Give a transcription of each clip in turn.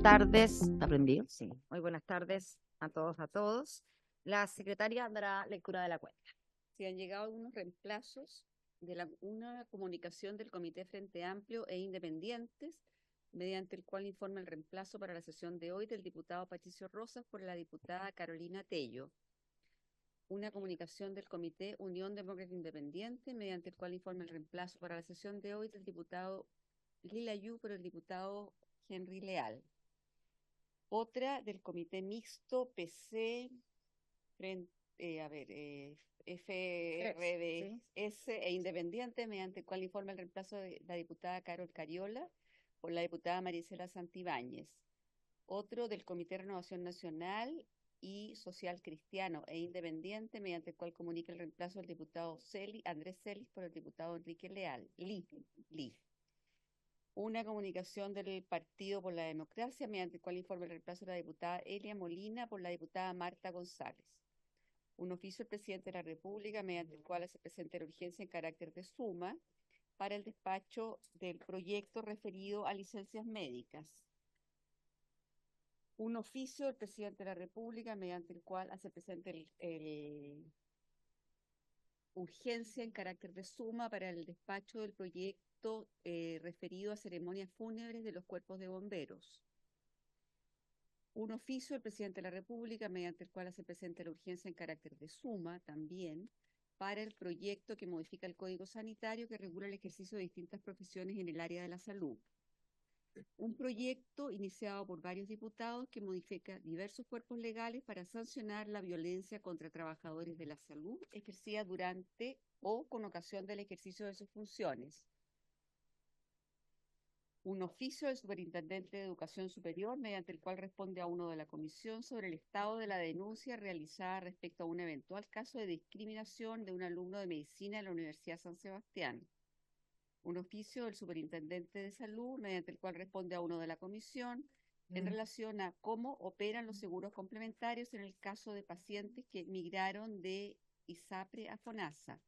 tardes. ¿Está prendido? Sí. Muy buenas tardes a todos, a todos. La secretaria dará lectura de la cuenta. Se han llegado algunos reemplazos de una comunicación del Comité Frente Amplio e Independientes, mediante el cual informa el reemplazo para la sesión de hoy del diputado Patricio Rosas por la diputada Carolina Tello. Una comunicación del Comité Unión Demócrata Independiente, mediante el cual informa el reemplazo para la sesión de hoy del diputado Lila Yu por el diputado Henry Leal. Otra del Comité Mixto PC frente, FRDS e Independiente, mediante el cual informa el reemplazo de la diputada Carol Cariola por la diputada Marisela Santibáñez. Otro del Comité de Renovación Nacional y Social Cristiano e Independiente, mediante el cual comunica el reemplazo del diputado Andrés Celis por el diputado Enrique Lee. Una comunicación del Partido por la Democracia, mediante el cual informa el reemplazo de la diputada Elia Molina por la diputada Marta González. Un oficio del presidente de la República, mediante el cual se presenta la urgencia en carácter de suma para el despacho del proyecto referido a licencias médicas. Un oficio del presidente de la República, mediante el cual hace presente urgencia en carácter de suma para el despacho del proyecto referido a ceremonias fúnebres de los cuerpos de bomberos. Un oficio del presidente de la República, mediante el cual hace presente la urgencia en carácter de suma también para el proyecto que modifica el Código Sanitario que regula el ejercicio de distintas profesiones en el área de la salud. Un proyecto iniciado por varios diputados que modifica diversos cuerpos legales para sancionar la violencia contra trabajadores de la salud ejercida durante o con ocasión del ejercicio de sus funciones. Un oficio del Superintendente de Educación Superior, mediante el cual responde a uno de la Comisión sobre el estado de la denuncia realizada respecto a un eventual caso de discriminación de un alumno de medicina en la Universidad San Sebastián. Un oficio del Superintendente de Salud, mediante el cual responde a uno de la Comisión en relación a cómo operan los seguros complementarios en el caso de pacientes que migraron de ISAPRE a FONASA.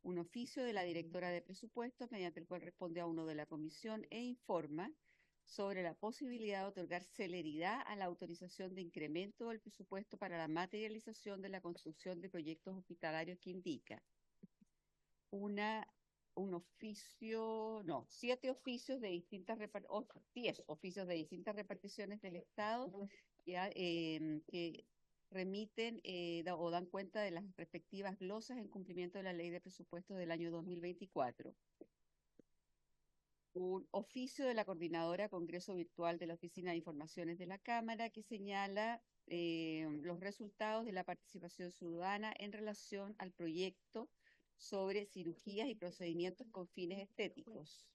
Un oficio de la directora de presupuestos, mediante el cual responde a uno de la comisión e informa sobre la posibilidad de otorgar celeridad a la autorización de incremento del presupuesto para la materialización de la construcción de proyectos hospitalarios que indica. Siete oficios de distintas 10 oficios de distintas reparticiones del Estado que remiten o dan cuenta de las respectivas glosas en cumplimiento de la Ley de Presupuestos del año 2024. Un oficio de la Coordinadora Congreso Virtual de la Oficina de Informaciones de la Cámara que señala los resultados de la participación ciudadana en relación al proyecto sobre cirugías y procedimientos con fines estéticos.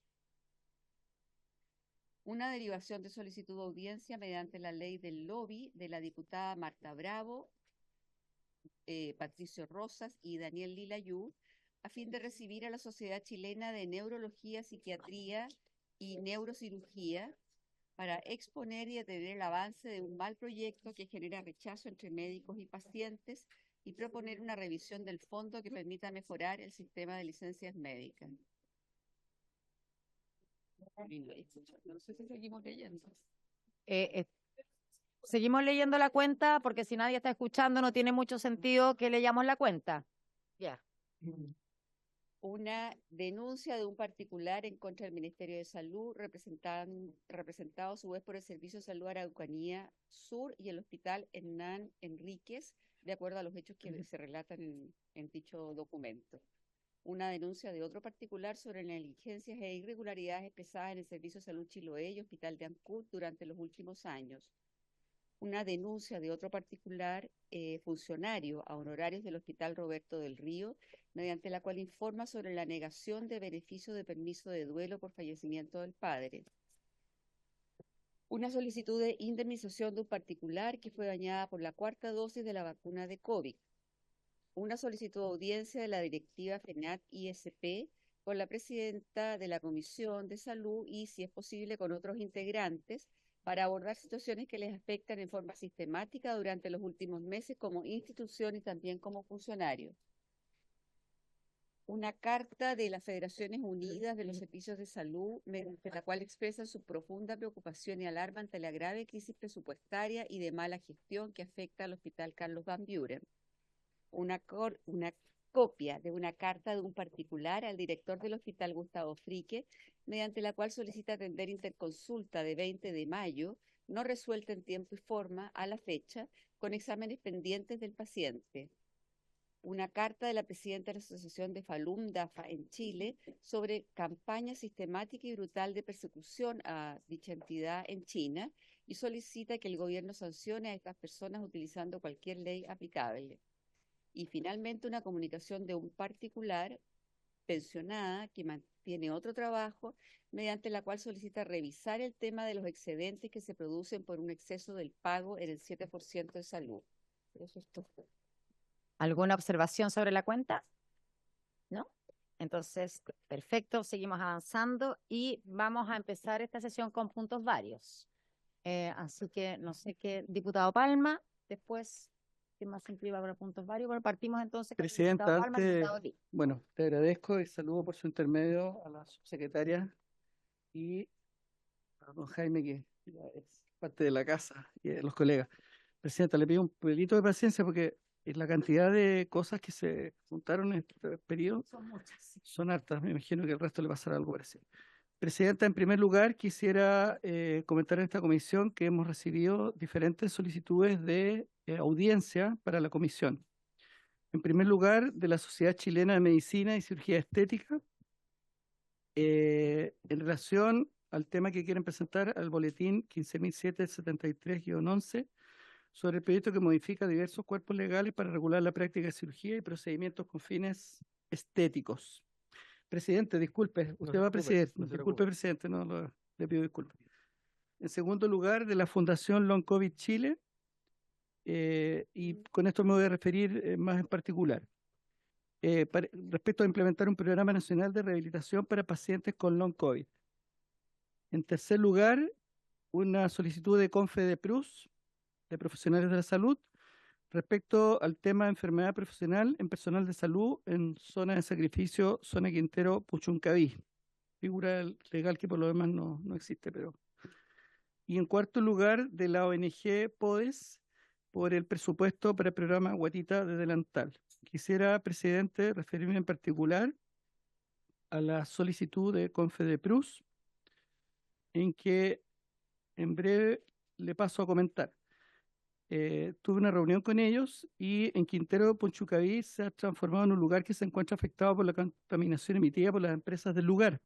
Una derivación de solicitud de audiencia mediante la ley del lobby de la diputada Marta Bravo, Patricio Rosas y Daniel Lilayú, a fin de recibir a la Sociedad Chilena de Neurología, Psiquiatría y Neurocirugía para exponer y detener el avance de un mal proyecto que genera rechazo entre médicos y pacientes y proponer una revisión del fondo que permita mejorar el sistema de licencias médicas. No sé si seguimos leyendo. Eh, eh, Seguimos leyendo la cuenta porque si nadie está escuchando no tiene mucho sentido que leyamos la cuenta. Ya. Una denuncia de un particular en contra del Ministerio de Salud, representado a su vez por el Servicio de Salud Araucanía Sur y el Hospital Hernán Enríquez, de acuerdo a los hechos que se relatan en dicho documento. Una denuncia de otro particular sobre negligencias e irregularidades expresadas en el Servicio de Salud Chiloé y Hospital de Ancud durante los últimos años. Una denuncia de otro particular funcionario a honorarios del Hospital Roberto del Río, mediante la cual informa sobre la negación de beneficio de permiso de duelo por fallecimiento del padre. Una solicitud de indemnización de un particular que fue dañada por la cuarta dosis de la vacuna de COVID. Una solicitud de audiencia de la directiva FENAT-ISP con la presidenta de la Comisión de Salud y, si es posible, con otros integrantes, para abordar situaciones que les afectan en forma sistemática durante los últimos meses como institución y también como funcionarios. una carta de las Federaciones Unidas de los Servicios de Salud, mediante la cual expresan su profunda preocupación y alarma ante la grave crisis presupuestaria y de mala gestión que afecta al Hospital Carlos Van Buren. Una copia de una carta de un particular al director del Hospital Gustavo Frique, mediante la cual solicita atender interconsulta de 20 de mayo, no resuelta en tiempo y forma a la fecha, con exámenes pendientes del paciente. Una carta de la presidenta de la Asociación de Falun Dafa en Chile sobre campaña sistemática y brutal de persecución a dicha entidad en China y solicita que el gobierno sancione a estas personas utilizando cualquier ley aplicable. Y finalmente una comunicación de un particular pensionada que mantiene otro trabajo, mediante la cual solicita revisar el tema de los excedentes que se producen por un exceso del pago en el 7% de salud. Eso es todo. ¿Alguna observación sobre la cuenta? ¿No? Entonces, perfecto, seguimos avanzando y vamos a empezar esta sesión con puntos varios. Así que no sé qué, diputado Palma, después, ¿quién más se inscriba para puntos varios? Bueno, partimos entonces con el Presidenta, diputado Palma, el diputado Lee. bueno, te agradezco y saludo por su intermedio a la subsecretaria y a don Jaime, que ya es parte de la casa, y a los colegas. Presidenta, le pido un pelito de paciencia porque la cantidad de cosas que se juntaron en este periodo Son muchas. son hartas. Me imagino que el resto le pasará algo parecido. Presidenta, en primer lugar, quisiera comentar en esta comisión que hemos recibido diferentes solicitudes de audiencia para la comisión. En primer lugar, de la Sociedad Chilena de Medicina y Cirugía Estética, en relación al tema que quieren presentar al boletín 15.773-11, sobre el proyecto que modifica diversos cuerpos legales para regular la práctica de cirugía y procedimientos con fines estéticos. Presidente, disculpe, usted va a presidir. Disculpe, presidente, le pido disculpas. En segundo lugar, de la Fundación Long COVID Chile, y con esto me voy a referir más en particular. Respecto a implementar un programa nacional de rehabilitación para pacientes con long COVID. En tercer lugar, una solicitud de CONFEDEPRUS, de profesionales de la salud, respecto al tema de enfermedad profesional en personal de salud en zona de sacrificio, zona Quintero, Puchuncaví. Figura legal que por lo demás no existe, pero... Y en cuarto lugar, de la ONG PODES, por el presupuesto para el programa Guatita de Delantal. Quisiera, presidente, referirme en particular a la solicitud de CONFEDEPRUS, en que en breve le paso a comentar. Tuve una reunión con ellos y en Quintero Ponchucaví se ha transformado en un lugar que se encuentra afectado por la contaminación emitida por las empresas del lugar.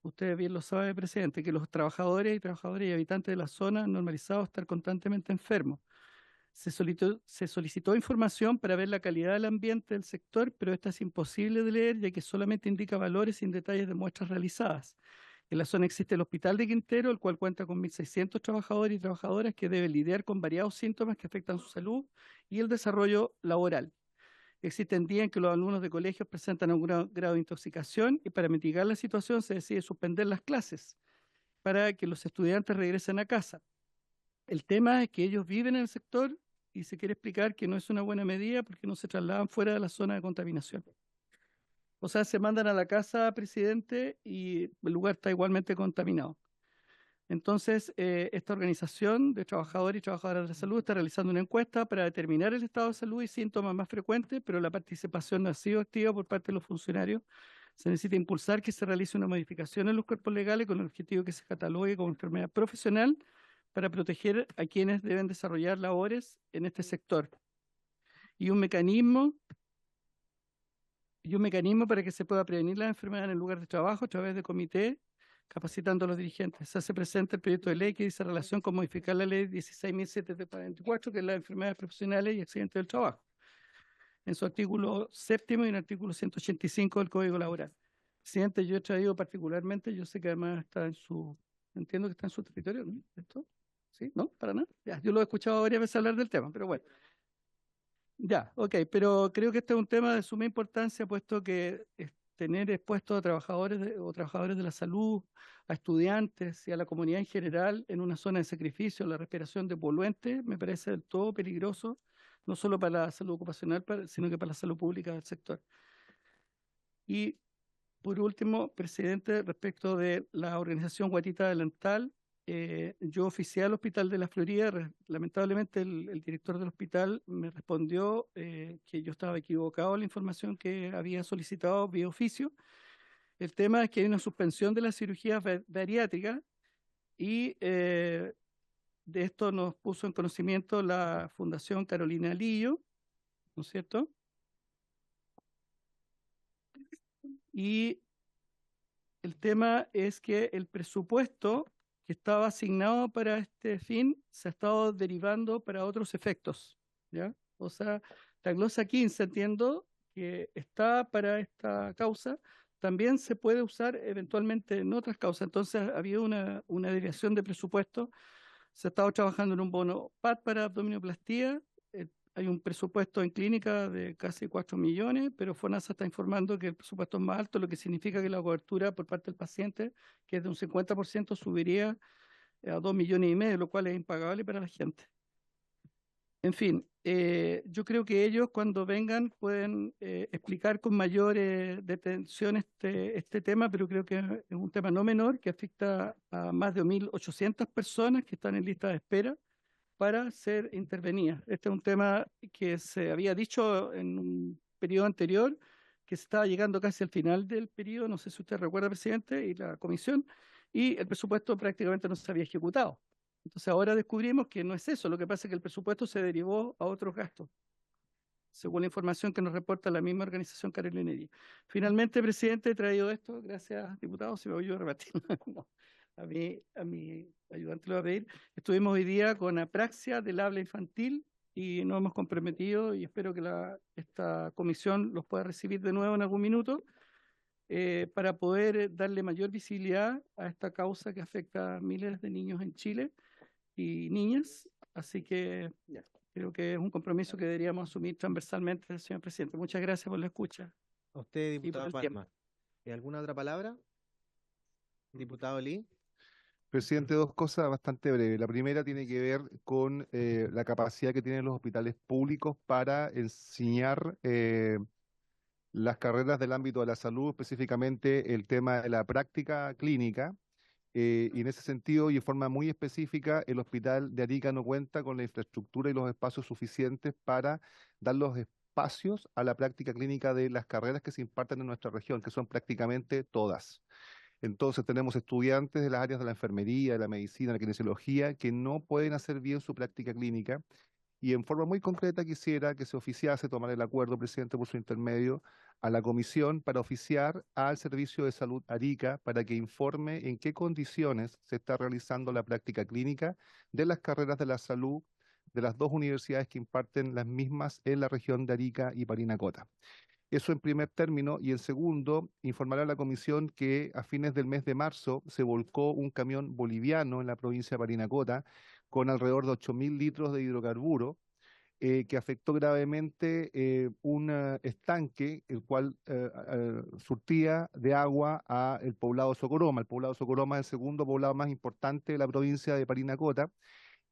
Usted bien lo sabe, presidente, que los trabajadores y habitantes de la zona han normalizado estar constantemente enfermos. Se solicitó información para ver la calidad del ambiente del sector, pero esta es imposible de leer ya que solamente indica valores sin detalles de muestras realizadas. En la zona existe el Hospital de Quintero, el cual cuenta con 1.600 trabajadores y trabajadoras que deben lidiar con variados síntomas que afectan su salud y el desarrollo laboral. Existen días en que los alumnos de colegios presentan algún grado de intoxicación y para mitigar la situación se decide suspender las clases para que los estudiantes regresen a casa. El tema es que ellos viven en el sector y se quiere explicar que no es una buena medida porque no se trasladan fuera de la zona de contaminación. O sea, se mandan a la casa, presidente, y el lugar está igualmente contaminado. Entonces, esta organización de trabajadores y trabajadoras de la salud está realizando una encuesta para determinar el estado de salud y síntomas más frecuentes, pero la participación no ha sido activa por parte de los funcionarios. Se necesita impulsar que se realice una modificación en los cuerpos legales con el objetivo de que se catalogue como enfermedad profesional para proteger a quienes deben desarrollar labores en este sector. Y un mecanismo para que se pueda prevenir la enfermedad en el lugar de trabajo a través de comité, capacitando a los dirigentes. Se hace presente el proyecto de ley que dice relación con modificar la ley 16.744, que es las enfermedades profesionales y accidentes del trabajo, en su artículo 7º y en el artículo 185 del Código Laboral. Presidente, yo he traído particularmente, yo sé que además está entiendo que está en su territorio, ¿no? ¿Esto? ¿Sí? ¿No? ¿Para nada? Ya, yo lo he escuchado varias veces hablar del tema, pero bueno. Ya, ok, pero creo que este es un tema de suma importancia, puesto que tener expuestos a trabajadores o trabajadores de la salud, a estudiantes y a la comunidad en general en una zona de sacrificio, la respiración de poluentes, me parece del todo peligroso, no solo para la salud ocupacional, sino que para la salud pública del sector. Y por último, presidente, respecto de la organización Guatita Delantal, yo oficié al Hospital de la Florida. Lamentablemente, el director del hospital me respondió que yo estaba equivocado en la información que había solicitado vía oficio. El tema es que hay una suspensión de la cirugía bariátrica y de esto nos puso en conocimiento la Fundación Carolina Lillo, ¿no es cierto? Y el tema es que el presupuesto que estaba asignado para este fin se ha estado derivando para otros efectos, ¿ya? O sea, la glosa 15, entiendo que está para esta causa, también se puede usar eventualmente en otras causas. Entonces, ha habido una desviación de presupuesto. Se ha estado trabajando en un bono PAD para abdominoplastía. Hay un presupuesto en clínica de casi 4 millones, pero FONASA está informando que el presupuesto es más alto, lo que significa que la cobertura por parte del paciente, que es de un 50%, subiría a 2,5 millones, lo cual es impagable para la gente. En fin, yo creo que ellos cuando vengan pueden explicar con mayor detención este tema, pero creo que es un tema no menor que afecta a más de 1.800 personas que están en lista de espera para ser intervenidas. Este es un tema que se había dicho en un periodo anterior, que se estaba llegando casi al final del periodo, no sé si usted recuerda, presidente, y la comisión, y el presupuesto prácticamente no se había ejecutado. Entonces ahora descubrimos que no es eso, lo que pasa es que el presupuesto se derivó a otros gastos, según la información que nos reporta la misma organización Carolina Lillo. Finalmente, presidente, he traído esto, gracias, diputado, si me voy a rebatir. No, a mi ayudante le voy a pedir. Estuvimos hoy día con apraxia del habla infantil y nos hemos comprometido y espero que esta comisión los pueda recibir de nuevo en algún minuto para poder darle mayor visibilidad a esta causa que afecta a miles de niños en Chile y niñas. Así que creo que es un compromiso que deberíamos asumir transversalmente, señor presidente. Muchas gracias por la escucha A usted, y por diputado el tiempo. Palma. ¿Alguna otra palabra? Diputado Lee. Presidente, dos cosas bastante breves. La primera tiene que ver con la capacidad que tienen los hospitales públicos para enseñar las carreras del ámbito de la salud, específicamente el tema de la práctica clínica. Y en ese sentido, y de forma muy específica, el Hospital de Arica no cuenta con la infraestructura y los espacios suficientes para dar los espacios a la práctica clínica de las carreras que se imparten en nuestra región, que son prácticamente todas. Entonces tenemos estudiantes de las áreas de la enfermería, de la medicina, de la kinesiología, que no pueden hacer bien su práctica clínica. Y en forma muy concreta quisiera que se oficiase, tomar el acuerdo, presidente, por su intermedio, a la comisión para oficiar al Servicio de Salud Arica para que informe en qué condiciones se está realizando la práctica clínica de las carreras de la salud de las dos universidades que imparten las mismas en la región de Arica y Parinacota. Eso en primer término. Y en segundo, informar a la comisión que a fines del mes de marzo se volcó un camión boliviano en la provincia de Parinacota con alrededor de 8.000 litros de hidrocarburo que afectó gravemente un estanque, el cual surtía de agua a el poblado Socoroma. El poblado Socoroma es el segundo poblado más importante de la provincia de Parinacota,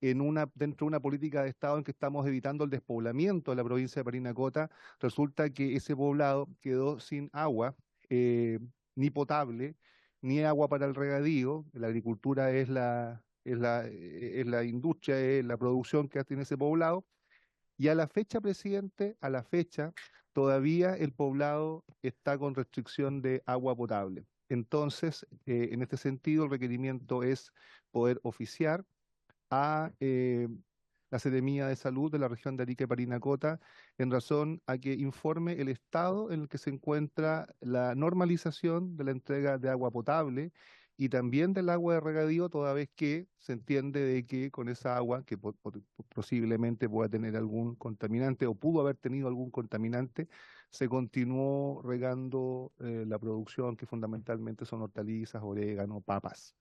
dentro de una política de Estado en que estamos evitando el despoblamiento de la provincia de Parinacota. Resulta que ese poblado quedó sin agua, ni potable, ni agua para el regadío. La agricultura es la industria, es la producción que tiene ese poblado. Y a la fecha, presidente, a la fecha, todavía el poblado está con restricción de agua potable. Entonces, en este sentido, el requerimiento es poder oficiar a la Seremía de Salud de la región de Arica y Parinacota en razón a que informe el estado en el que se encuentra la normalización de la entrega de agua potable y también del agua de regadío, toda vez que se entiende de que con esa agua, que posiblemente pueda tener algún contaminante o pudo haber tenido algún contaminante, se continuó regando la producción, que fundamentalmente son hortalizas, orégano, papas.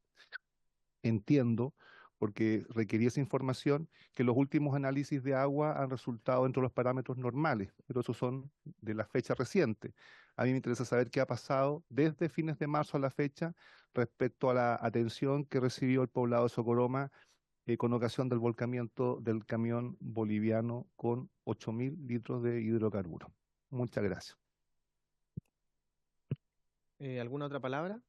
Entiendo, porque requería esa información, que los últimos análisis de agua han resultado dentro de los parámetros normales, pero esos son de la fecha reciente. A mí me interesa saber qué ha pasado desde fines de marzo a la fecha respecto a la atención que recibió el poblado de Socoroma con ocasión del volcamiento del camión boliviano con 8.000 litros de hidrocarburo. Muchas gracias. ¿Alguna otra palabra?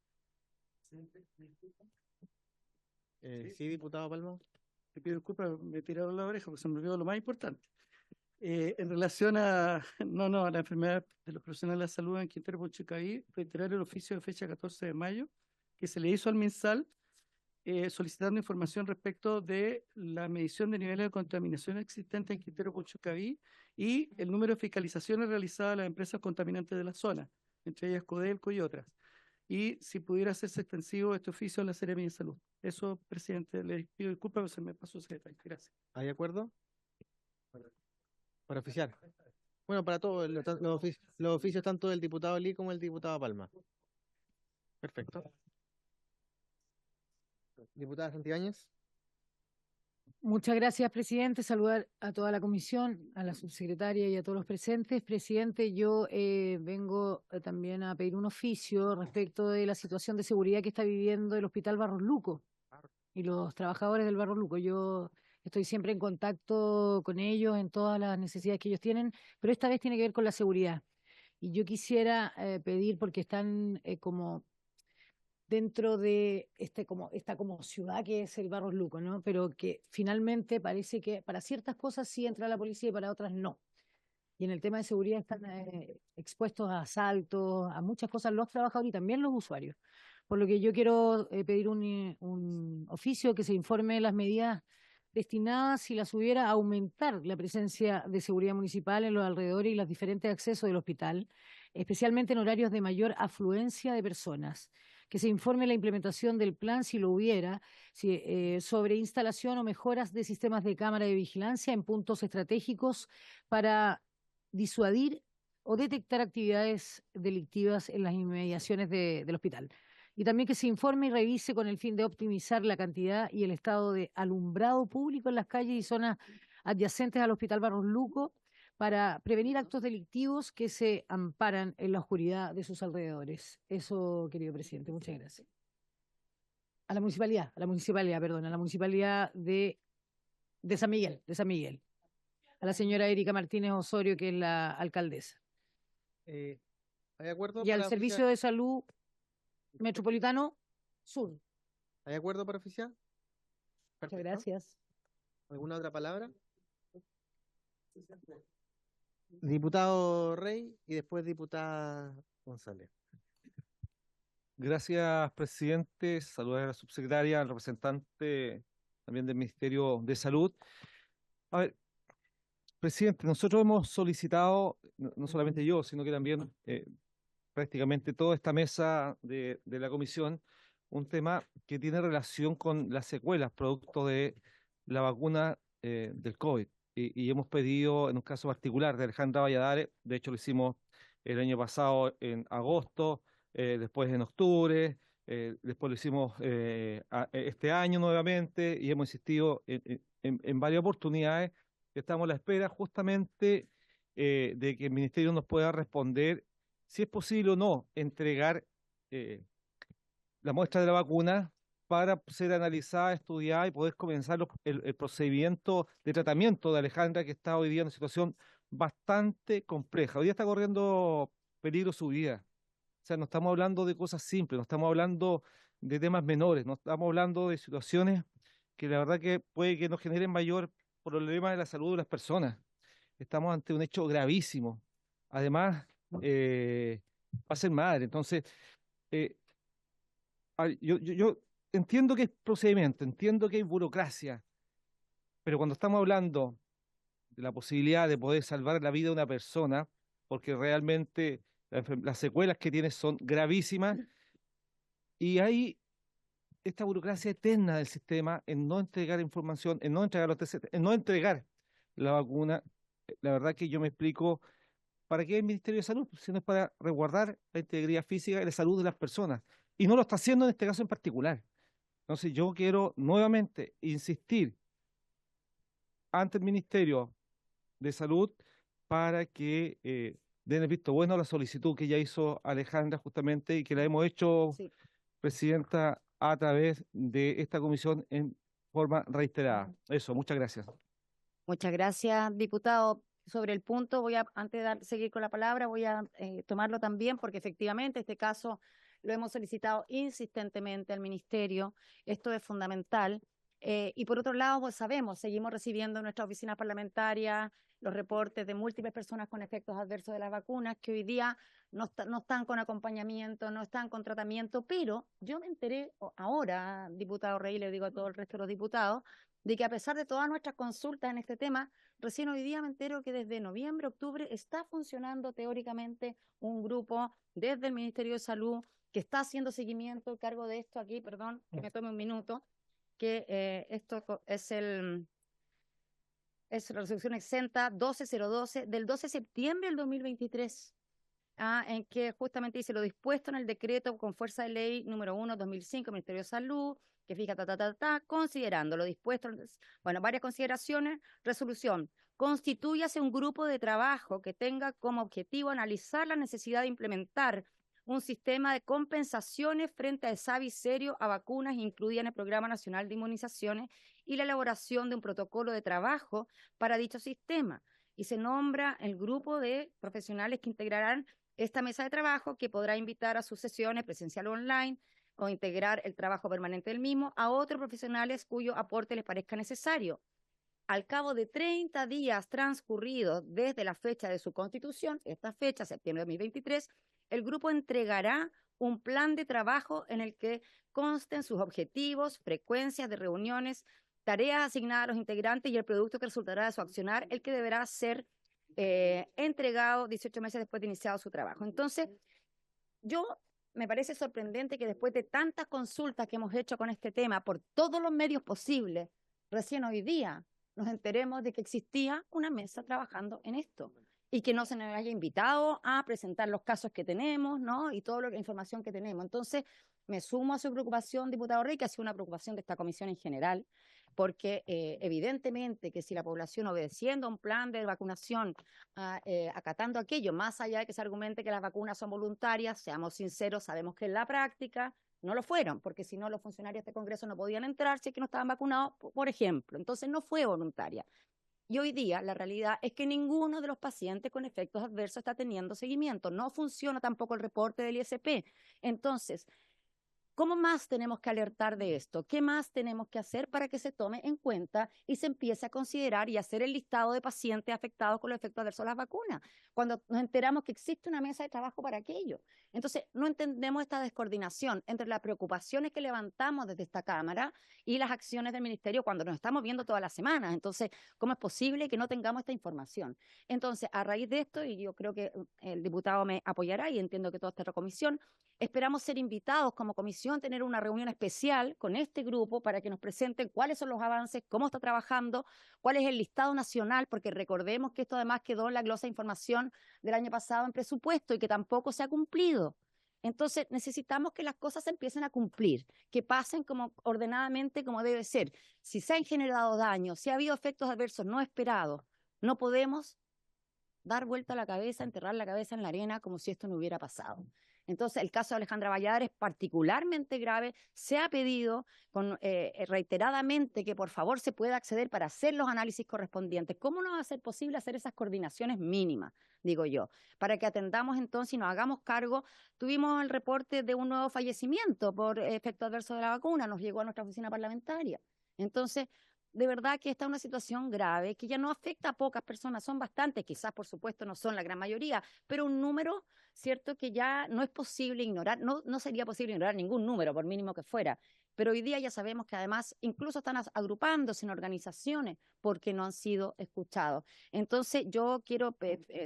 Sí, diputado Palma. Te pido disculpas, me he tirado la oreja porque se me olvidó lo más importante. En relación a, a la enfermedad de los profesionales de la salud en Quintero Puchuncaví, reiterar el oficio de fecha 14 de mayo que se le hizo al MinSal solicitando información respecto de la medición de niveles de contaminación existentes en Quintero Puchuncaví y el número de fiscalizaciones realizadas a las empresas contaminantes de la zona, entre ellas Codelco y otras. Y si pudiera hacerse extensivo este oficio a la Seremi de Salud. Eso, presidente, le pido disculpas, pero se me pasó ese detalle. Gracias. ¿Hay acuerdo? Para oficiar. Bueno, para todos los oficios tanto del diputado Lee como del diputado Palma. Perfecto. Diputada Santibáñez. Muchas gracias, presidente. Saludar a toda la comisión, a la subsecretaria y a todos los presentes. Presidente, yo vengo también a pedir un oficio respecto de la situación de seguridad que está viviendo el Hospital Barros Luco y los trabajadores del Barros Luco. Yo estoy siempre en contacto con ellos en todas las necesidades que ellos tienen, pero esta vez tiene que ver con la seguridad. Y yo quisiera pedir, porque están como dentro de esta como ciudad que es el Barros Luco, ¿no? Pero que finalmente parece que para ciertas cosas sí entra la policía y para otras no. Y en el tema de seguridad están expuestos a asaltos, a muchas cosas los trabajadores y también los usuarios. Por lo que yo quiero pedir un oficio que se informe de las medidas destinadas, si las hubiera, a aumentar la presencia de seguridad municipal en los alrededores y los diferentes accesos del hospital, especialmente en horarios de mayor afluencia de personas. Que se informe la implementación del plan, si lo hubiera, sobre instalación o mejoras de sistemas de cámara de vigilancia en puntos estratégicos para disuadir o detectar actividades delictivas en las inmediaciones del hospital. Y también que se informe y revise con el fin de optimizar la cantidad y el estado de alumbrado público en las calles y zonas adyacentes al Hospital Barros Luco para prevenir actos delictivos que se amparan en la oscuridad de sus alrededores. Eso, querido presidente, muchas gracias. A la municipalidad de San Miguel. A la señora Erika Martínez Osorio, que es la alcaldesa. ¿Hay acuerdo? Y al Servicio de Salud Metropolitano Sur. ¿Hay acuerdo para oficiar? Muchas gracias. ¿Alguna otra palabra? Diputado Rey y después diputada González. Gracias, presidente. Saludar a la subsecretaria, al representante también del Ministerio de Salud. A ver, presidente, nosotros hemos solicitado, no solamente yo, sino que también prácticamente toda esta mesa de la comisión, un tema que tiene relación con las secuelas producto de la vacuna del COVID. Y hemos pedido, en un caso particular de Alejandra Valladares, de hecho lo hicimos el año pasado en agosto, después en octubre, después lo hicimos este año nuevamente y hemos insistido en varias oportunidades. Estamos a la espera justamente de que el Ministerio nos pueda responder si es posible o no entregar la muestra de la vacuna para ser analizada, estudiada y poder comenzar el procedimiento de tratamiento de Alejandra, que está hoy día en una situación bastante compleja. Hoy día está corriendo peligro su vida. O sea, no estamos hablando de cosas simples, no estamos hablando de temas menores, no estamos hablando de situaciones que la verdad que puede que nos generen mayor problema de la salud de las personas. Estamos ante un hecho gravísimo. Además, va a ser madre. Entonces, yo entiendo que es procedimiento, entiendo que hay burocracia, pero cuando estamos hablando de la posibilidad de poder salvar la vida de una persona, porque realmente las secuelas que tiene son gravísimas, y hay esta burocracia eterna del sistema en no entregar información, en no entregar los TCT, en no entregar la vacuna. La verdad que yo me explico, ¿para qué el Ministerio de Salud? Si no es para resguardar la integridad física y la salud de las personas. Y no lo está haciendo en este caso en particular. Entonces yo quiero nuevamente insistir ante el Ministerio de Salud para que den el visto bueno a la solicitud que ya hizo Alejandra justamente y que la hemos hecho, sí, presidenta, a través de esta comisión en forma reiterada. Eso, muchas gracias. Muchas gracias, diputado. Sobre el punto, antes de seguir con la palabra, voy a tomarlo también, porque efectivamente este caso lo hemos solicitado insistentemente al Ministerio, esto es fundamental. Y por otro lado, pues sabemos, seguimos recibiendo en nuestra oficina parlamentaria los reportes de múltiples personas con efectos adversos de las vacunas que hoy día no están con acompañamiento, no están con tratamiento, pero yo me enteré ahora, diputado Rey, le digo a todo el resto de los diputados, de que a pesar de todas nuestras consultas en este tema, recién hoy día me entero que desde noviembre, octubre está funcionando teóricamente un grupo desde el Ministerio de Salud que está haciendo seguimiento, cargo de esto aquí, perdón, que me tome un minuto, que esto es la resolución exenta 12012 del 12 de septiembre del 2023, en que justamente dice lo dispuesto en el decreto con fuerza de ley número 1/2005, Ministerio de Salud, que fija, considerando lo dispuesto, bueno, varias consideraciones, resolución, constitúyase un grupo de trabajo que tenga como objetivo analizar la necesidad de implementar un sistema de compensaciones frente a desavis serio a vacunas incluidas en el Programa Nacional de Inmunizaciones y la elaboración de un protocolo de trabajo para dicho sistema. Y se nombra el grupo de profesionales que integrarán esta mesa de trabajo, que podrá invitar a sus sesiones presencial o online o integrar el trabajo permanente del mismo a otros profesionales cuyo aporte les parezca necesario. Al cabo de 30 días transcurridos desde la fecha de su constitución, esta fecha, septiembre de 2023, el grupo entregará un plan de trabajo en el que consten sus objetivos, frecuencias de reuniones, tareas asignadas a los integrantes y el producto que resultará de su accionar, el que deberá ser entregado 18 meses después de iniciado su trabajo. Entonces, me parece sorprendente que después de tantas consultas que hemos hecho con este tema por todos los medios posibles, recién hoy día nos enteremos de que existía una mesa trabajando en esto y que no se nos haya invitado a presentar los casos que tenemos, ¿no? Y toda la información que tenemos. Entonces, me sumo a su preocupación, diputado Rey, que ha sido una preocupación de esta comisión en general, porque evidentemente que si la población obedeciendo a un plan de vacunación, acatando aquello, más allá de que se argumente que las vacunas son voluntarias, seamos sinceros, sabemos que en la práctica no lo fueron, porque si no los funcionarios de este Congreso no podían entrar si es que no estaban vacunados, por ejemplo. Entonces no fue voluntaria. Y hoy día la realidad es que ninguno de los pacientes con efectos adversos está teniendo seguimiento. No funciona tampoco el reporte del ISP. Entonces, ¿cómo más tenemos que alertar de esto? ¿Qué más tenemos que hacer para que se tome en cuenta y se empiece a considerar y hacer el listado de pacientes afectados con los efectos adversos de las vacunas? Cuando nos enteramos que existe una mesa de trabajo para aquello. Entonces, no entendemos esta descoordinación entre las preocupaciones que levantamos desde esta Cámara y las acciones del Ministerio cuando nos estamos viendo todas las semanas. Entonces, ¿cómo es posible que no tengamos esta información? Entonces, a raíz de esto, y yo creo que el diputado me apoyará y entiendo que toda esta comisión, esperamos ser invitados como comisión, tener una reunión especial con este grupo para que nos presenten cuáles son los avances, cómo está trabajando, cuál es el listado nacional, porque recordemos que esto además quedó en la glosa de información del año pasado en presupuesto y que tampoco se ha cumplido. Entonces necesitamos que las cosas se empiecen a cumplir, que pasen como ordenadamente como debe ser. Si se han generado daños, si ha habido efectos adversos no esperados, no podemos dar vuelta a la cabeza, enterrar la cabeza en la arena como si esto no hubiera pasado. Entonces, el caso de Alejandra Valladares es particularmente grave. Se ha pedido reiteradamente que por favor se pueda acceder para hacer los análisis correspondientes. ¿Cómo no va a ser posible hacer esas coordinaciones mínimas, digo yo? Para que atendamos entonces y nos hagamos cargo. Tuvimos el reporte de un nuevo fallecimiento por efecto adverso de la vacuna, nos llegó a nuestra oficina parlamentaria. Entonces, de verdad que esta es una situación grave que ya no afecta a pocas personas, son bastantes, quizás por supuesto no son la gran mayoría, pero un número, cierto, que ya no es posible ignorar, no sería posible ignorar ningún número, por mínimo que fuera. Pero hoy día ya sabemos que además incluso están agrupándose en organizaciones porque no han sido escuchados. Entonces yo quiero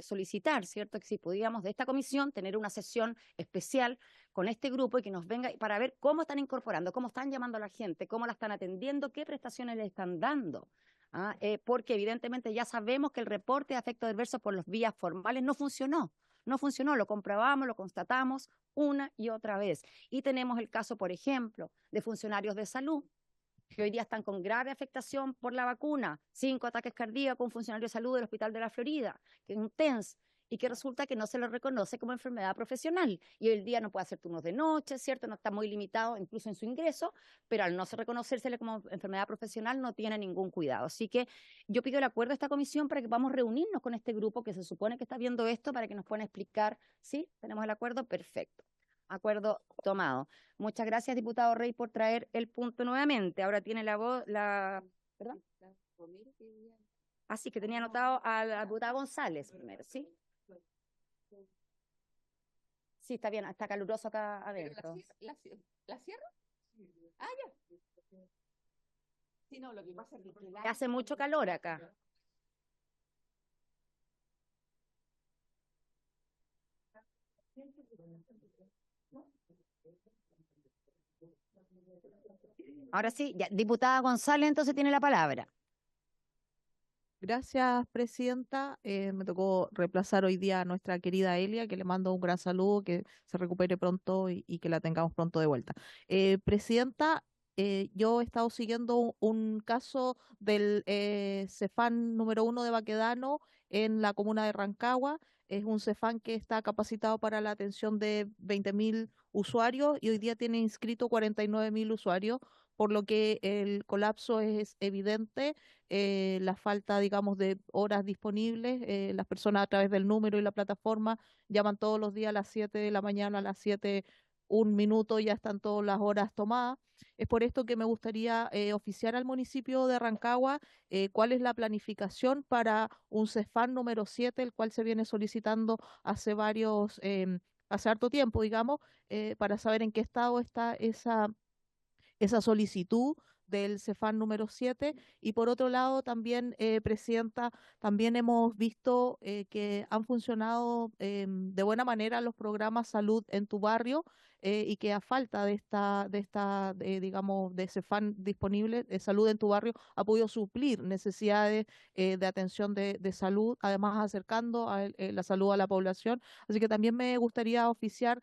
solicitar, ¿cierto?, que si pudiéramos de esta comisión tener una sesión especial con este grupo y que nos venga para ver cómo están incorporando, cómo están llamando a la gente, cómo la están atendiendo, qué prestaciones le están dando. Porque evidentemente ya sabemos que el reporte de efectos adversos por las vías formales no funcionó, lo comprobamos, lo constatamos una y otra vez. Y tenemos el caso, por ejemplo, de funcionarios de salud que hoy día están con grave afectación por la vacuna, 5 ataques cardíacos, un funcionario de salud del Hospital de la Florida, que es un TENS, y que resulta que no se lo reconoce como enfermedad profesional. Y hoy el día no puede hacer turnos de noche, ¿cierto? No está muy limitado incluso en su ingreso, pero al no reconocérsele como enfermedad profesional no tiene ningún cuidado. Así que yo pido el acuerdo de esta comisión para que podamos reunirnos con este grupo que se supone que está viendo esto para que nos puedan explicar. ¿Sí? ¿Tenemos el acuerdo? Perfecto. Acuerdo tomado. Muchas gracias, diputado Rey, por traer el punto nuevamente. Ahora tiene la voz, ¿perdón? Así que tenía anotado a la diputada González primero, ¿sí? Sí, está bien, está caluroso acá adentro. ¿La cierro? Ah, ya. Sí, no, lo que pasa es que Hace mucho calor acá. Ahora sí, ya, diputada González, entonces tiene la palabra. Gracias, presidenta. Me tocó reemplazar hoy día a nuestra querida Elia, que le mando un gran saludo, que se recupere pronto y que la tengamos pronto de vuelta. Presidenta, yo he estado siguiendo un caso del Cefán número 1 de Baquedano en la comuna de Rancagua. Es un Cefán que está capacitado para la atención de 20.000 usuarios y hoy día tiene inscrito 49.000 usuarios, por lo que el colapso es evidente, la falta, digamos, de horas disponibles. Las personas a través del número y la plataforma llaman todos los días a las 7 de la mañana, a las 7, 1 minuto, ya están todas las horas tomadas. Es por esto que me gustaría oficiar al municipio de Rancagua cuál es la planificación para un CEFAN número 7, el cual se viene solicitando hace harto tiempo, digamos, para saber en qué estado está esa solicitud del Cefán número 7. Y por otro lado, también, Presidenta, también hemos visto que han funcionado de buena manera los programas Salud en tu barrio, y que a falta digamos, de Cefán disponible, Salud en tu barrio ha podido suplir necesidades de atención de salud, además acercando la salud a la población. Así que también me gustaría oficiar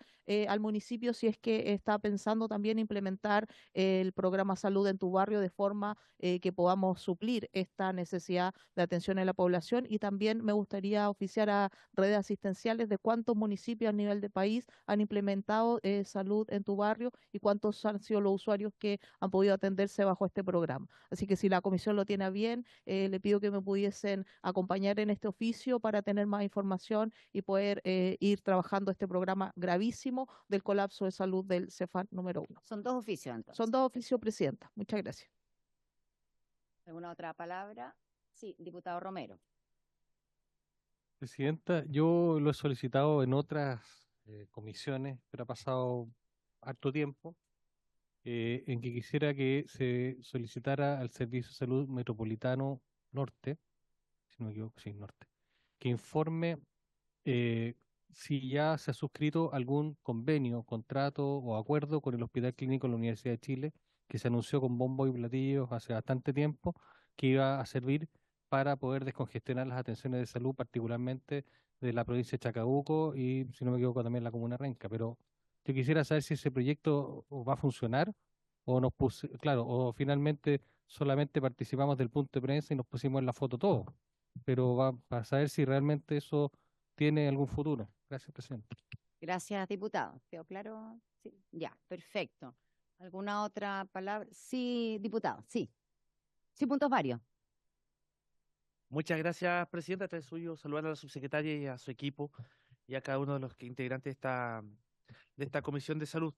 al municipio si es que está pensando también implementar el programa Salud en tu barrio de forma que podamos suplir esta necesidad de atención en la población. Y también me gustaría oficiar a redes asistenciales de cuántos municipios a nivel de país han implementado Salud en tu barrio y cuántos han sido los usuarios que han podido atenderse bajo este programa. Así que si la comisión lo tiene a bien, le pido que me pudiesen acompañar en este oficio para tener más información y poder ir trabajando este programa gravísimo del colapso de salud del Cefán número 1. Son dos oficios, entonces. Son dos oficios, Presidenta. Muchas gracias. ¿Alguna otra palabra? Sí, diputado Romero. Presidenta, yo lo he solicitado en otras comisiones, pero ha pasado harto tiempo, en que quisiera que se solicitara al Servicio de Salud Metropolitano Norte, si no me equivoco, sí, Norte, que informe si ya se ha suscrito algún convenio, contrato o acuerdo con el Hospital Clínico de la Universidad de Chile, que se anunció con bombo y platillos hace bastante tiempo, que iba a servir para poder descongestionar las atenciones de salud, particularmente de la provincia de Chacabuco y, si no me equivoco, también la comuna de Renca. Pero yo quisiera saber si ese proyecto va a funcionar o claro, o finalmente solamente participamos del punto de prensa y nos pusimos en la foto todos. Pero va para saber si realmente eso tiene algún futuro. Gracias, presidente. Gracias, diputado. ¿Quedó claro? Sí. Ya, perfecto. ¿Alguna otra palabra? Sí, diputado, sí. Sí, puntos varios. Muchas gracias, presidenta. Este es suyo saludar a la subsecretaria y a su equipo y a cada uno de los integrantes de esta Comisión de Salud.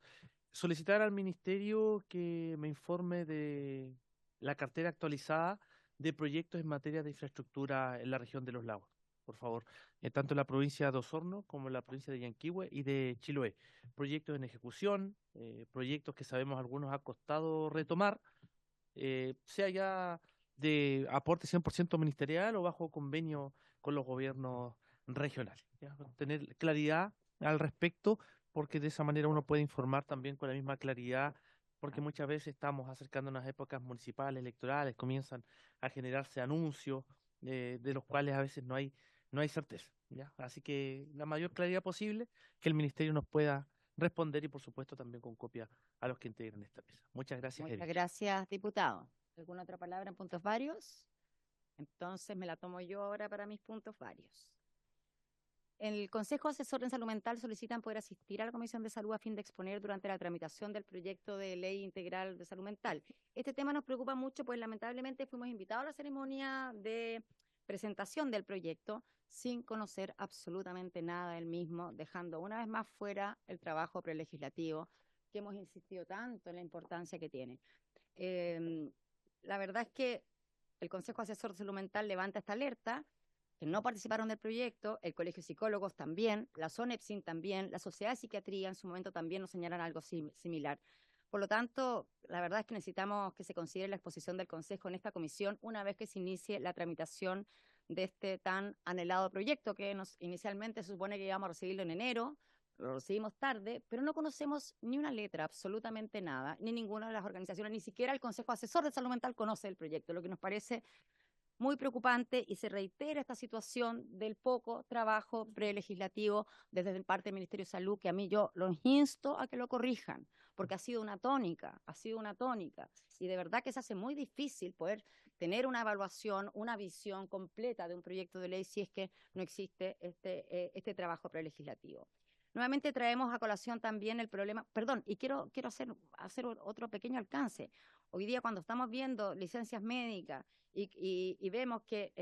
Solicitar al Ministerio que me informe de la cartera actualizada de proyectos en materia de infraestructura en la región de Los Lagos, por favor, tanto en la provincia de Osorno como en la provincia de Yanquihue y de Chiloé. Proyectos en ejecución, proyectos que sabemos algunos ha costado retomar, sea ya de aporte 100% ministerial o bajo convenio con los gobiernos regionales. ¿Ya? Tener claridad al respecto, porque de esa manera uno puede informar también con la misma claridad, porque muchas veces estamos acercándonos a épocas municipales, electorales, comienzan a generarse anuncios de los cuales a veces no hay certeza. ¿Ya? Así que la mayor claridad posible, que el ministerio nos pueda responder y por supuesto también con copia a los que integran esta mesa. Muchas gracias, Muchas Erika. gracias, diputado. ¿Alguna otra palabra en puntos varios? Entonces me la tomo yo ahora para mis puntos varios. El Consejo Asesor en Salud Mental solicitan poder asistir a la Comisión de Salud a fin de exponer durante la tramitación del proyecto de ley integral de salud mental. Este tema nos preocupa mucho, pues lamentablemente fuimos invitados a la ceremonia de presentación del proyecto sin conocer absolutamente nada del mismo, dejando una vez más fuera el trabajo prelegislativo que hemos insistido tanto en la importancia que tiene. La verdad es que el Consejo Asesor de Salud Mental levanta esta alerta, que no participaron del proyecto, el Colegio de Psicólogos también, la SONEPSIN también, la Sociedad de Psiquiatría en su momento también nos señalan algo similar. Por lo tanto, la verdad es que necesitamos que se considere la exposición del Consejo en esta comisión una vez que se inicie la tramitación de este tan anhelado proyecto que inicialmente se supone que íbamos a recibirlo en enero, lo recibimos tarde, pero no conocemos ni una letra, absolutamente nada, ni ninguna de las organizaciones, ni siquiera el Consejo Asesor de Salud Mental conoce el proyecto, lo que nos parece muy preocupante, y se reitera esta situación del poco trabajo prelegislativo desde parte del Ministerio de Salud, que a mí yo los insto a que lo corrijan, porque ha sido una tónica, y de verdad que se hace muy difícil poder tener una evaluación, una visión completa de un proyecto de ley si es que no existe este trabajo prelegislativo. Nuevamente traemos a colación también el problema, perdón, y quiero hacer otro pequeño alcance. Hoy día cuando estamos viendo licencias médicas y vemos que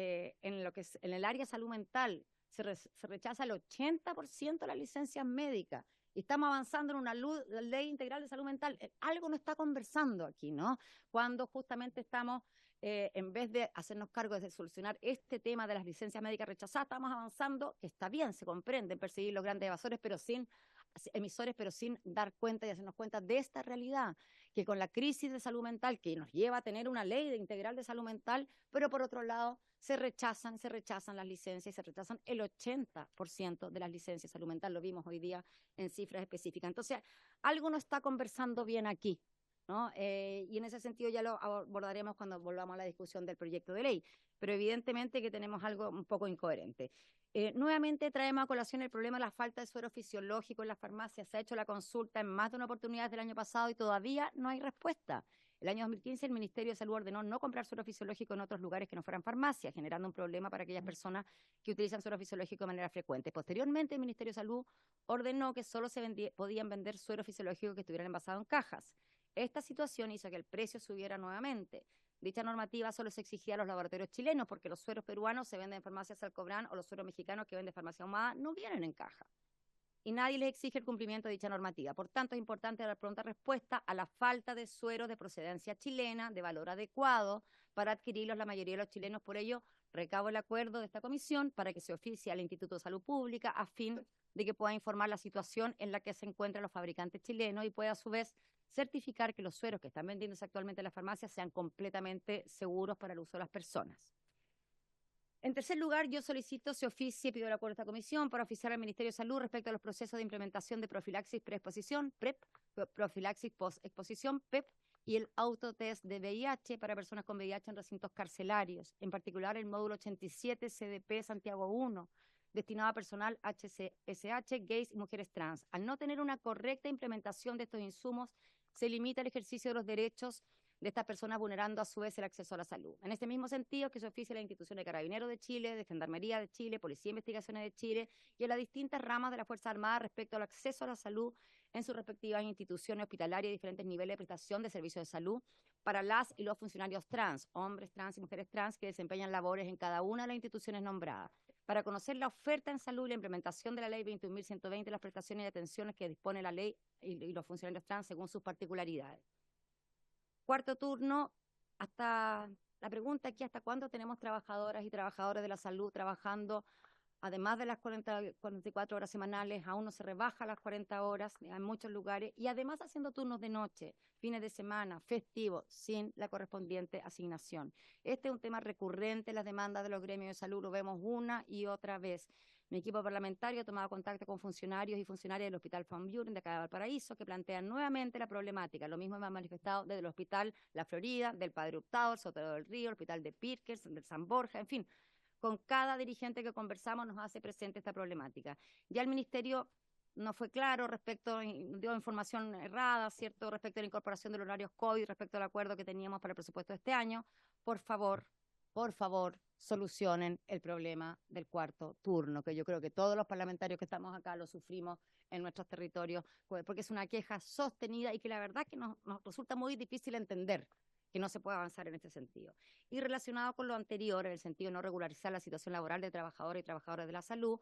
en el área de salud mental se rechaza el 80% de las licencias médicas y estamos avanzando en una ley integral de salud mental, algo no está conversando aquí, ¿no? Cuando justamente estamos, en vez de hacernos cargo de solucionar este tema de las licencias médicas rechazadas, estamos avanzando, que está bien, se comprende, en perseguir los grandes emisores, pero sin dar cuenta y hacernos cuenta de esta realidad, que con la crisis de salud mental que nos lleva a tener una ley integral de salud mental, pero por otro lado se rechazan las licencias y se rechazan el 80% de las licencias de salud mental, lo vimos hoy día en cifras específicas. Entonces, algo no está conversando bien aquí, ¿no? Y en ese sentido ya lo abordaremos cuando volvamos a la discusión del proyecto de ley, pero evidentemente que tenemos algo un poco incoherente. Nuevamente traemos a colación el problema de la falta de suero fisiológico en las farmacias. Se ha hecho la consulta en más de una oportunidad del año pasado y todavía no hay respuesta. El año 2015 el Ministerio de Salud ordenó no comprar suero fisiológico en otros lugares que no fueran farmacias, generando un problema para aquellas personas que utilizan suero fisiológico de manera frecuente. Posteriormente el Ministerio de Salud ordenó que solo podían vender suero fisiológico que estuvieran envasado en cajas. Esta situación hizo que el precio subiera nuevamente. Dicha normativa solo se exigía a los laboratorios chilenos porque los sueros peruanos se venden en farmacias Salcobrán o los sueros mexicanos que vende Farmacia Ahumada no vienen en caja. Y nadie les exige el cumplimiento de dicha normativa. Por tanto, es importante dar pronta respuesta a la falta de sueros de procedencia chilena, de valor adecuado, para adquirirlos la mayoría de los chilenos. Por ello, recabo el acuerdo de esta comisión para que se oficie al Instituto de Salud Pública a fin de que pueda informar la situación en la que se encuentran los fabricantes chilenos y pueda a su vez certificar que los sueros que están vendiéndose actualmente en las farmacias sean completamente seguros para el uso de las personas. En tercer lugar, yo solicito se oficie, pido el acuerdo de esta comisión para oficiar al Ministerio de Salud respecto a los procesos de implementación de profilaxis preexposición, PrEP, profilaxis postexposición, PEP, y el autotest de VIH para personas con VIH en recintos carcelarios, en particular el módulo 87 CDP Santiago 1, destinado a personal HCSH, gays y mujeres trans. Al no tener una correcta implementación de estos insumos, se limita el ejercicio de los derechos de estas personas, vulnerando a su vez el acceso a la salud. En este mismo sentido, que se oficie a la institución de Carabineros de Chile, de Gendarmería de Chile, Policía de Investigaciones de Chile y a las distintas ramas de la Fuerza Armada respecto al acceso a la salud en sus respectivas instituciones hospitalarias y diferentes niveles de prestación de servicios de salud para las y los funcionarios trans, hombres trans y mujeres trans que desempeñan labores en cada una de las instituciones nombradas, para conocer la oferta en salud y la implementación de la Ley 21.120, las prestaciones y atenciones que dispone la ley y los funcionarios trans según sus particularidades. Cuarto turno, hasta la pregunta aquí, ¿hasta cuándo tenemos trabajadoras y trabajadores de la salud trabajando, además de las 44 horas semanales, aún no se rebaja las 40 horas en muchos lugares, y además haciendo turnos de noche, fines de semana, festivos, sin la correspondiente asignación? Este es un tema recurrente en las demandas de los gremios de salud, lo vemos una y otra vez. Mi equipo parlamentario ha tomado contacto con funcionarios y funcionarias del Hospital Van Buren de acá de Valparaíso que plantean nuevamente la problemática. Lo mismo me han manifestado desde el Hospital La Florida, del Padre Hurtado, el Sotero del Río, el Hospital de Pirkers, del San Borja, en fin. Con cada dirigente que conversamos nos hace presente esta problemática. Ya el Ministerio no fue claro respecto, dio información errada, ¿cierto?, respecto a la incorporación de los horarios COVID, respecto al acuerdo que teníamos para el presupuesto de este año. Por favor, solucionen el problema del cuarto turno, que yo creo que todos los parlamentarios que estamos acá lo sufrimos en nuestros territorios, porque es una queja sostenida y que la verdad que nos resulta muy difícil entender que no se puede avanzar en este sentido. Y relacionado con lo anterior, en el sentido de no regularizar la situación laboral de trabajadores y trabajadoras de la salud,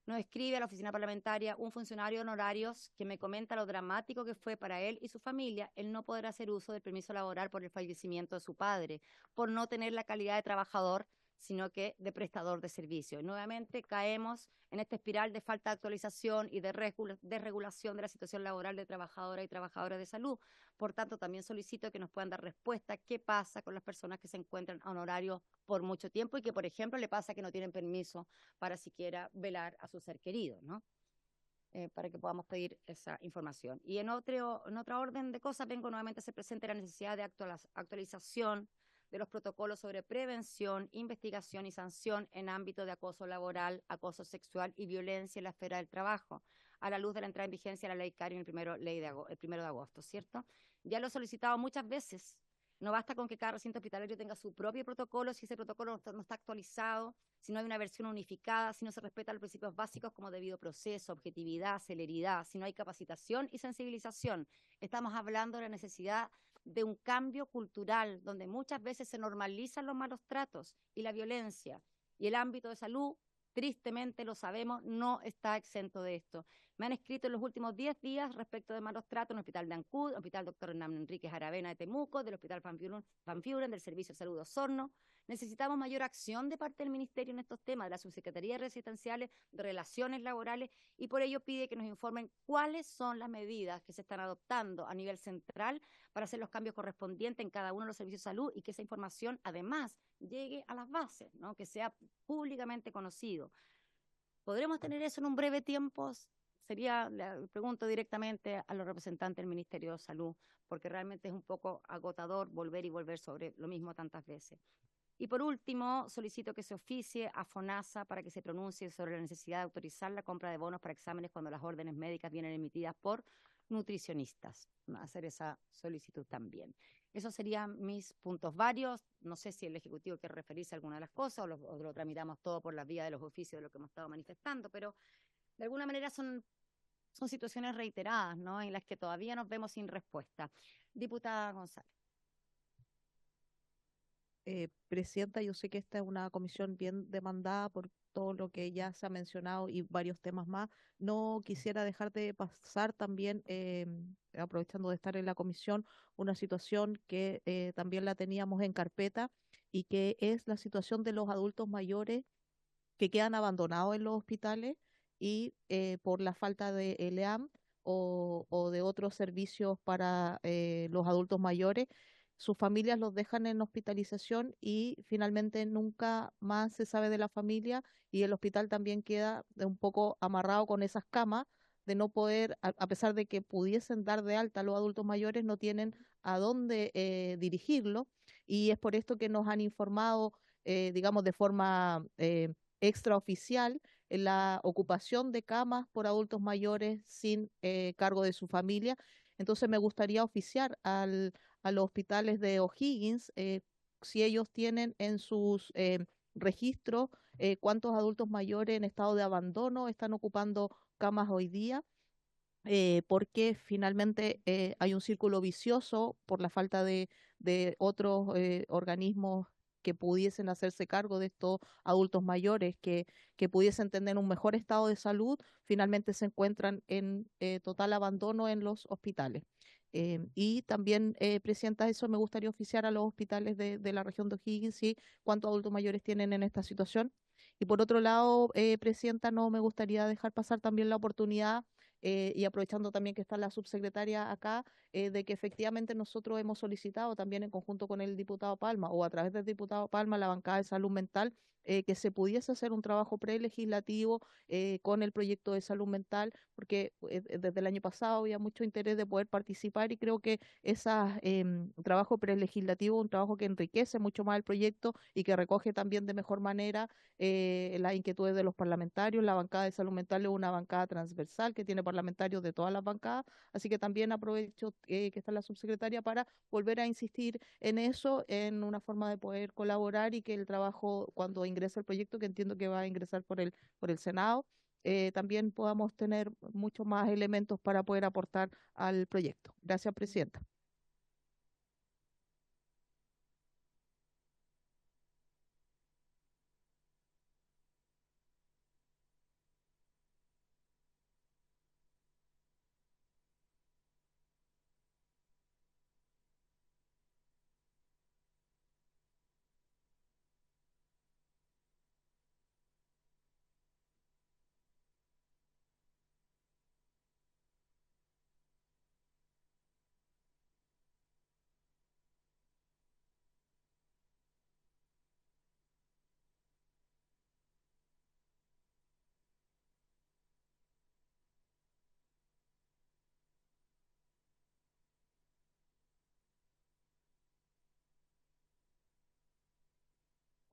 nos escribe a la oficina parlamentaria un funcionario de honorarios que me comenta lo dramático que fue para él y su familia el no poder hacer uso del permiso laboral por el fallecimiento de su padre, por no tener la calidad de trabajador, sino que de prestador de servicio. Y nuevamente caemos en esta espiral de falta de actualización y de desregulación de la situación laboral de trabajadoras y trabajadores de salud. Por tanto, también solicito que nos puedan dar respuesta qué pasa con las personas que se encuentran a honorario por mucho tiempo y que, por ejemplo, le pasa que no tienen permiso para siquiera velar a su ser querido, ¿no? Para que podamos pedir esa información. Y en otra orden de cosas, vengo nuevamente a hacer presente la necesidad de actualización de los protocolos sobre prevención, investigación y sanción en ámbito de acoso laboral, acoso sexual y violencia en la esfera del trabajo, a la luz de la entrada en vigencia de la ley CARI en el 1 de agosto, ¿cierto? Ya lo he solicitado muchas veces. No basta con que cada recinto hospitalario tenga su propio protocolo si ese protocolo no está actualizado, si no hay una versión unificada, si no se respetan los principios básicos como debido proceso, objetividad, celeridad, si no hay capacitación y sensibilización. Estamos hablando de la necesidad de un cambio cultural donde muchas veces se normalizan los malos tratos y la violencia. Y el ámbito de salud, tristemente lo sabemos, no está exento de esto. Me han escrito en los últimos 10 días respecto de malos tratos en el Hospital de Ancud, Hospital Dr. Hernán Enríquez Aravena de Temuco, del Hospital Fanfiuren, del Servicio de Salud de Osorno. Necesitamos mayor acción de parte del Ministerio en estos temas, de la Subsecretaría Residenciales, de Relaciones Laborales, y por ello pide que nos informen cuáles son las medidas que se están adoptando a nivel central para hacer los cambios correspondientes en cada uno de los servicios de salud y que esa información además llegue a las bases, ¿no? Que sea públicamente conocido. ¿Podremos tener eso en un breve tiempo? Le pregunto directamente a los representantes del Ministerio de Salud, porque realmente es un poco agotador volver y volver sobre lo mismo tantas veces. Y por último, solicito que se oficie a FONASA para que se pronuncie sobre la necesidad de autorizar la compra de bonos para exámenes cuando las órdenes médicas vienen emitidas por nutricionistas. Hacer esa solicitud también. Esos serían mis puntos varios. No sé si el Ejecutivo quiere referirse a alguna de las cosas o lo tramitamos todo por la vía de los oficios de lo que hemos estado manifestando, pero de alguna manera son situaciones reiteradas, ¿no? En las que todavía nos vemos sin respuesta. Diputada González. Presidenta, yo sé que esta es una comisión bien demandada por todo lo que ya se ha mencionado y varios temas más. No quisiera dejar de pasar también, aprovechando de estar en la comisión, una situación que también la teníamos en carpeta y que es la situación de los adultos mayores que quedan abandonados en los hospitales y por la falta de ELEAM o de otros servicios para los adultos mayores, sus familias los dejan en hospitalización y finalmente nunca más se sabe de la familia y el hospital también queda un poco amarrado con esas camas de no poder, a pesar de que pudiesen dar de alta a los adultos mayores, no tienen a dónde dirigirlo y es por esto que nos han informado, digamos, de forma extraoficial la ocupación de camas por adultos mayores sin cargo de su familia. Entonces me gustaría oficiar a los hospitales de O'Higgins si ellos tienen en sus registros cuántos adultos mayores en estado de abandono están ocupando camas hoy día. Porque finalmente hay un círculo vicioso por la falta de otros organismos que pudiesen hacerse cargo de estos adultos mayores, que pudiesen tener un mejor estado de salud, finalmente se encuentran en total abandono en los hospitales. Y también, Presidenta, eso me gustaría oficiar a los hospitales de la región de O'Higgins y cuántos adultos mayores tienen en esta situación. Y por otro lado, Presidenta, no me gustaría dejar pasar también la oportunidad y aprovechando también que está la subsecretaria acá, de que efectivamente nosotros hemos solicitado también en conjunto con el diputado Palma o a través del diputado Palma, la bancada de salud mental, que se pudiese hacer un trabajo prelegislativo con el proyecto de salud mental, porque desde el año pasado había mucho interés de poder participar y creo que ese trabajo prelegislativo es un trabajo que enriquece mucho más el proyecto y que recoge también de mejor manera las inquietudes de los parlamentarios. La bancada de salud mental es una bancada transversal que tiene parlamentarios de todas las bancadas, así que también aprovecho que está la subsecretaria para volver a insistir en eso, en una forma de poder colaborar y que el trabajo, cuando ingrese el proyecto, que entiendo que va a ingresar por el Senado, también podamos tener muchos más elementos para poder aportar al proyecto. Gracias, Presidenta.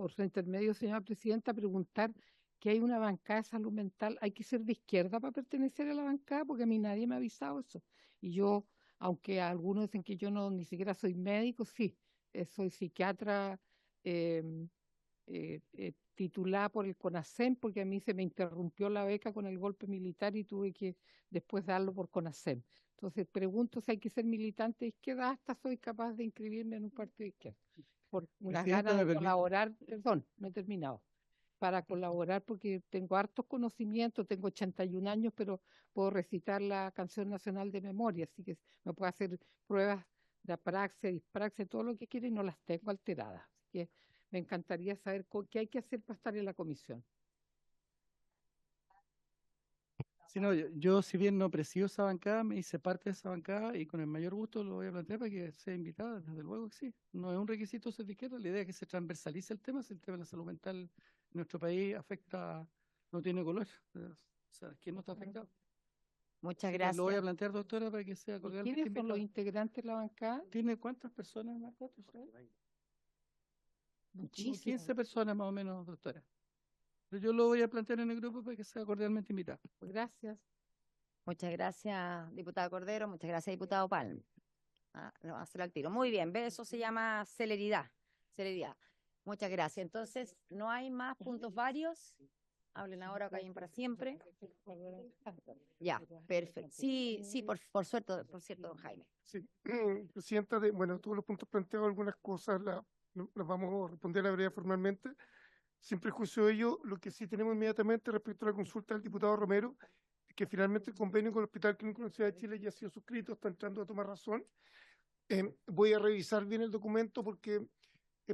por su intermedio, señora presidenta, preguntar que hay una bancada de salud mental. ¿Hay que ser de izquierda para pertenecer a la bancada? Porque a mí nadie me ha avisado eso. Y yo, aunque algunos dicen que yo no ni siquiera soy médico, sí, soy psiquiatra titulada por el CONASEM, porque a mí se me interrumpió la beca con el golpe militar y tuve que después darlo por CONASEM. Entonces pregunto si hay que ser militante de izquierda, hasta soy capaz de inscribirme en un partido de izquierda. Por unas Presidenta, ganas ¿me de permite? colaborar, perdón, no he terminado, para colaborar porque tengo hartos conocimientos, tengo 81 años, pero puedo recitar la canción nacional de memoria, así que me puedo hacer pruebas de apraxia, dispraxia, todo lo que quiera y no las tengo alteradas. Así que me encantaría saber qué hay que hacer para estar en la comisión. Sí, no, yo si bien no presido esa bancada, me hice parte de esa bancada y con el mayor gusto lo voy a plantear para que sea invitada, desde luego que sí. No es un requisito ser de izquierda, la idea es que se transversalice el tema, si el tema de la salud mental en nuestro país afecta, no tiene color, o sea, ¿quién no está afectado? Muchas Así que gracias. lo voy a plantear, doctora, para que sea ¿Y cordialmente quiénes son los invitado. integrantes de la bancada? ¿Tiene cuántas personas, Marta? ¿Tú sabes? Como Muchísimas. 15 personas más o menos, doctora. Pero yo lo voy a plantear en el grupo para que sea cordialmente invitado. Gracias. Muchas gracias, diputada Cordero. Muchas gracias, diputado Palma. Lo vamos a hacer al tiro. Muy bien, ¿ve? Eso se llama celeridad. Celeridad. Muchas gracias. Entonces, ¿no hay más puntos varios? Hablen ahora o callen para siempre. Ya, perfecto. Sí, sí, por cierto, don Jaime. Sí, presidenta, bueno, todos los puntos planteados, algunas cosas las vamos a responder a la brevedad formalmente. Sin prejuicio de ello, lo que sí tenemos inmediatamente respecto a la consulta del diputado Romero, es que finalmente el convenio con el Hospital Clínico de la Universidad de Chile ya ha sido suscrito, está entrando a tomar razón. Voy a revisar bien el documento porque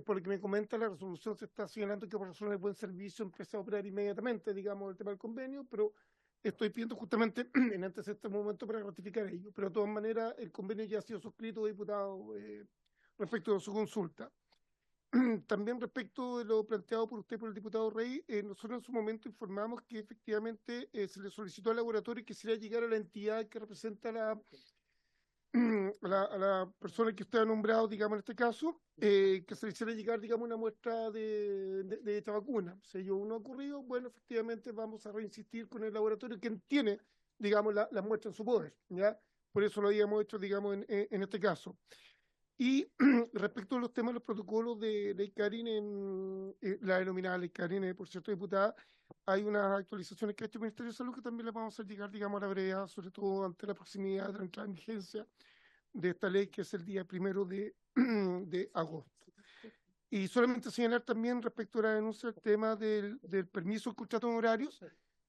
por lo que me comenta la resolución se está señalando que por razones de buen servicio empieza a operar inmediatamente, digamos, el tema del convenio, pero estoy pidiendo justamente en antes de este momento para ratificar ello. Pero de todas maneras, el convenio ya ha sido suscrito, diputado, respecto de su consulta. También respecto de lo planteado por usted, por el diputado Rey, nosotros en su momento informamos que efectivamente se le solicitó al laboratorio que quisiera llegar a la entidad que representa a la persona que usted ha nombrado, digamos, en este caso, que se le hiciera llegar, digamos, una muestra de esta vacuna. Si ello no ha ocurrido, bueno, efectivamente vamos a reinsistir con el laboratorio que tiene, digamos, la muestra en su poder, ¿ya? Por eso lo habíamos hecho, digamos, en este caso. Y respecto a los temas, los protocolos de ICARIN, la denominada Ley ICARIN, por cierto, diputada, hay unas actualizaciones que ha hecho el Ministerio de Salud que también las vamos a hacer llegar, digamos, a la brevedad, sobre todo ante la proximidad de la entrada en vigencia de esta ley, que es el día 1 de agosto. Y solamente señalar también respecto a la denuncia del tema del permiso de contrato en horarios,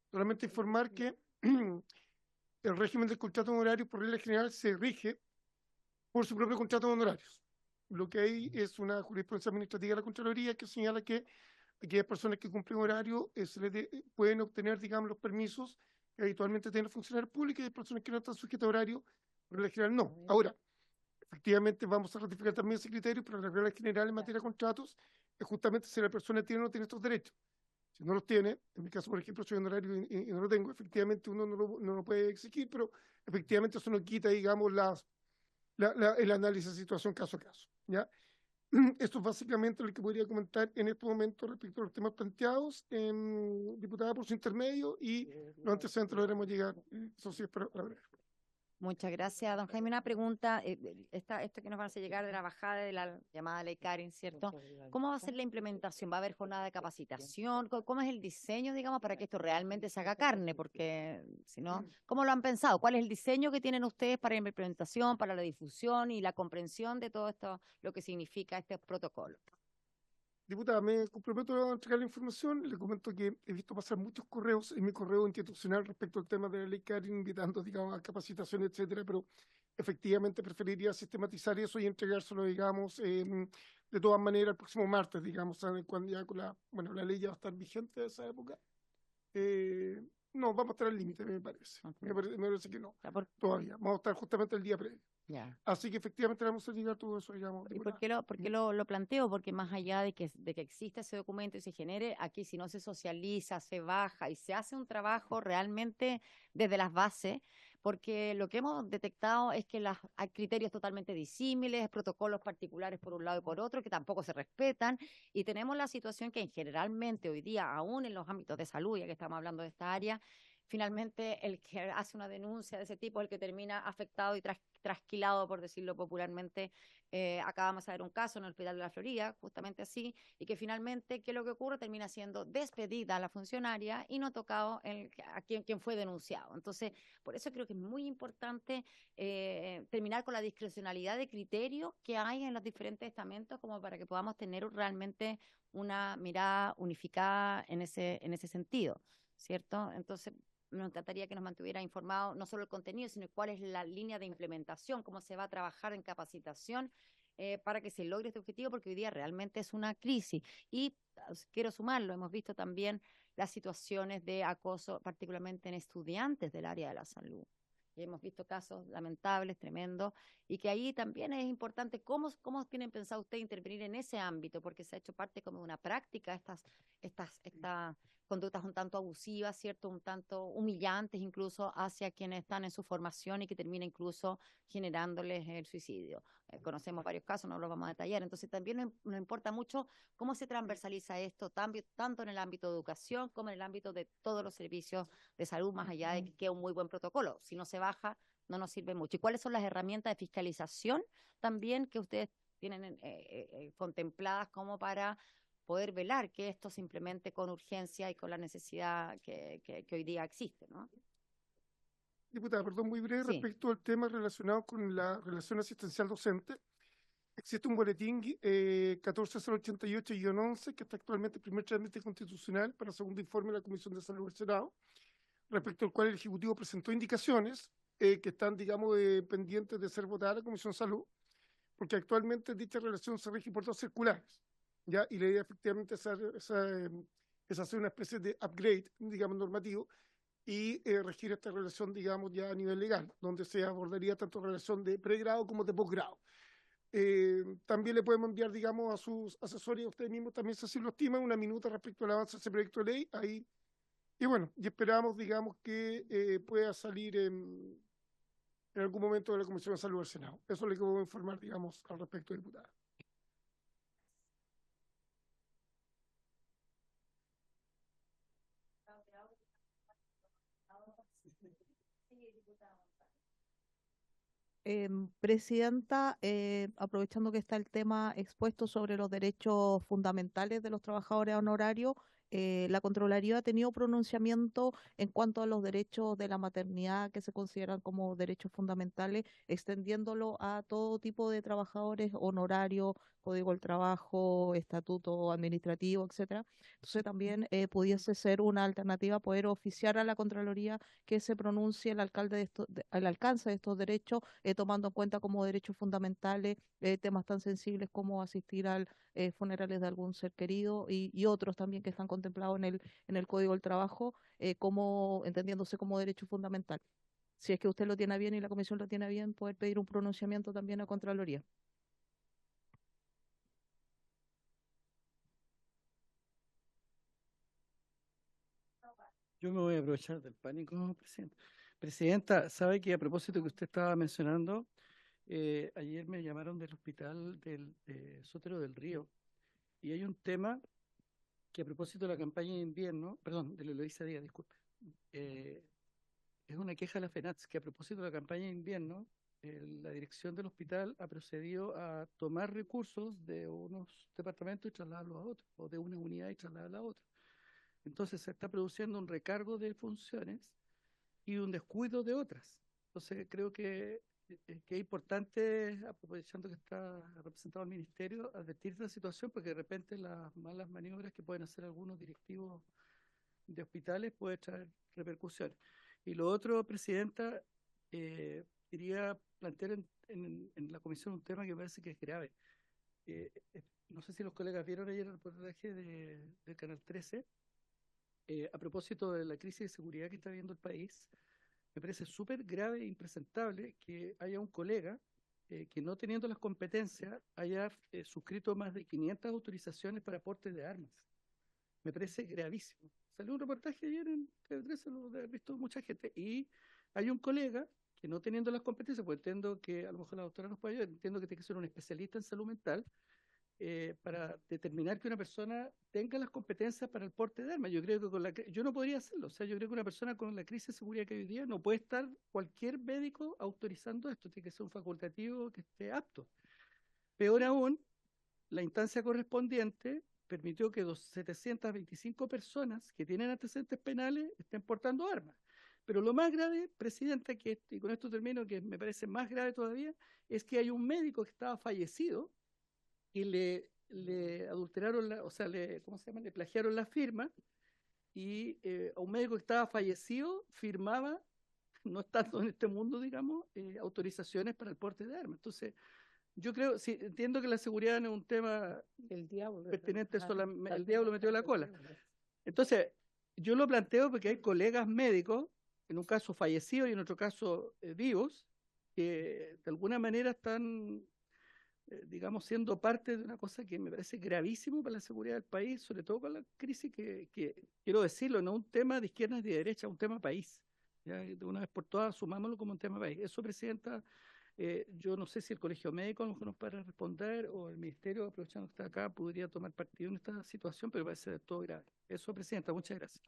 solamente informar que el régimen del contrato en horario por regla general se rige por su propio contrato de honorarios. Lo que hay es una jurisprudencia administrativa de la Contraloría que señala que aquellas personas que cumplen horario pueden obtener, digamos, los permisos que habitualmente tienen los funcionarios públicos, y hay personas que no están sujetas a horario, por regla general no. Ahora, efectivamente vamos a ratificar también ese criterio, pero la regla general en materia de contratos es justamente si la persona tiene o no tiene estos derechos. Si no los tiene, en mi caso, por ejemplo, soy honorario y no lo tengo, efectivamente uno no lo puede exigir, pero efectivamente eso no quita, digamos, el análisis de situación caso a caso, ¿ya? Esto es básicamente lo que podría comentar en este momento respecto a los temas planteados, diputada, por su intermedio, y los antecedentes lo haremos llegar, eso sí, espero la breve. Muchas gracias, don Jaime. Una pregunta, esto que nos va a hacer llegar de la bajada de la llamada Ley Karen, ¿cierto? ¿Cómo va a ser la implementación? ¿Va a haber jornada de capacitación? ¿Cómo es el diseño, digamos, para que esto realmente se haga carne? Porque si no, ¿cómo lo han pensado? ¿Cuál es el diseño que tienen ustedes para la implementación, para la difusión y la comprensión de todo esto, lo que significa este protocolo? Diputada, me comprometo a entregar la información. Le comento que he visto pasar muchos correos en mi correo institucional respecto al tema de la ley Karen, invitando, digamos, a capacitación, etcétera, pero efectivamente preferiría sistematizar eso y entregárselo, digamos, de todas maneras el próximo martes, digamos, cuando ya con la ley ya va a estar vigente de esa época. No, vamos a estar al límite, me parece. Me parece que no, todavía. Vamos a estar justamente el día previo. Ya. Así que efectivamente vamos a llegar todo eso, digamos. ¿Y por qué lo planteo? Porque más allá de que exista ese documento y se genere, aquí si no se socializa, se baja y se hace un trabajo realmente desde las bases, porque lo que hemos detectado es que hay criterios totalmente disímiles, protocolos particulares por un lado y por otro, que tampoco se respetan, y tenemos la situación que generalmente hoy día, aún en los ámbitos de salud, ya que estamos hablando de esta área, finalmente el que hace una denuncia de ese tipo es el que termina afectado y trasquilado, por decirlo popularmente. Acabamos de ver un caso en el Hospital de la Florida, justamente así, y que finalmente, ¿qué es lo que ocurre? Termina siendo despedida la funcionaria y no tocado a quien fue denunciado. Entonces, por eso creo que es muy importante terminar con la discrecionalidad de criterio que hay en los diferentes estamentos, como para que podamos tener realmente una mirada unificada en ese sentido, ¿cierto? Entonces, me encantaría que nos mantuviera informado no solo el contenido, sino cuál es la línea de implementación, cómo se va a trabajar en capacitación para que se logre este objetivo, porque hoy día realmente es una crisis. Y quiero sumarlo, hemos visto también las situaciones de acoso, particularmente en estudiantes del área de la salud. Y hemos visto casos lamentables, tremendos, y que ahí también es importante cómo tienen pensado usted intervenir en ese ámbito, porque se ha hecho parte como de una práctica estas conductas un tanto abusivas, ¿cierto? Un tanto humillantes incluso hacia quienes están en su formación y que termina incluso generándoles el suicidio. Conocemos varios casos, no los vamos a detallar. Entonces también nos importa mucho cómo se transversaliza esto, tanto en el ámbito de educación como en el ámbito de todos los servicios de salud, más allá de que quede un muy buen protocolo. Si no se baja, no nos sirve mucho. ¿Y cuáles son las herramientas de fiscalización también que ustedes tienen contempladas como para poder velar que esto se implemente con urgencia y con la necesidad que hoy día existe, ¿no? Diputada, perdón, muy breve Sí. respecto al tema relacionado con la relación asistencial docente. Existe un boletín 14088-11 que está actualmente en primer trámite constitucional para segundo informe de la Comisión de Salud del Senado, respecto al cual el Ejecutivo presentó indicaciones que están, digamos, pendientes de ser votadas a la Comisión de Salud, porque actualmente dicha relación se rige por 2 circulares, ¿ya? Y la idea efectivamente es hacer una especie de upgrade, digamos, normativo, y regir esta relación, digamos, ya a nivel legal, donde se abordaría tanto relación de pregrado como de posgrado. También le podemos enviar, digamos, a sus asesores y a ustedes mismos también, si así lo estiman, una minuta respecto al avance de ese proyecto de ley. Ahí, y bueno, y esperamos, digamos, que pueda salir en algún momento de la Comisión de Salud del Senado. Eso es lo que puedo informar, digamos, al respecto, diputada. Presidenta, aprovechando que está el tema expuesto sobre los derechos fundamentales de los trabajadores honorarios, la Contraloría ha tenido pronunciamiento en cuanto a los derechos de la maternidad que se consideran como derechos fundamentales, extendiéndolo a todo tipo de trabajadores honorarios, Código del Trabajo, estatuto administrativo, etcétera. Entonces también pudiese ser una alternativa poder oficiar a la Contraloría que se pronuncie el alcance de estos derechos, tomando en cuenta como derechos fundamentales temas tan sensibles como asistir al funerales de algún ser querido y otros también que están contemplados en el Código del Trabajo, como entendiéndose como derecho fundamental. Si es que usted lo tiene a bien y la Comisión lo tiene a bien, poder pedir un pronunciamiento también a Contraloría. Yo me voy a aprovechar del pánico, presidenta. Presidenta, ¿sabe que a propósito que usted estaba mencionando, ayer me llamaron del hospital de Sotero del Río y hay un tema que a propósito de la campaña de invierno, perdón, de Eloísa Díaz, disculpe, es una queja de la FENATS que a propósito de la campaña de invierno, la dirección del hospital ha procedido a tomar recursos de unos departamentos y trasladarlos a otros, o de una unidad y trasladarla a otra. Entonces se está produciendo un recargo de funciones y un descuido de otras. Entonces creo que es importante, aprovechando que está representado el ministerio, advertir de la situación, porque de repente las malas maniobras que pueden hacer algunos directivos de hospitales pueden traer repercusiones. Y lo otro, presidenta, quería plantear en la comisión un tema que me parece que es grave. No sé si los colegas vieron ayer el reportaje del Canal 13, a propósito de la crisis de seguridad que está viviendo el país. Me parece súper grave e impresentable que haya un colega que no teniendo las competencias haya suscrito más de 500 autorizaciones para aportes de armas. Me parece gravísimo. Salió un reportaje ayer en TV13, lo ha visto mucha gente, y hay un colega que no teniendo las competencias, pues entiendo que a lo mejor la doctora nos puede ayudar, entiendo que tiene que ser un especialista en salud mental para determinar que una persona tenga las competencias para el porte de armas. Yo creo que yo no podría hacerlo. O sea, yo creo que una persona con la crisis de seguridad que hay hoy día no puede estar cualquier médico autorizando esto. Tiene que ser un facultativo que esté apto. Peor aún, la instancia correspondiente permitió que 725 personas que tienen antecedentes penales estén portando armas. Pero lo más grave, Presidenta, y con esto termino, que me parece más grave todavía, es que hay un médico que estaba fallecido y le adulteraron, o sea, ¿cómo se llama? Le plagiaron la firma y a un médico que estaba fallecido firmaba, no estando en este mundo, digamos, autorizaciones para el porte de armas. Entonces, yo creo, sí, entiendo que la seguridad no es un tema pertinente solamente, el diablo metió la cola. Entonces, yo lo planteo porque hay colegas médicos, en un caso fallecidos y en otro caso vivos, que de alguna manera están digamos, siendo parte de una cosa que me parece gravísimo para la seguridad del país, sobre todo con la crisis que quiero decirlo, no un tema de izquierda ni de derecha, un tema país. ¿Ya? De una vez por todas, sumámoslo como un tema país. Eso, Presidenta, yo no sé si el Colegio Médico a lo mejor nos puede responder o el Ministerio, aprovechando que está acá, podría tomar partido en esta situación, pero parece de todo grave. Eso, Presidenta, muchas gracias.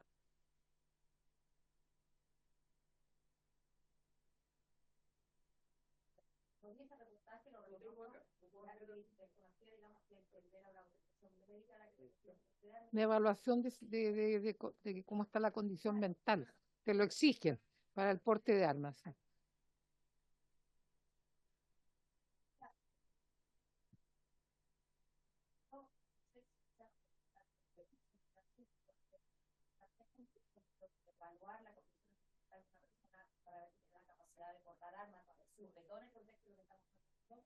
La evaluación de cómo está la condición mental, te lo exigen para el porte de armas. Evaluar la condición mental de una persona para ver si tiene la capacidad de portar armas, sobre todo en el contexto de lo que estamos haciendo,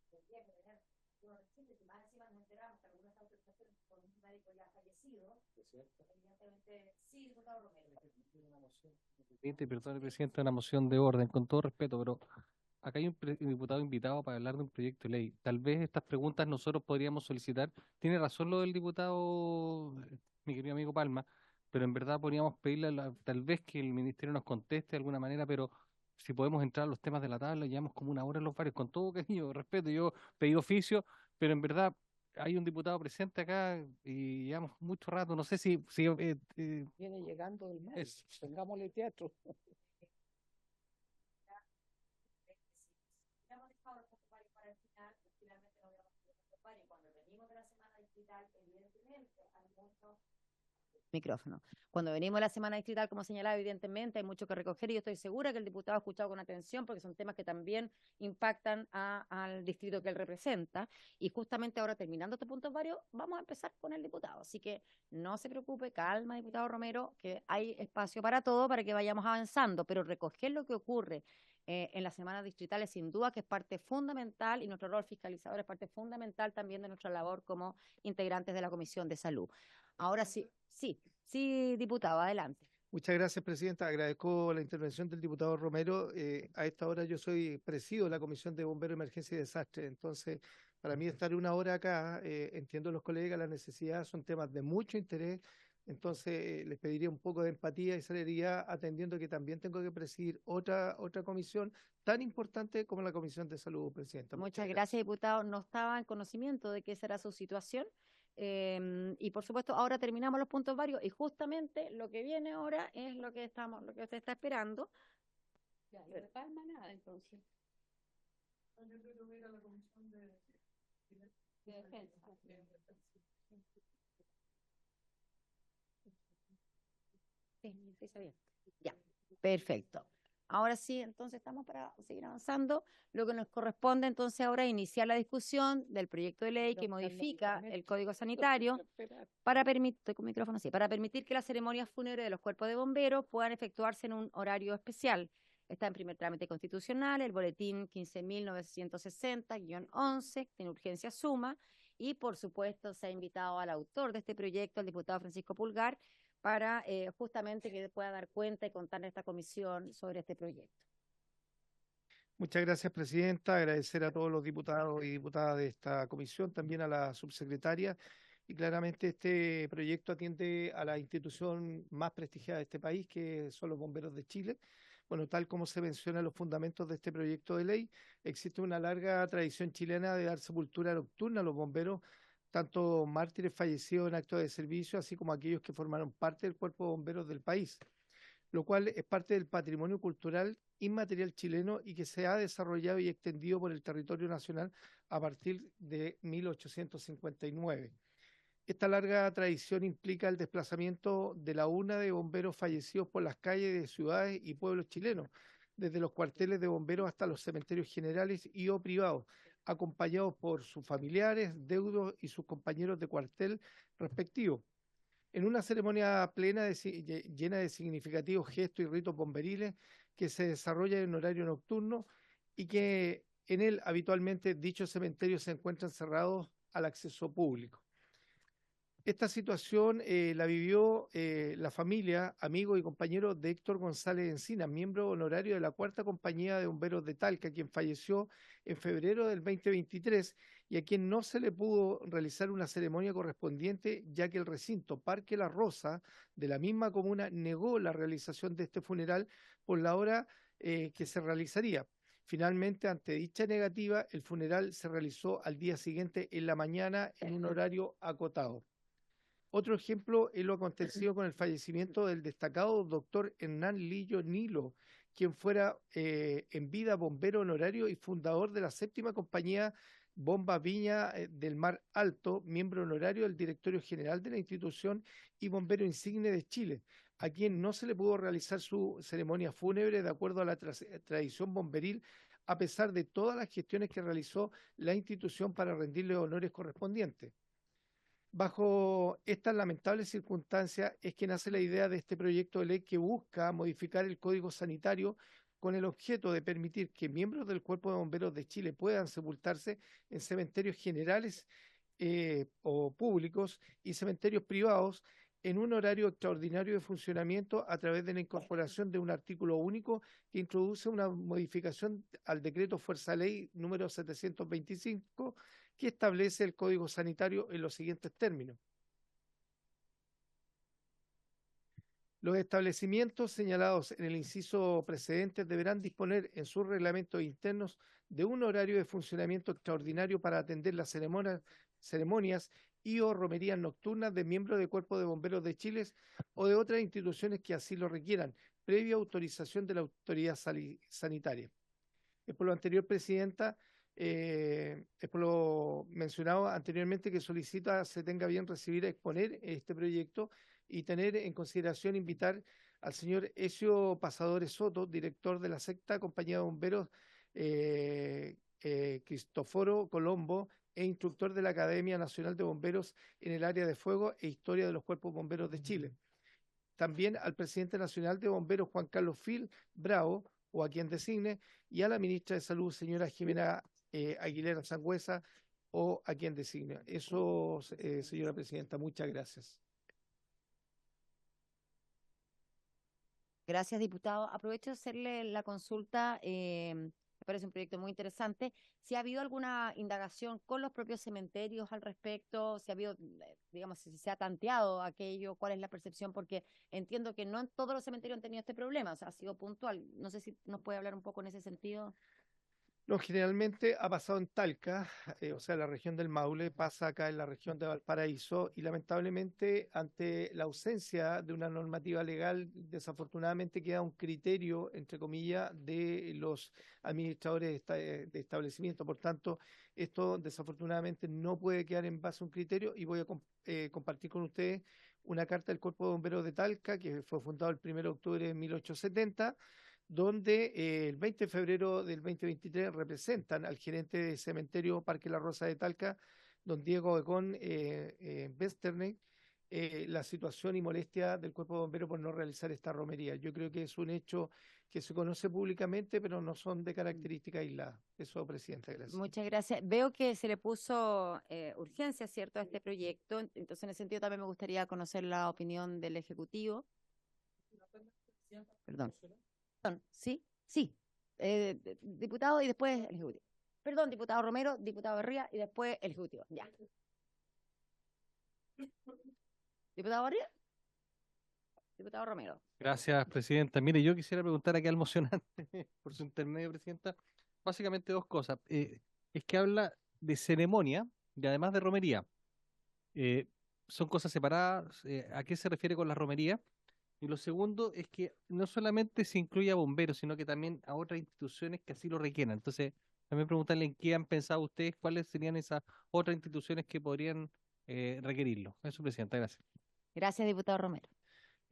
tendría que tener unos requisitos, y más encima nos enteramos que algunas autorizaciones por un médico ya fallecido, evidentemente, sí, diputado Romero. Perdón, presidente, una moción de orden, con todo respeto, pero acá hay un diputado invitado para hablar de un proyecto de ley. Tal vez estas preguntas nosotros podríamos solicitar. Tiene razón lo del diputado, mi querido amigo Palma, pero en verdad podríamos pedirle tal vez que el ministerio nos conteste de alguna manera, pero si podemos entrar a los temas de la tabla, llevamos como una hora en los varios, con todo cariño, respeto. Yo pedí oficio, pero en verdad hay un diputado presente acá y llevamos mucho rato. No sé si Viene llegando el mes, tengámosle teatro. Micrófono. Cuando venimos a la semana distrital, como señalaba, evidentemente hay mucho que recoger y yo estoy segura que el diputado ha escuchado con atención porque son temas que también impactan al distrito que él representa. Y justamente ahora, terminando estos puntos varios, vamos a empezar con el diputado. Así que no se preocupe, calma, diputado Romero, que hay espacio para todo, para que vayamos avanzando, pero recoger lo que ocurre en las semanas distritales, sin duda que es parte fundamental, y nuestro rol fiscalizador es parte fundamental también de nuestra labor como integrantes de la Comisión de Salud. Ahora sí, diputado, adelante. Muchas gracias, Presidenta. Agradezco la intervención del diputado Romero. A esta hora yo presido la Comisión de Bomberos, Emergencia y Desastre. Entonces, para mí estar una hora acá, entiendo los colegas, la necesidad, son temas de mucho interés. Entonces, les pediría un poco de empatía y celeridad, atendiendo que también tengo que presidir otra comisión tan importante como la Comisión de Salud, Presidenta. Muchas gracias, diputado. No estaba en conocimiento de que esa era su situación. Y por supuesto, ahora terminamos los puntos varios y justamente lo que viene ahora es lo que usted está esperando. Ya, y de Palma nada, entonces. De defensa. Sí, está bien. Ya, perfecto. Ahora sí, entonces estamos para seguir avanzando. Lo que nos corresponde entonces ahora es iniciar la discusión del proyecto de ley que modifica el Código Sanitario para permitir, con micrófono así, para permitir que las ceremonias fúnebres de los cuerpos de bomberos puedan efectuarse en un horario especial. Está en primer trámite constitucional, el boletín 15.960-11, tiene urgencia suma, y por supuesto se ha invitado al autor de este proyecto, el diputado Francisco Pulgar, para justamente que pueda dar cuenta y contar a esta comisión sobre este proyecto. Muchas gracias, Presidenta. Agradecer a todos los diputados y diputadas de esta comisión, también a la subsecretaria. Y claramente este proyecto atiende a la institución más prestigiada de este país, que son los Bomberos de Chile. Bueno, tal como se menciona en los fundamentos de este proyecto de ley, existe una larga tradición chilena de dar sepultura nocturna a los bomberos, tanto mártires fallecidos en actos de servicio, así como aquellos que formaron parte del cuerpo de bomberos del país, lo cual es parte del patrimonio cultural inmaterial chileno y que se ha desarrollado y extendido por el territorio nacional a partir de 1859. Esta larga tradición implica el desplazamiento de la UNA de bomberos fallecidos por las calles de ciudades y pueblos chilenos, desde los cuarteles de bomberos hasta los cementerios generales y o privados, acompañados por sus familiares, deudos y sus compañeros de cuartel respectivos. En una ceremonia llena de significativos gestos y ritos bomberiles que se desarrolla en horario nocturno y que en él habitualmente dichos cementerios se encuentran cerrados al acceso público. Esta situación la vivió la familia, amigo y compañero de Héctor González Encina, miembro honorario de la Cuarta Compañía de Bomberos de Talca, quien falleció en febrero del 2023 y a quien no se le pudo realizar una ceremonia correspondiente, ya que el recinto Parque La Rosa de la misma comuna negó la realización de este funeral por la hora que se realizaría. Finalmente, ante dicha negativa, el funeral se realizó al día siguiente en la mañana en un horario acotado. Otro ejemplo es lo acontecido con el fallecimiento del destacado doctor Hernán Lillo Nilo, quien fuera en vida bombero honorario y fundador de la 7ª Compañía Bomba Viña del Mar Alto, miembro honorario del directorio general de la institución y bombero insigne de Chile, a quien no se le pudo realizar su ceremonia fúnebre de acuerdo a la tradición bomberil, a pesar de todas las gestiones que realizó la institución para rendirle honores correspondientes. Bajo estas lamentables circunstancias es que nace la idea de este proyecto de ley que busca modificar el Código Sanitario con el objeto de permitir que miembros del Cuerpo de Bomberos de Chile puedan sepultarse en cementerios generales o públicos y cementerios privados en un horario extraordinario de funcionamiento a través de la incorporación de un artículo único que introduce una modificación al decreto Fuerza Ley número 725 que establece el Código Sanitario en los siguientes términos. Los establecimientos señalados en el inciso precedente deberán disponer en sus reglamentos internos de un horario de funcionamiento extraordinario para atender las ceremonias y o romerías nocturnas de miembros del Cuerpo de Bomberos de Chile o de otras instituciones que así lo requieran, previa autorización de la autoridad sanitaria. Es por lo anterior, Presidenta, es por lo mencionado anteriormente que solicita se tenga bien recibir a exponer este proyecto y tener en consideración invitar al señor Ezio Pasadores Soto, director de la 6ª Compañía de Bomberos, Cristoforo Colombo, e instructor de la Academia Nacional de Bomberos en el área de fuego e historia de los cuerpos bomberos de Chile. También al presidente nacional de bomberos, Juan Carlos Phil Bravo, o a quien designe, y a la ministra de Salud, señora Jimena Aguilera Sangüesa, o a quien designe. Eso, señora presidenta, muchas gracias. Gracias, diputado. Aprovecho de hacerle la consulta. Me parece un proyecto muy interesante. Si ha habido alguna indagación con los propios cementerios al respecto, si ha habido, digamos, si se ha tanteado aquello, cuál es la percepción, porque entiendo que no en todos los cementerios han tenido este problema, o sea, ha sido puntual. No sé si nos puede hablar un poco en ese sentido. No, generalmente ha pasado en Talca, o sea, la región del Maule, pasa acá en la región de Valparaíso y lamentablemente ante la ausencia de una normativa legal, desafortunadamente queda un criterio, entre comillas, de los administradores de establecimiento. Por tanto, esto desafortunadamente no puede quedar en base a un criterio y voy a compartir con ustedes una carta del Cuerpo de Bomberos de Talca que fue fundado el 1 de octubre de 1870, donde el 20 de febrero del 2023 representan al gerente de cementerio Parque La Rosa de Talca, don Diego Egón Westerney, la situación y molestia del Cuerpo de Bomberos por no realizar esta romería. Yo creo que es un hecho que se conoce públicamente, pero no son de característica aislada. Eso, Presidenta, gracias. Muchas gracias. Veo que se le puso urgencia, ¿cierto?, a este proyecto. Entonces, en ese sentido, también me gustaría conocer la opinión del Ejecutivo. Perdón. Sí, sí. Diputado y después el Ejecutivo. Perdón, diputado Romero, diputado Barría y después el Ejecutivo. Ya. Diputado Barría. Diputado Romero. Gracias, presidenta. Mire, yo quisiera preguntar aquí al mocionante, por su intermedio, presidenta, básicamente dos cosas. Es que habla de ceremonia y además de romería. Eh, ¿Son cosas separadas? ¿A qué se refiere con la romería? Y lo segundo es que no solamente se incluye a bomberos, sino que también a otras instituciones que así lo requieran. Entonces, también preguntarle en qué han pensado ustedes, cuáles serían esas otras instituciones que podrían requerirlo. Eso, presidenta, gracias. Gracias, diputado Romero.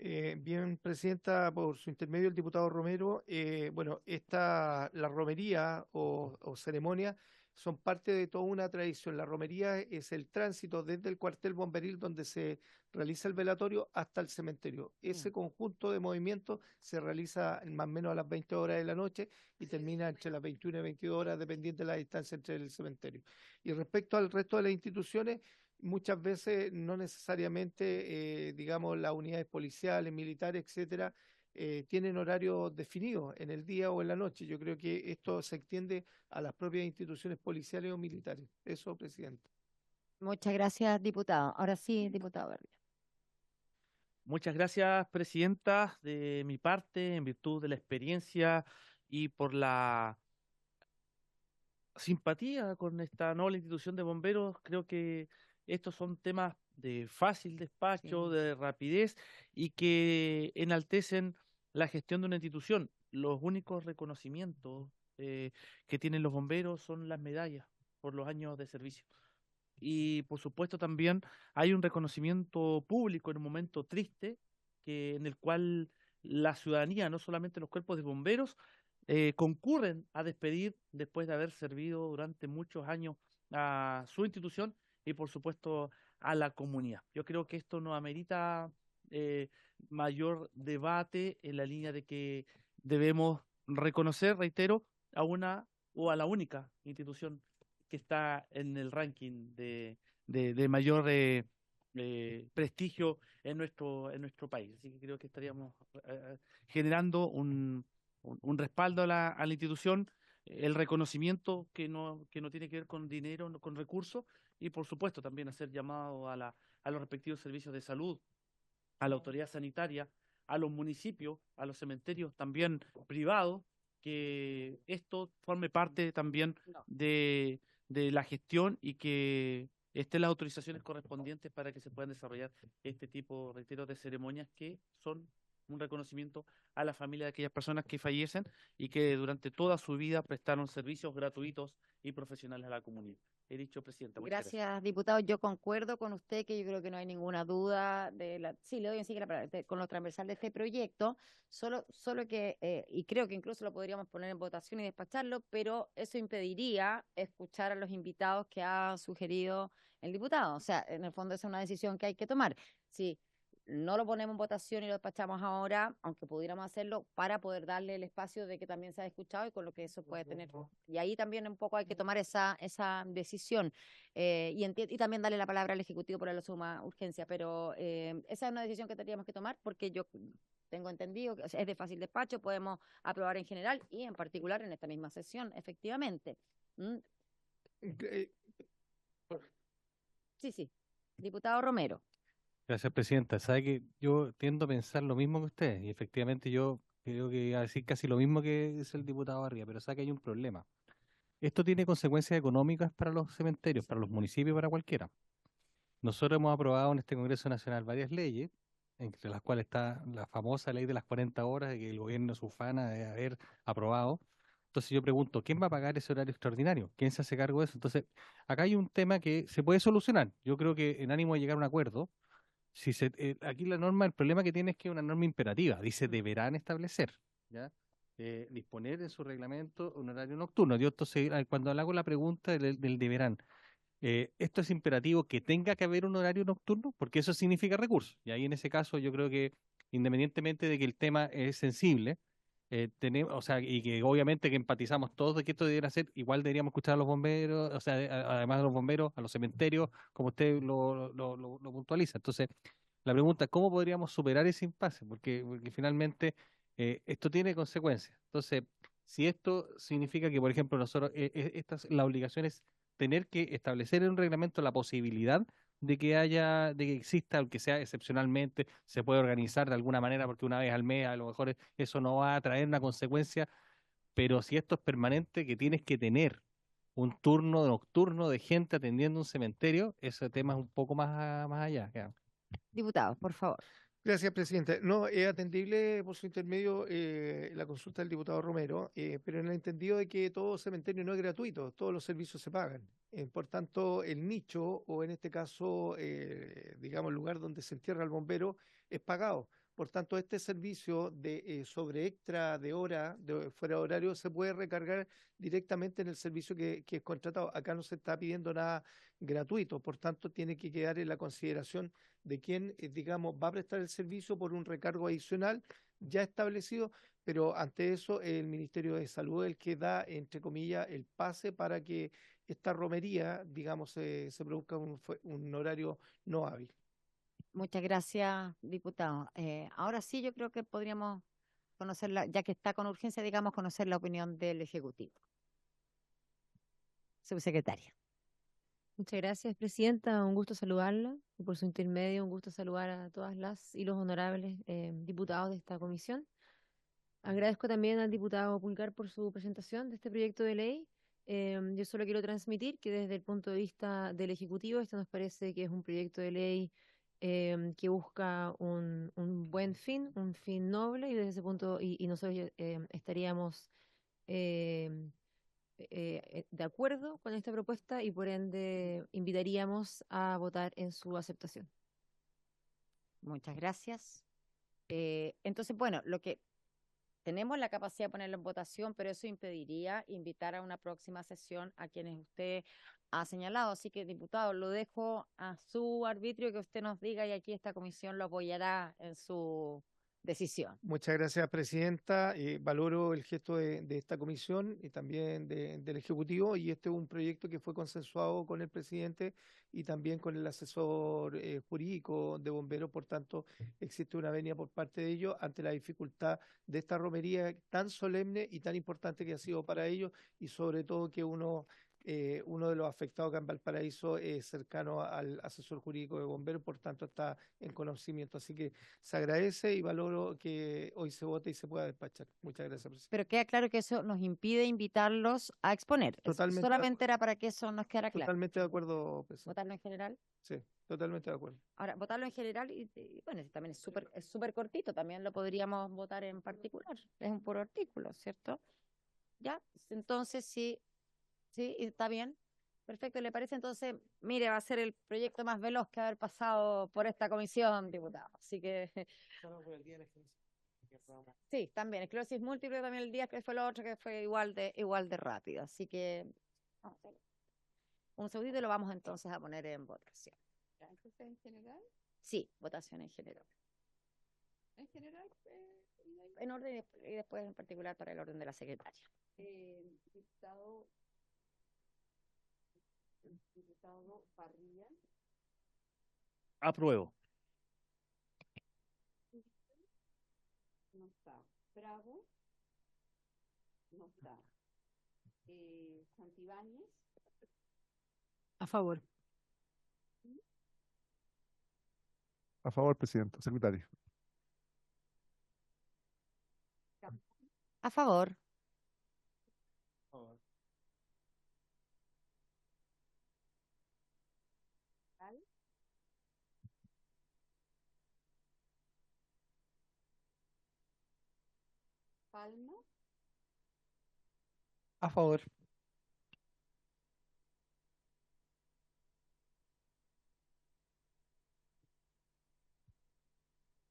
Bien, presidenta, por su intermedio, el diputado Romero. Bueno, la romería o ceremonia son parte de toda una tradición. La romería es el tránsito desde el cuartel bomberil donde se realiza el velatorio hasta el cementerio. Ese conjunto de movimientos se realiza más o menos a las 20 horas de la noche y termina entre las 21 y 22 horas, dependiendo de la distancia entre el cementerio. Y respecto al resto de las instituciones, muchas veces no necesariamente, digamos, las unidades policiales, militares, etcétera, tienen horarios definidos en el día o en la noche. Yo creo que esto se extiende a las propias instituciones policiales o militares. Eso, presidente. Muchas gracias, diputado. Ahora sí, diputado Verde. Muchas gracias, presidenta. De mi parte, en virtud de la experiencia y por la simpatía con esta noble institución de bomberos, creo que estos son temas de fácil despacho, de rapidez y que enaltecen la gestión de una institución. Los únicos reconocimientos que tienen los bomberos son las medallas por los años de servicio. Y por supuesto también hay un reconocimiento público en un momento triste en el cual la ciudadanía, no solamente los cuerpos de bomberos, concurren a despedir después de haber servido durante muchos años a su institución y por supuesto a la comunidad. Yo creo que esto no amerita mayor debate en la línea de que debemos reconocer, reitero, a una o a la única institución que está en el ranking de mayor prestigio en nuestro país. Así que creo que estaríamos generando un respaldo a la institución, el reconocimiento que no tiene que ver con dinero, con recursos, y por supuesto también hacer llamado a los respectivos servicios de salud, a la autoridad sanitaria, a los municipios, a los cementerios también privados, que esto forme parte también de la gestión y que estén las autorizaciones correspondientes para que se puedan desarrollar este tipo, reitero, de ceremonias que son un reconocimiento a la familia de aquellas personas que fallecen y que durante toda su vida prestaron servicios gratuitos y profesionales a la comunidad. He dicho, presidenta. Muchas gracias, diputado. Yo concuerdo con usted que yo creo que no hay ninguna duda sí, le doy enseguida la palabra, con lo transversal de este proyecto, solo que, y creo que incluso lo podríamos poner en votación y despacharlo, pero eso impediría escuchar a los invitados que ha sugerido el diputado. O sea, en el fondo esa es una decisión que hay que tomar. Sí. No lo ponemos en votación y lo despachamos ahora, aunque pudiéramos hacerlo, para poder darle el espacio de que también se haya escuchado y con lo que eso puede tener. Y ahí también un poco hay que tomar esa decisión y también darle la palabra al Ejecutivo por la suma urgencia. Pero esa es una decisión que tendríamos que tomar porque yo tengo entendido que es de fácil despacho, podemos aprobar en general y en particular en esta misma sesión, efectivamente. Sí. Diputado Romero. Gracias, presidenta. Sabe que yo tiendo a pensar lo mismo que usted y efectivamente yo creo que iba a decir casi lo mismo que dice el diputado Barría, pero sabe que hay un problema. Esto tiene consecuencias económicas para los cementerios, para los municipios, para cualquiera. Nosotros hemos aprobado en este Congreso Nacional varias leyes, entre las cuales está la famosa ley de las 40 horas que el gobierno se ufana de haber aprobado. Entonces yo pregunto, ¿quién va a pagar ese horario extraordinario? ¿Quién se hace cargo de eso? Entonces, acá hay un tema que se puede solucionar. Yo creo que en ánimo de llegar a un acuerdo, aquí la norma, el problema que tiene es que es una norma imperativa, dice deberán establecer, ¿ya? Disponer en su reglamento un horario nocturno. Yo entonces, cuando le hago la pregunta del deberán, ¿esto es imperativo que tenga que haber un horario nocturno? Porque eso significa recursos. Y ahí en ese caso yo creo que independientemente de que el tema es sensible, tenemos, o sea, y que obviamente que empatizamos todos de que esto debiera ser, igual deberíamos escuchar a los bomberos, o sea, además de los bomberos, a los cementerios, como usted lo puntualiza. Entonces, la pregunta es, ¿cómo podríamos superar ese impasse? Porque finalmente esto tiene consecuencias. Entonces, si esto significa que, por ejemplo, nosotros, la obligación es tener que establecer en un reglamento la posibilidad de que exista, aunque sea excepcionalmente, se puede organizar de alguna manera, porque una vez al mes a lo mejor eso no va a traer una consecuencia, pero si esto es permanente, que tienes que tener un turno nocturno de gente atendiendo un cementerio, ese tema es un poco más allá. Claro. Diputado, por favor. Gracias, presidente. No, es atendible por su intermedio la consulta del diputado Romero, pero en el entendido de que todo cementerio no es gratuito, todos los servicios se pagan. Por tanto, el nicho, o en este caso, digamos, el lugar donde se entierra el bombero, es pagado. Por tanto, este servicio de sobre extra de hora, de fuera de horario, se puede recargar directamente en el servicio que es contratado. Acá no se está pidiendo nada gratuito, por tanto, tiene que quedar en la consideración de quien, digamos, va a prestar el servicio por un recargo adicional ya establecido, pero ante eso el Ministerio de Salud es el que da, entre comillas, el pase para que esta romería, digamos, se produzca un horario no hábil. Muchas gracias, diputado. Ahora sí, yo creo que podríamos conocerla, ya que está con urgencia, digamos, conocer la opinión del Ejecutivo. Subsecretaria. Muchas gracias, presidenta. Un gusto saludarla y por su intermedio un gusto saludar a todas las y los honorables diputados de esta comisión. Agradezco también al diputado Pulgar por su presentación de este proyecto de ley. Yo solo quiero transmitir que desde el punto de vista del Ejecutivo, esto nos parece que es un proyecto de ley que busca un buen fin, un fin noble, y desde ese punto, y nosotros estaríamos de acuerdo con esta propuesta y por ende invitaríamos a votar en su aceptación. Muchas gracias. Entonces, bueno, lo que tenemos la capacidad de ponerlo en votación, pero eso impediría invitar a una próxima sesión a quienes usted ha señalado. Así que, diputado, lo dejo a su arbitrio, que usted nos diga, y aquí esta comisión lo apoyará en su decisión. Muchas gracias, presidenta. Valoro el gesto de esta comisión y también del Ejecutivo, y este es un proyecto que fue consensuado con el presidente y también con el asesor jurídico de bomberos. Por tanto, existe una venia por parte de ellos ante la dificultad de esta romería tan solemne y tan importante que ha sido para ellos, y sobre todo que uno de los afectados acá en Valparaíso es cercano al asesor jurídico de bomberos, por tanto está en conocimiento. Así que se agradece y valoro que hoy se vote y se pueda despachar. Muchas gracias, presidente. Pero queda claro que eso nos impide invitarlos a exponer. Totalmente. Solamente era para que eso nos quedara claro. Totalmente de acuerdo, presidente. ¿Votarlo en general? Sí, totalmente de acuerdo. Ahora, votarlo en general y bueno, también es súper cortito, también lo podríamos votar en particular. Es un puro artículo, ¿cierto? Ya, entonces sí, está bien. Perfecto, ¿le parece? Entonces, mire, va a ser el proyecto más veloz que haber pasado por esta comisión, diputado. Así que... Sí, también, esclerosis múltiple también el día que fue lo otro que fue igual de rápido. Así que un segundito y lo vamos entonces a poner en votación. ¿Entonces en general? Sí, votación en general. En general, En orden y después en particular para el orden de la secretaria. Diputado Parrilla. Apruebo. No está. Bravo. No está. Santibáñez. A favor. A favor, presidente, secretario. A favor. Palma. A favor.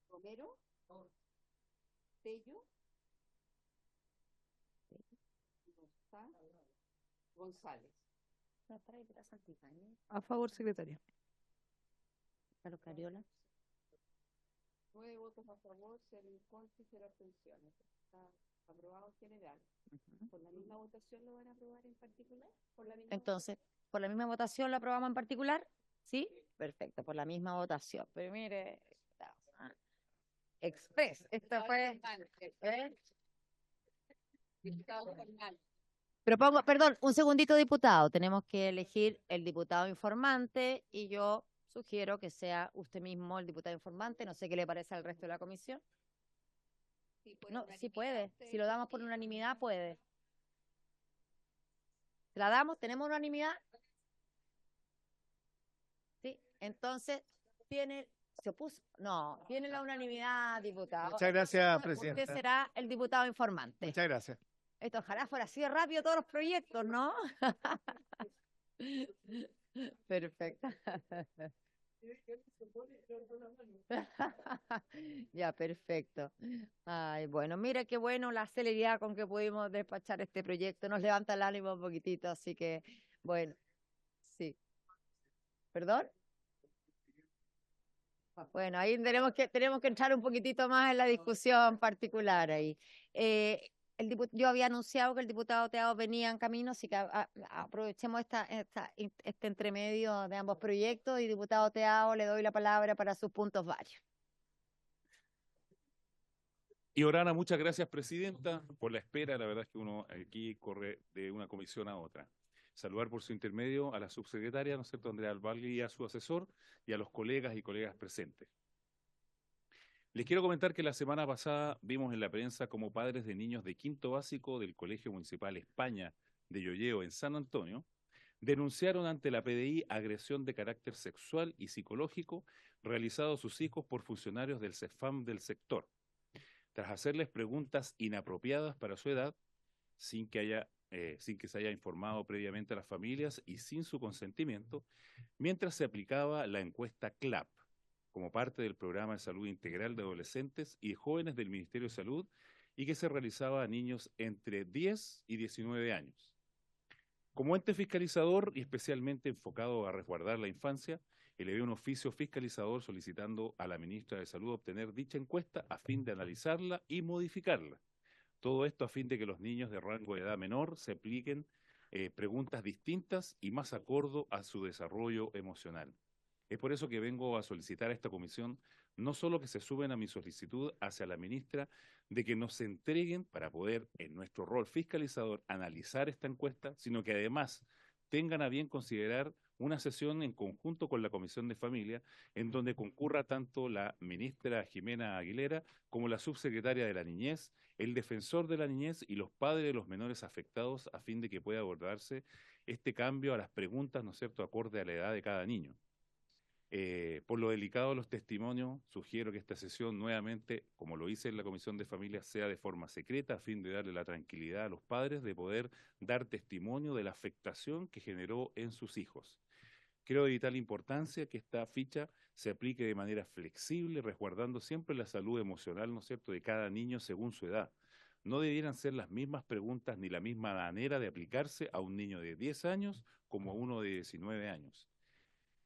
Romero. Tello. No está. González. A favor, secretaria. Carlos Cariola. 9 votos a favor, 0 en contra y 0 abstenciones. Está aprobado en general. ¿Por la misma votación lo van a aprobar en particular? Entonces, ¿por la misma votación lo aprobamos en particular? ¿Sí? Perfecto, por la misma votación. Pero mire, express, esto fue... Propongo, perdón, un segundito, diputado. Tenemos que elegir el diputado informante y yo sugiero que sea usted mismo el diputado informante. No sé qué le parece al resto de la comisión. No, sí puede. Si lo damos por unanimidad, puede. ¿La damos? ¿Tenemos unanimidad? Sí. Entonces, ¿se opuso? No, tiene la unanimidad, diputado. Muchas gracias, Usted presidenta. será el diputado informante. Muchas gracias. Esto ojalá fuera así de rápido todos los proyectos, ¿no? Perfecto. Ya, perfecto. Ay, bueno, mira qué bueno la celeridad con que pudimos despachar este proyecto. Nos levanta el ánimo un poquitito, así que, bueno, sí. ¿Perdón? Bueno, ahí tenemos que entrar un poquitito más en la discusión particular ahí. Yo había anunciado que el diputado Teao venía en camino, así que aprovechemos este entremedio de ambos proyectos y diputado Teao, le doy la palabra para sus puntos varios. Y Orana, muchas gracias, presidenta, por la espera. La verdad es que uno aquí corre de una comisión a otra. Saludar por su intermedio a la subsecretaria, ¿no es cierto?, Andrea Alballi, y a su asesor, y a los colegas y colegas presentes. Les quiero comentar que la semana pasada vimos en la prensa cómo padres de niños de quinto básico del Colegio Municipal España de Llolleo en San Antonio denunciaron ante la PDI agresión de carácter sexual y psicológico realizado a sus hijos por funcionarios del CEFAM del sector, tras hacerles preguntas inapropiadas para su edad, sin que se haya informado previamente a las familias y sin su consentimiento, mientras se aplicaba la encuesta CLAP, como parte del programa de salud integral de adolescentes y jóvenes del Ministerio de Salud, y que se realizaba a niños entre 10 y 19 años. Como ente fiscalizador y especialmente enfocado a resguardar la infancia, elevé un oficio fiscalizador solicitando a la ministra de Salud obtener dicha encuesta a fin de analizarla y modificarla. Todo esto a fin de que los niños de rango de edad menor se apliquen preguntas distintas y más acordo a su desarrollo emocional. Es por eso que vengo a solicitar a esta comisión no solo que se suben a mi solicitud hacia la ministra de que nos entreguen para poder, en nuestro rol fiscalizador, analizar esta encuesta, sino que además tengan a bien considerar una sesión en conjunto con la Comisión de Familia, en donde concurra tanto la ministra Jimena Aguilera como la subsecretaria de la Niñez, el defensor de la niñez y los padres de los menores afectados, a fin de que pueda abordarse este cambio a las preguntas, ¿no es cierto?, acorde a la edad de cada niño. Por lo delicado de los testimonios, sugiero que esta sesión nuevamente, como lo hice en la Comisión de Familia, sea de forma secreta a fin de darle la tranquilidad a los padres de poder dar testimonio de la afectación que generó en sus hijos. Creo de vital importancia que esta ficha se aplique de manera flexible, resguardando siempre la salud emocional, ¿no es cierto?, de cada niño según su edad. No debieran ser las mismas preguntas ni la misma manera de aplicarse a un niño de 10 años como a uno de 19 años.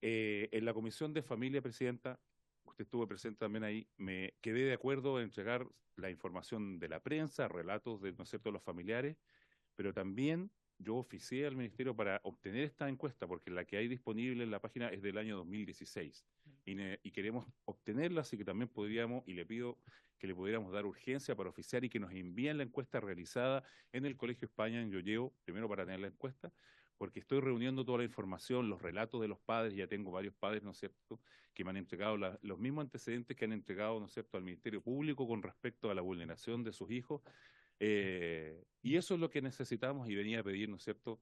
En la Comisión de Familia, presidenta, usted estuvo presente también ahí, me quedé de acuerdo en entregar la información de la prensa, relatos de, ¿no es cierto?, los familiares, pero también yo oficié al Ministerio para obtener esta encuesta, porque la que hay disponible en la página es del año 2016, y queremos obtenerla, así que también podríamos, y le pido que le pudiéramos dar urgencia para oficiar y que nos envíen la encuesta realizada en el Colegio España en Llolleo, primero para tener la encuesta, porque estoy reuniendo toda la información, los relatos de los padres, ya tengo varios padres, ¿no es cierto?, que me han entregado los mismos antecedentes que han entregado, ¿no es cierto?, al Ministerio Público con respecto a la vulneración de sus hijos, y eso es lo que necesitamos, y venía a pedir, ¿no es cierto?,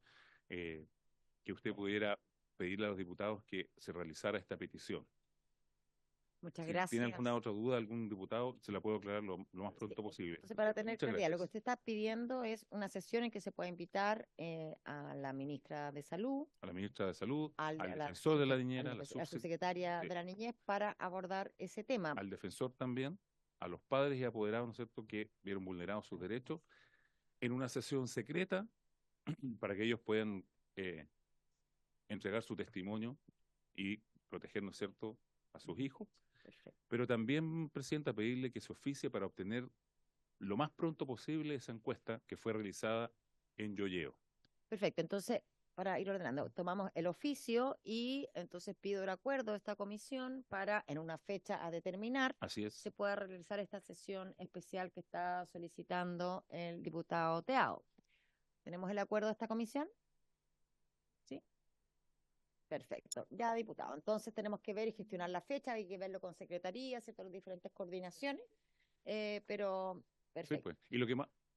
que usted pudiera pedirle a los diputados que se realizara esta petición. Muchas Si gracias. tiene alguna otra duda, algún diputado, se la puedo aclarar lo más pronto posible. Entonces, para tener Muchas claridad, lo que gracias. usted está pidiendo es una sesión en que se pueda invitar a la ministra de Salud, A la ministra de Salud, al al defensor de la niñera, a la la subsecretaria de la Niñez para abordar ese tema. al defensor también, a los padres y apoderados, ¿no es cierto?, que vieron vulnerados sus derechos, en una sesión secreta para que ellos puedan entregar su testimonio y proteger, ¿no es cierto?, a sus hijos. Perfecto. Pero también, presidenta, pedirle que se oficie para obtener lo más pronto posible esa encuesta que fue realizada en Llolleo. Perfecto, entonces, para ir ordenando, tomamos el oficio y entonces pido el acuerdo de esta comisión para, en una fecha a determinar, Así es. se pueda realizar esta sesión especial que está solicitando el diputado Teao. ¿Tenemos el acuerdo de esta comisión? ¿Sí? Perfecto. Ya, diputado. Entonces tenemos que ver y gestionar la fecha, hay que verlo con secretaría, ¿cierto? Las diferentes coordinaciones, pero Sí, perfecto. pues. Y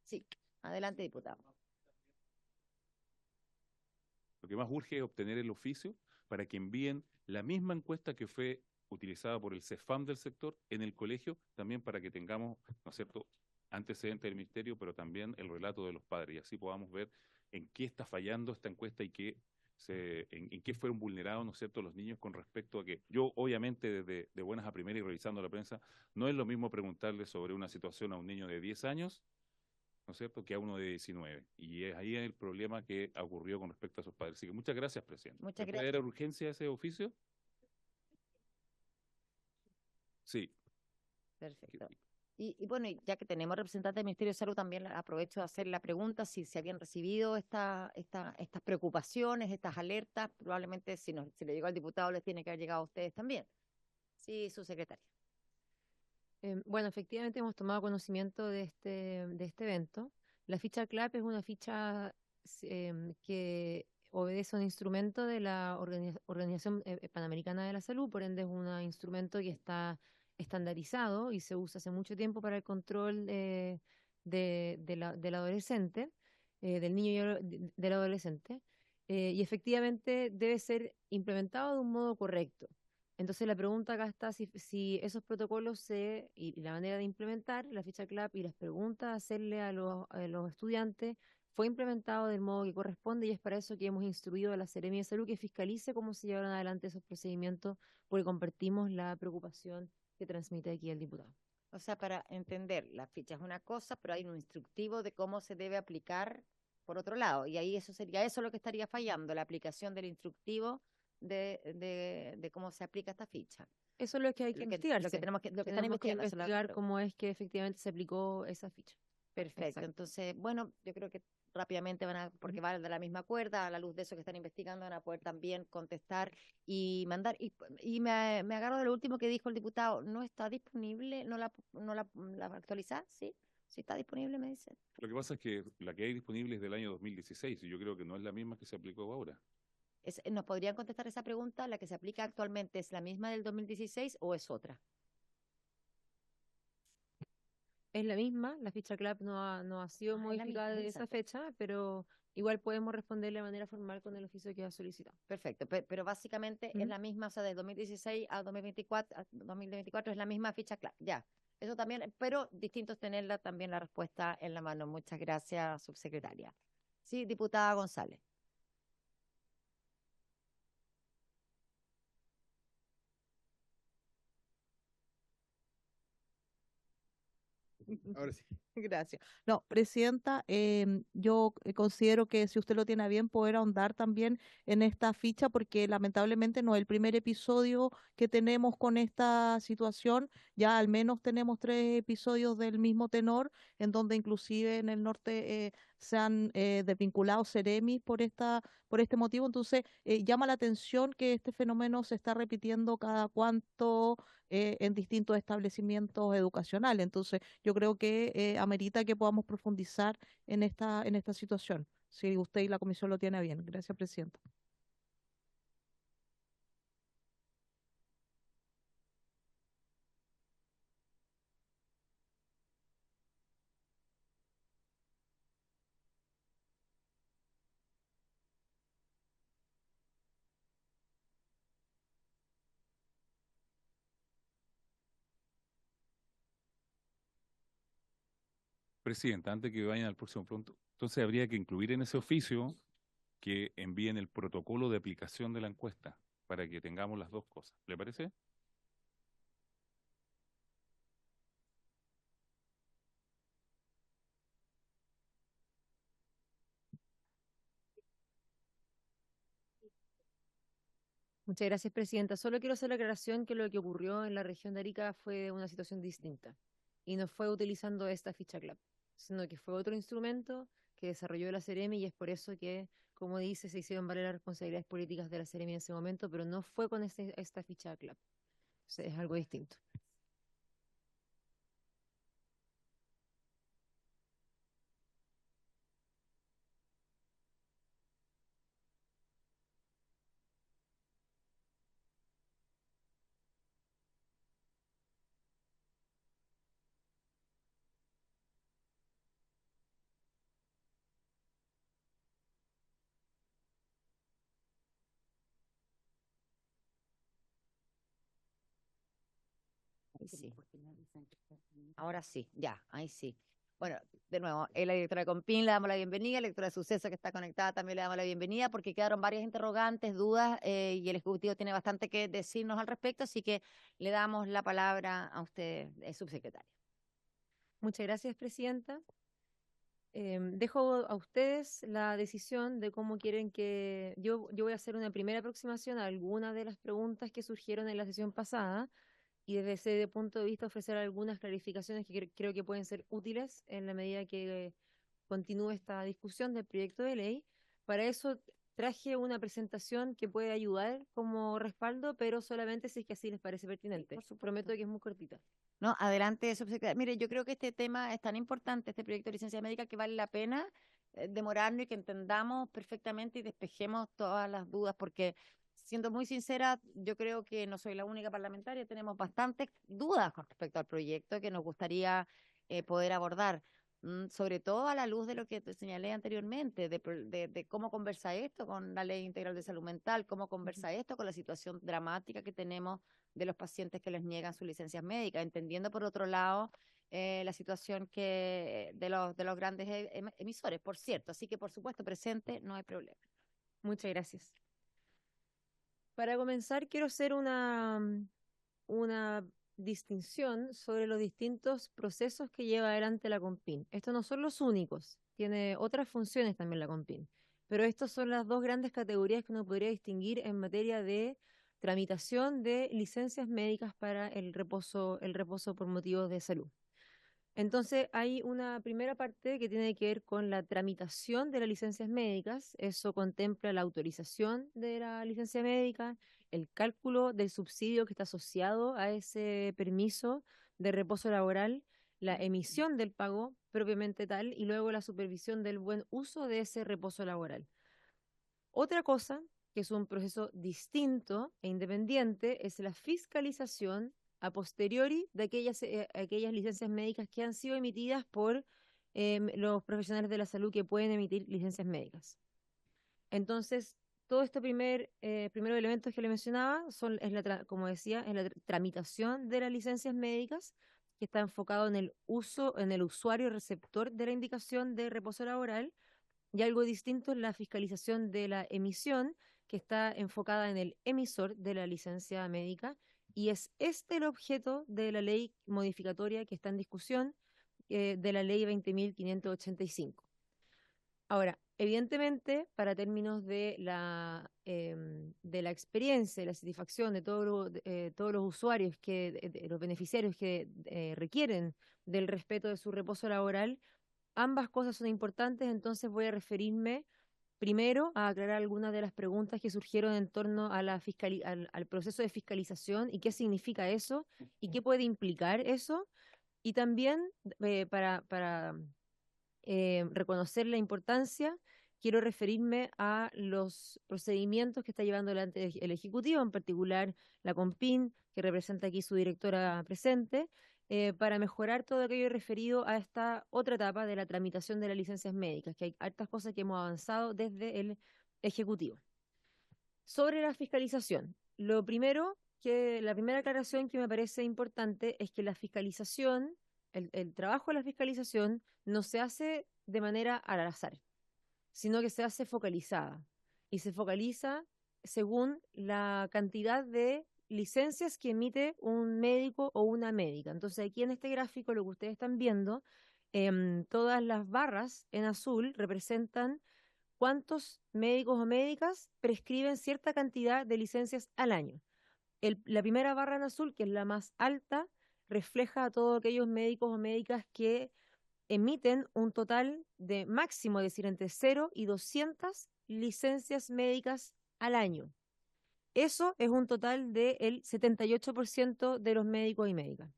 Sí, adelante, diputado. lo que más urge es obtener el oficio para que envíen la misma encuesta que fue utilizada por el CEFAM del sector en el colegio, también para que tengamos, ¿no es cierto?, antecedentes del ministerio, pero también el relato de los padres, y así podamos ver en qué está fallando esta encuesta y en qué fueron vulnerados, ¿no es cierto?, los niños con respecto a que yo, obviamente, desde de buenas a primeras y revisando la prensa, no es lo mismo preguntarle sobre una situación a un niño de 10 años, ¿no es cierto?, que a uno de 19. Y es ahí el problema que ocurrió con respecto a sus padres. Así que muchas gracias, presidente. Muchas ¿Me puede gracias. dar urgencia ese oficio? Sí. Perfecto. Y bueno, y ya que tenemos representantes del Ministerio de Salud, también aprovecho de hacer la pregunta si se habían recibido estas preocupaciones, estas alertas. Probablemente si le llegó al diputado, les tiene que haber llegado a ustedes también. Sí, su secretaria. Bueno, efectivamente hemos tomado conocimiento de este evento. La ficha CLAP es una ficha que obedece a un instrumento de la Organización Panamericana de la Salud, por ende es un instrumento que está estandarizado y se usa hace mucho tiempo para el control del adolescente, del niño del adolescente, y efectivamente debe ser implementado de un modo correcto. Entonces la pregunta acá está si esos protocolos y la manera de implementar la ficha CLAP y las preguntas a hacerle a los estudiantes fue implementado del modo que corresponde, y es para eso que hemos instruido a la Seremia de Salud que fiscalice cómo se llevaron adelante esos procedimientos, porque compartimos la preocupación que transmite aquí el diputado. O sea, para entender, la ficha es una cosa, pero hay un instructivo de cómo se debe aplicar por otro lado. Y ahí eso sería lo que estaría fallando, la aplicación del instructivo de cómo se aplica esta ficha. Eso es lo que hay que investigar. Lo que están Tenemos investigando. que investigar cómo es que efectivamente se aplicó esa ficha. Perfecto. Exacto. Entonces, bueno, yo creo que rápidamente porque van de la misma cuerda, a la luz de eso que están investigando, van a poder también contestar y mandar. Y me agarro de lo último que dijo el diputado, ¿no está disponible? ¿La actualizar? Sí, sí está disponible, me dice. Lo que pasa es que la que hay disponible es del año 2016 y yo creo que no es la misma que se aplicó ahora. ¿Nos podrían contestar esa pregunta? ¿La que se aplica actualmente es la misma del 2016 o es otra? Es la misma, la ficha CLAP no ha sido modificada de esa fecha, pero igual podemos responderle de manera formal con el oficio que ha solicitado. Perfecto, pero básicamente es la misma, o sea, de 2016 a 2024 es la misma ficha CLAP, ya. Eso también, pero distinto es tenerla también la respuesta en la mano. Muchas gracias, subsecretaria. Sí, diputada González. Ahora sí. Gracias. No, presidenta, yo considero que si usted lo tiene a bien, poder ahondar también en esta ficha, porque lamentablemente no es el primer episodio que tenemos con esta situación. Ya al menos tenemos 3 episodios del mismo tenor, en donde inclusive en el norte se han desvinculado seremis por este motivo. Entonces, llama la atención que este fenómeno se está repitiendo cada cuanto en distintos establecimientos educacionales. Entonces, yo creo que amerita que podamos profundizar en esta situación, si usted y la comisión lo tiene a bien. Gracias, presidenta. Presidenta, antes que vayan al próximo punto, entonces habría que incluir en ese oficio que envíen el protocolo de aplicación de la encuesta para que tengamos las dos cosas. ¿Le parece? Muchas gracias, presidenta. Solo quiero hacer la aclaración que lo que ocurrió en la región de Arica fue una situación distinta y no fue utilizando esta ficha CLAP, sino que fue otro instrumento que desarrolló la Seremi, y es por eso que, como dice, se hicieron valer las responsabilidades políticas de la Seremi en ese momento, pero no fue con esta ficha CLAP. O sea, es algo distinto. Ahí sí. Ahora sí, ya, ahí sí. Bueno, de nuevo, la directora de Compin le damos la bienvenida, la directora de Suceso que está conectada también le damos la bienvenida porque quedaron varias interrogantes, dudas y el Ejecutivo tiene bastante que decirnos al respecto, así que le damos la palabra a usted, subsecretaria. Muchas gracias, presidenta. Dejo a ustedes la decisión de cómo quieren que... Yo voy a hacer una primera aproximación a algunas de las preguntas que surgieron en la sesión pasada y desde ese punto de vista ofrecer algunas clarificaciones que creo que pueden ser útiles en la medida que continúe esta discusión del proyecto de ley. Para eso traje una presentación que puede ayudar como respaldo, pero solamente si es que así les parece pertinente. Prometo que es muy cortita. No, adelante, subsecretaria. Mire, yo creo que este tema es tan importante, este proyecto de licencia médica, que vale la pena demorarnos y que entendamos perfectamente y despejemos todas las dudas, porque siendo muy sincera, yo creo que no soy la única parlamentaria, tenemos bastantes dudas con respecto al proyecto que nos gustaría poder abordar, sobre todo a la luz de lo que te señalé anteriormente, de cómo conversa esto con la Ley Integral de Salud Mental, cómo conversa esto con la situación dramática que tenemos de los pacientes que les niegan sus licencias médicas, entendiendo por otro lado la situación de los grandes emisores, por cierto. Así que, por supuesto, presente, no hay problema. Muchas gracias. Para comenzar, quiero hacer una distinción sobre los distintos procesos que lleva adelante la Compin. Estos no son los únicos, tiene otras funciones también la Compin, pero estas son las dos grandes categorías que uno podría distinguir en materia de tramitación de licencias médicas para el reposo por motivos de salud. Entonces, hay una primera parte que tiene que ver con la tramitación de las licencias médicas. Eso contempla la autorización de la licencia médica, el cálculo del subsidio que está asociado a ese permiso de reposo laboral, la emisión del pago propiamente tal y luego la supervisión del buen uso de ese reposo laboral. Otra cosa, que es un proceso distinto e independiente, es la fiscalización a posteriori de aquellas licencias médicas que han sido emitidas por los profesionales de la salud que pueden emitir licencias médicas. Entonces, todo este primeros elementos que le mencionaba como decía, en la tramitación de las licencias médicas, que está enfocado en el usuario receptor de la indicación de reposo laboral, y algo distinto es la fiscalización de la emisión, que está enfocada en el emisor de la licencia médica, y es este el objeto de la ley modificatoria que está en discusión, de la ley 20.585. Ahora, evidentemente, para términos de la experiencia y la satisfacción de todos los usuarios, de los beneficiarios que requieren del respeto de su reposo laboral, ambas cosas son importantes, entonces voy a referirme primero a aclarar algunas de las preguntas que surgieron en torno a al proceso de fiscalización y qué significa eso y qué puede implicar eso. Y también para reconocer la importancia, quiero referirme a los procedimientos que está llevando adelante el Ejecutivo, en particular la Compin, que representa aquí su directora presente, para mejorar todo aquello referido a esta otra etapa de la tramitación de las licencias médicas, que hay hartas cosas que hemos avanzado desde el Ejecutivo. Sobre la fiscalización, la primera aclaración que me parece importante es que la fiscalización, el trabajo de la fiscalización no se hace de manera al azar, sino que se hace focalizada, y se focaliza según la cantidad de licencias que emite un médico o una médica. Entonces aquí en este gráfico lo que ustedes están viendo, todas las barras en azul representan cuántos médicos o médicas prescriben cierta cantidad de licencias al año. La primera barra en azul, que es la más alta, refleja a todos aquellos médicos o médicas que emiten un total de máximo, es decir, entre 0 y 200 licencias médicas al año. Eso es un total del 78% de los médicos y médicas.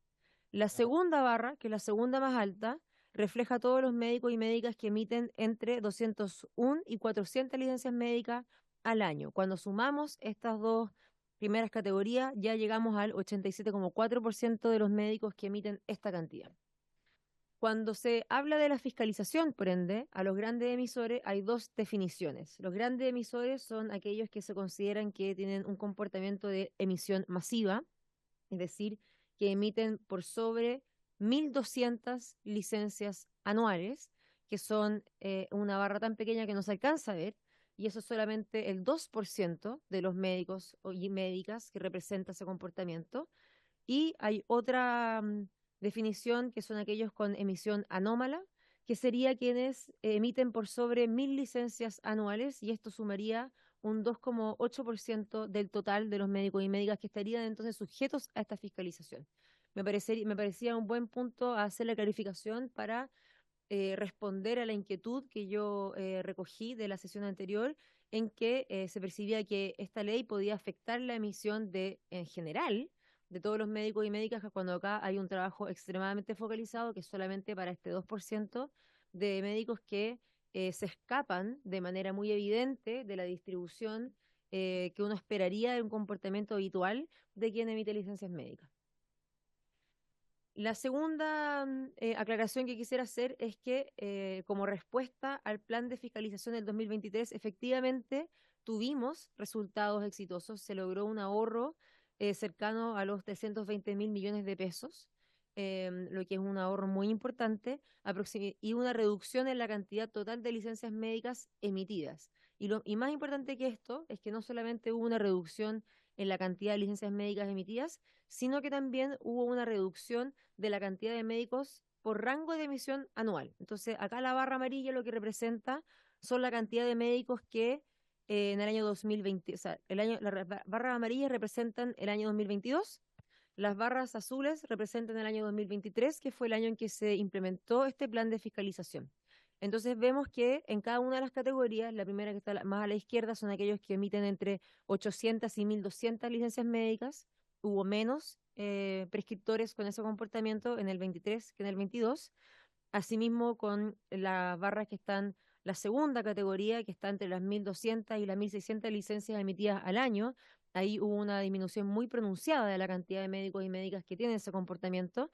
La segunda barra, que es la segunda más alta, refleja a todos los médicos y médicas que emiten entre 201 y 400 licencias médicas al año. Cuando sumamos estas dos primeras categorías, ya llegamos al 87,4% de los médicos que emiten esta cantidad. Cuando se habla de la fiscalización, por ende, a los grandes emisores hay dos definiciones. Los grandes emisores son aquellos que se consideran que tienen un comportamiento de emisión masiva, es decir, que emiten por sobre 1.200 licencias anuales, que son una barra tan pequeña que no se alcanza a ver, y eso es solamente el 2% de los médicos y médicas que representa ese comportamiento. Y hay otra definición que son aquellos con emisión anómala, que sería quienes emiten por sobre 1.000 licencias anuales, y esto sumaría un 2,8% del total de los médicos y médicas que estarían entonces sujetos a esta fiscalización. Me parecía un buen punto a hacer la clarificación para responder a la inquietud que yo recogí de la sesión anterior, en que se percibía que esta ley podía afectar la emisión en general, de todos los médicos y médicas, cuando acá hay un trabajo extremadamente focalizado que es solamente para este 2% de médicos que se escapan de manera muy evidente de la distribución que uno esperaría de un comportamiento habitual de quien emite licencias médicas. La segunda aclaración que quisiera hacer es que como respuesta al plan de fiscalización del 2023, efectivamente tuvimos resultados exitosos, se logró un ahorro cercano a los 320.000 millones de pesos, lo que es un ahorro muy importante, y una reducción en la cantidad total de licencias médicas emitidas. Y más importante que esto es que no solamente hubo una reducción en la cantidad de licencias médicas emitidas, sino que también hubo una reducción de la cantidad de médicos por rango de emisión anual. Entonces, acá la barra amarilla lo que representa son la cantidad de médicos que en el año 2020, o sea, las barras amarillas representan el año 2022, las barras azules representan el año 2023, que fue el año en que se implementó este plan de fiscalización. Entonces vemos que en cada una de las categorías, la primera que está más a la izquierda son aquellos que emiten entre 800 y 1.200 licencias médicas. Hubo menos prescriptores con ese comportamiento en el 23 que en el 22. Asimismo, con las barras que están, la segunda categoría, que está entre las 1.200 y las 1.600 licencias emitidas al año, ahí hubo una disminución muy pronunciada de la cantidad de médicos y médicas que tienen ese comportamiento.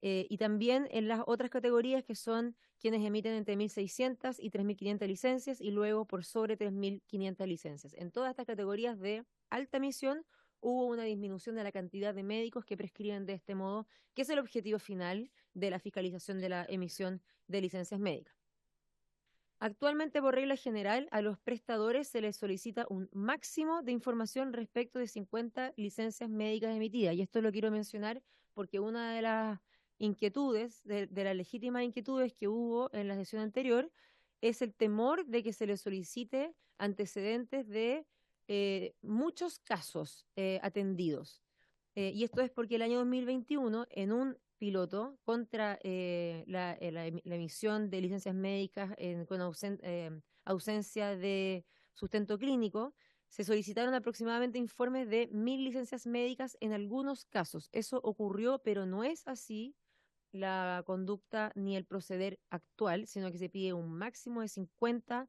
Y también en las otras categorías, que son quienes emiten entre 1.600 y 3.500 licencias, y luego por sobre 3.500 licencias. En todas estas categorías de alta emisión hubo una disminución de la cantidad de médicos que prescriben de este modo, que es el objetivo final de la fiscalización de la emisión de licencias médicas. Actualmente, por regla general, a los prestadores se les solicita un máximo de información respecto de 50 licencias médicas emitidas. Y esto lo quiero mencionar porque una de las inquietudes, de las legítimas inquietudes que hubo en la sesión anterior, es el temor de que se les solicite antecedentes de muchos casos atendidos. Y esto es porque el año 2021, en un piloto contra la emisión de licencias médicas con ausencia de sustento clínico, se solicitaron aproximadamente informes de 1.000 licencias médicas en algunos casos. Eso ocurrió, pero no es así la conducta ni el proceder actual, sino que se pide un máximo de 50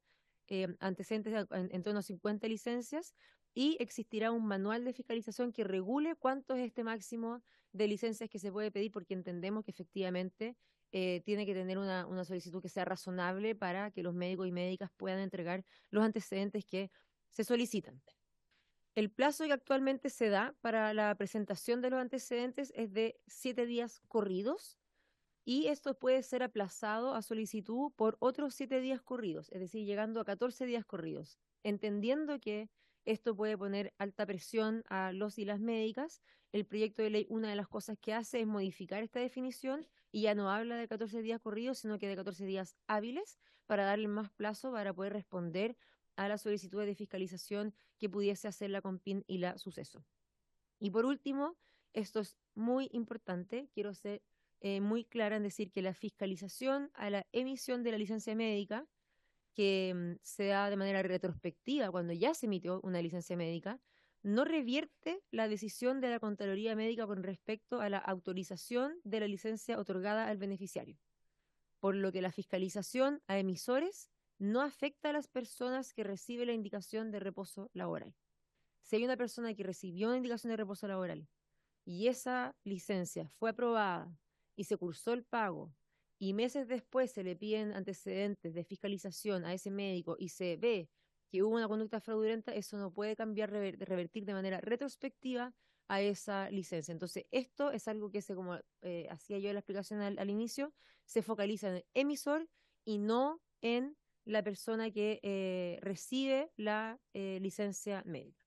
antecedentes en torno a 50 licencias, y existirá un manual de fiscalización que regule cuánto es este máximo de licencias que se puede pedir, porque entendemos que efectivamente tiene que tener una solicitud que sea razonable para que los médicos y médicas puedan entregar los antecedentes que se solicitan. El plazo que actualmente se da para la presentación de los antecedentes es de 7 días corridos, y esto puede ser aplazado a solicitud por otros 7 días corridos, es decir, llegando a 14 días corridos, entendiendo que esto puede poner alta presión a los y las médicas. El proyecto de ley, una de las cosas que hace es modificar esta definición, y ya no habla de 14 días corridos, sino que de 14 días hábiles, para darle más plazo para poder responder a las solicitudes de fiscalización que pudiese hacer la CONPIN y la Suceso. Y por último, esto es muy importante, quiero ser muy clara en decir que la fiscalización a la emisión de la licencia médica, que se da de manera retrospectiva cuando ya se emitió una licencia médica, no revierte la decisión de la Contraloría Médica con respecto a la autorización de la licencia otorgada al beneficiario, por lo que la fiscalización a emisores no afecta a las personas que reciben la indicación de reposo laboral. Si hay una persona que recibió una indicación de reposo laboral y esa licencia fue aprobada y se cursó el pago, y meses después se le piden antecedentes de fiscalización a ese médico y se ve que hubo una conducta fraudulenta, eso no puede cambiar, revertir de manera retrospectiva a esa licencia. Entonces, esto es algo que como hacía yo la explicación al inicio, se focaliza en el emisor y no en la persona que recibe la licencia médica.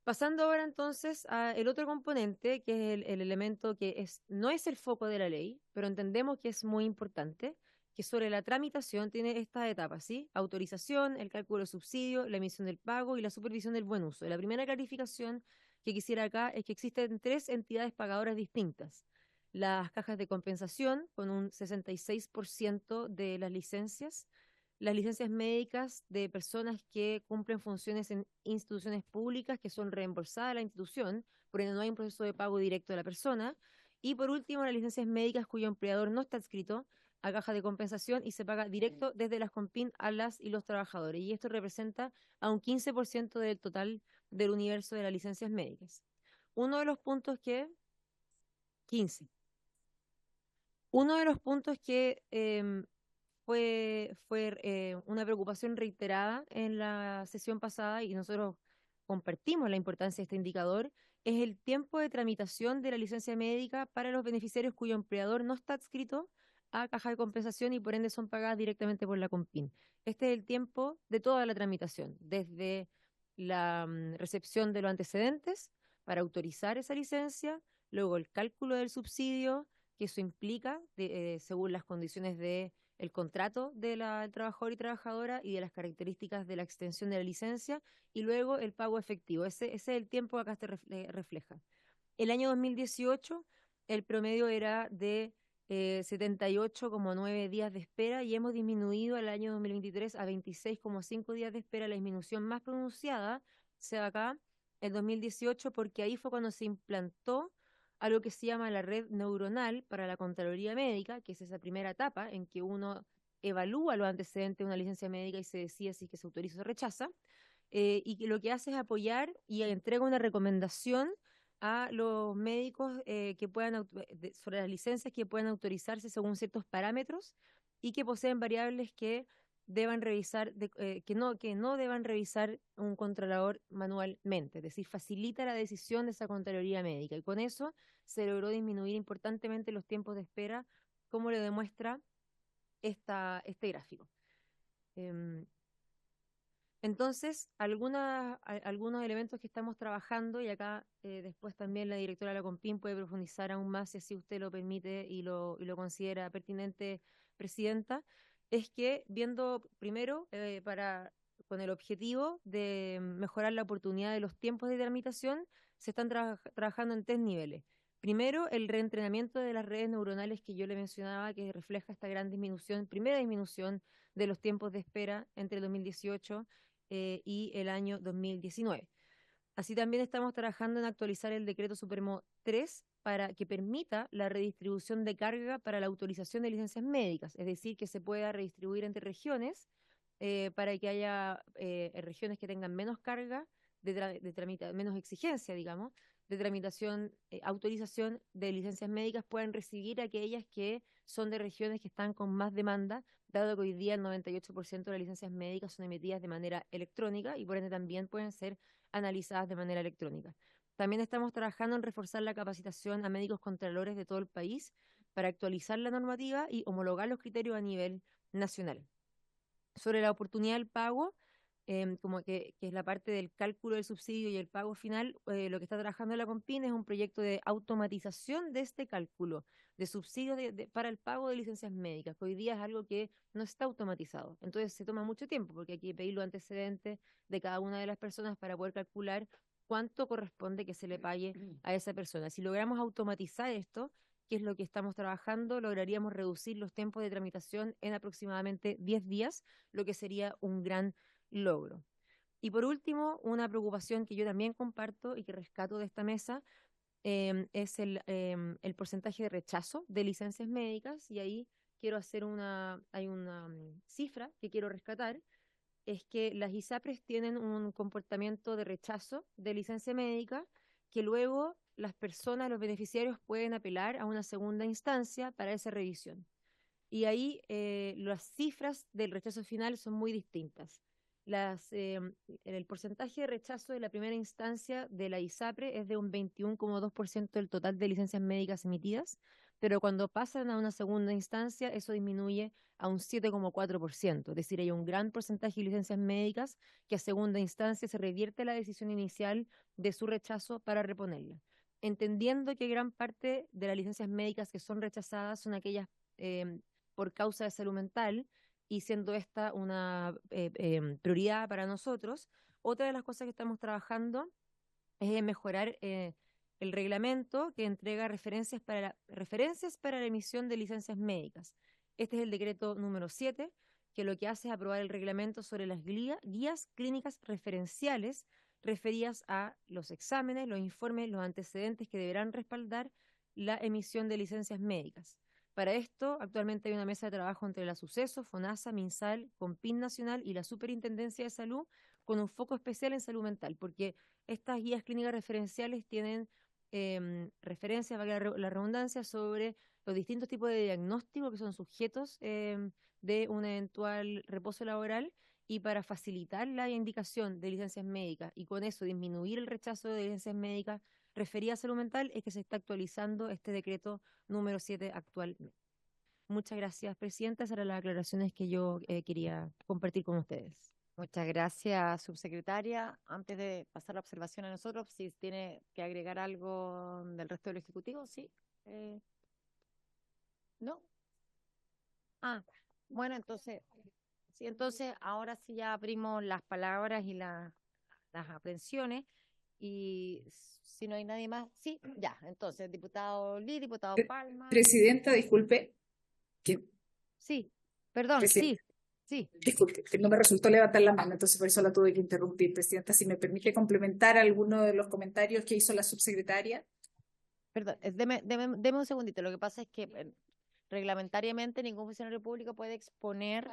Pasando ahora entonces al otro componente, que es el elemento que no es el foco de la ley, pero entendemos que es muy importante, que sobre la tramitación tiene estas etapas, ¿sí? Autorización, el cálculo del subsidio, la emisión del pago y la supervisión del buen uso. La primera clarificación que quisiera acá es que existen 3 entidades pagadoras distintas. Las cajas de compensación, con un 66% de las licencias médicas de personas que cumplen funciones en instituciones públicas que son reembolsadas a la institución, por ende no hay un proceso de pago directo de la persona. Y por último, las licencias médicas cuyo empleador no está adscrito a caja de compensación y se paga directo desde las Compin a las y los trabajadores. Y esto representa a un 15% del total del universo de las licencias médicas. Uno de los puntos que... 15. Uno de los puntos que fue una preocupación reiterada en la sesión pasada y nosotros compartimos la importancia de este indicador, es el tiempo de tramitación de la licencia médica para los beneficiarios cuyo empleador no está adscrito a caja de compensación y por ende son pagadas directamente por la Compin. Este es el tiempo de toda la tramitación, desde la recepción de los antecedentes para autorizar esa licencia, luego el cálculo del subsidio, que eso implica, según las condiciones del contrato del trabajador y trabajadora y de las características de la extensión de la licencia, y luego el pago efectivo. Ese es el tiempo que acá se refleja. El año 2018, el promedio era de 78,9 días de espera y hemos disminuido al año 2023 a 26,5 días de espera. La disminución más pronunciada se da acá en 2018 porque ahí fue cuando se implantó algo que se llama la red neuronal para la Contraloría Médica, que es esa primera etapa en que uno evalúa los antecedentes de una licencia médica y se decide si es que se autoriza o se rechaza, y que lo que hace es apoyar y entrega una recomendación a los médicos que puedan sobre las licencias que puedan autorizarse según ciertos parámetros y que poseen variables que deban revisar, que no deban revisar un controlador manualmente, es decir, facilita la decisión de esa Contraloría Médica. Y con eso se logró disminuir importantemente los tiempos de espera, como lo demuestra este gráfico. Entonces, algunos elementos que estamos trabajando, y acá después también la directora de la Compin puede profundizar aún más si así usted lo permite y lo considera pertinente, Presidenta, es que viendo primero con el objetivo de mejorar la oportunidad de los tiempos de tramitación, se están trabajando en 3 niveles. Primero, el reentrenamiento de las redes neuronales que yo le mencionaba, que refleja esta gran disminución, primera disminución de los tiempos de espera entre el 2018 y el año 2019. Así también estamos trabajando en actualizar el Decreto Supremo 3 para que permita la redistribución de carga para la autorización de licencias médicas, es decir, que se pueda redistribuir entre regiones para que haya regiones que tengan menos carga, menos exigencia, digamos, de tramitación, autorización de licencias médicas puedan recibir aquellas que son de regiones que están con más demanda, dado que hoy día el 98% de las licencias médicas son emitidas de manera electrónica y por ende también pueden ser analizadas de manera electrónica. También estamos trabajando en reforzar la capacitación a médicos contralores de todo el país para actualizar la normativa y homologar los criterios a nivel nacional. Sobre la oportunidad del pago, como que es la parte del cálculo del subsidio y el pago final, lo que está trabajando la Compin es un proyecto de automatización de este cálculo de subsidio para el pago de licencias médicas, que hoy día es algo que no está automatizado. Entonces se toma mucho tiempo porque hay que pedir los antecedentes de cada una de las personas para poder calcular cuánto corresponde que se le pague a esa persona. Si logramos automatizar esto, que es lo que estamos trabajando, lograríamos reducir los tiempos de tramitación en aproximadamente 10 días, lo que sería un gran logro. Y por último, una preocupación que yo también comparto y que rescato de esta mesa es el porcentaje de rechazo de licencias médicas, y ahí quiero hacer hay una cifra que quiero rescatar, es que las ISAPRES tienen un comportamiento de rechazo de licencia médica que luego las personas, los beneficiarios pueden apelar a una segunda instancia para esa revisión. Y ahí las cifras del rechazo final son muy distintas. el porcentaje de rechazo de la primera instancia de la ISAPRE es de un 21,2% del total de licencias médicas emitidas, pero cuando pasan a una segunda instancia, eso disminuye a un 7,4%. Es decir, hay un gran porcentaje de licencias médicas que a segunda instancia se revierte la decisión inicial de su rechazo para reponerla. Entendiendo que gran parte de las licencias médicas que son rechazadas son aquellas por causa de salud mental, y siendo esta una prioridad para nosotros, otra de las cosas que estamos trabajando es mejorar el reglamento que entrega referencias para la emisión de licencias médicas. Este es el decreto número 7, que lo que hace es aprobar el reglamento sobre las guías clínicas referenciales referidas a los exámenes, los informes, los antecedentes que deberán respaldar la emisión de licencias médicas. Para esto, actualmente hay una mesa de trabajo entre la SUCESO, FONASA, MinSal, Compin Nacional y la Superintendencia de Salud, con un foco especial en salud mental, porque estas guías clínicas referenciales tienen referencias, valga la redundancia, sobre los distintos tipos de diagnóstico que son sujetos de un eventual reposo laboral, y para facilitar la indicación de licencias médicas y con eso disminuir el rechazo de licencias médicas referidas a salud mental, es que se está actualizando este decreto número 7 actualmente. Muchas gracias, Presidenta. Esas eran las aclaraciones que yo quería compartir con ustedes. Muchas gracias, subsecretaria. Antes de pasar la observación a nosotros, si tiene que agregar algo del resto del Ejecutivo, ¿sí? ¿No? Bueno, entonces, sí, entonces ahora sí ya abrimos las palabras y las aprehensiones. Y si no hay nadie más, sí, ya. Entonces, diputado Lee, diputado Palma. Presidenta, disculpe. Sí, perdón, sí. Disculpe, que no me resultó levantar la mano, entonces por eso la tuve que interrumpir. Presidenta, si me permite complementar alguno de los comentarios que hizo la subsecretaria. Perdón, deme un segundito. Lo que pasa es que reglamentariamente ningún funcionario público puede exponer,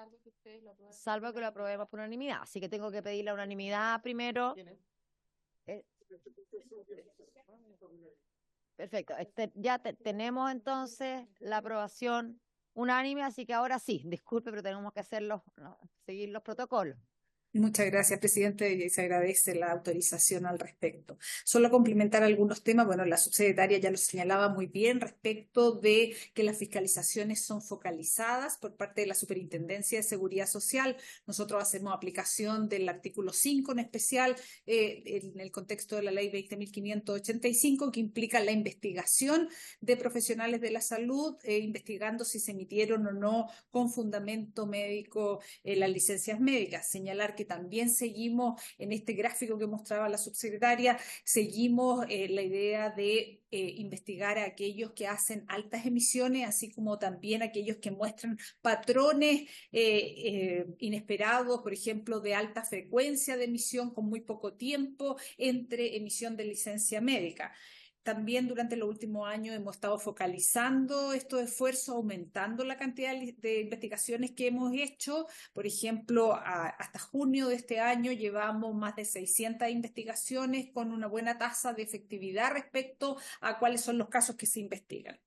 salvo que lo aprobemos por unanimidad. Así que tengo que pedir la unanimidad primero. Perfecto. Ya tenemos entonces la aprobación unánime, así que ahora sí, disculpe, pero tenemos que seguir los protocolos. Muchas gracias, presidente, y se agradece la autorización al respecto. Solo complementar algunos temas. Bueno, la subsecretaria ya lo señalaba muy bien respecto de que las fiscalizaciones son focalizadas por parte de la Superintendencia de Seguridad Social. Nosotros hacemos aplicación del artículo 5 en especial en el contexto de la ley 20.585, que implica la investigación de profesionales de la salud, investigando si se emitieron o no con fundamento médico las licencias médicas. Señalar que también seguimos en este gráfico que mostraba la subsecretaria, seguimos la idea de investigar a aquellos que hacen altas emisiones, así como también aquellos que muestran patrones inesperados, por ejemplo, de alta frecuencia de emisión con muy poco tiempo entre emisión de licencia médica. También durante los últimos años hemos estado focalizando estos esfuerzos, aumentando la cantidad de investigaciones que hemos hecho. Por ejemplo, hasta junio de este año llevamos más de 600 investigaciones con una buena tasa de efectividad respecto a cuáles son los casos que se investigan.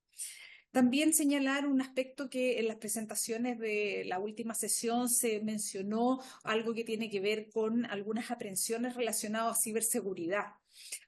También señalar un aspecto que en las presentaciones de la última sesión se mencionó, algo que tiene que ver con algunas aprehensiones relacionadas a ciberseguridad.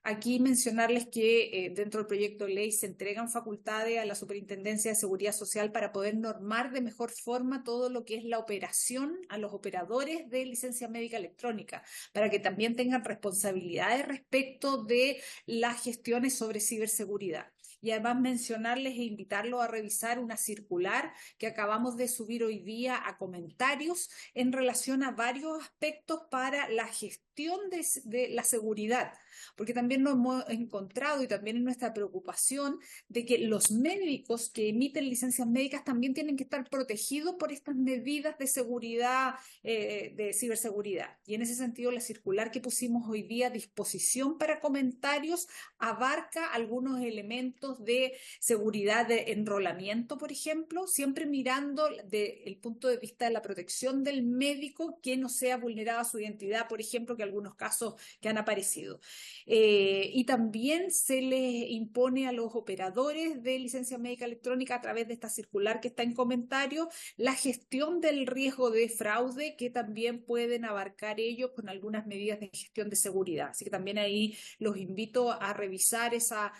Aquí mencionarles que dentro del proyecto de ley se entregan facultades a la Superintendencia de Seguridad Social para poder normar de mejor forma todo lo que es la operación a los operadores de licencia médica electrónica, para que también tengan responsabilidades respecto de las gestiones sobre ciberseguridad. Y además mencionarles e invitarlos a revisar una circular que acabamos de subir hoy día a comentarios en relación a varios aspectos para la gestión de la seguridad, porque también nos hemos encontrado y también es nuestra preocupación de que los médicos que emiten licencias médicas también tienen que estar protegidos por estas medidas de seguridad, de ciberseguridad. Y en ese sentido la circular que pusimos hoy día a disposición para comentarios abarca algunos elementos de seguridad de enrolamiento, por ejemplo, siempre mirando desde el punto de vista de la protección del médico, que no sea vulnerada su identidad, por ejemplo, que algunos casos que han aparecido. Y también se les impone a los operadores de licencia médica electrónica a través de esta circular que está en comentario la gestión del riesgo de fraude, que también pueden abarcar ellos con algunas medidas de gestión de seguridad. Así que también ahí los invito a revisar esa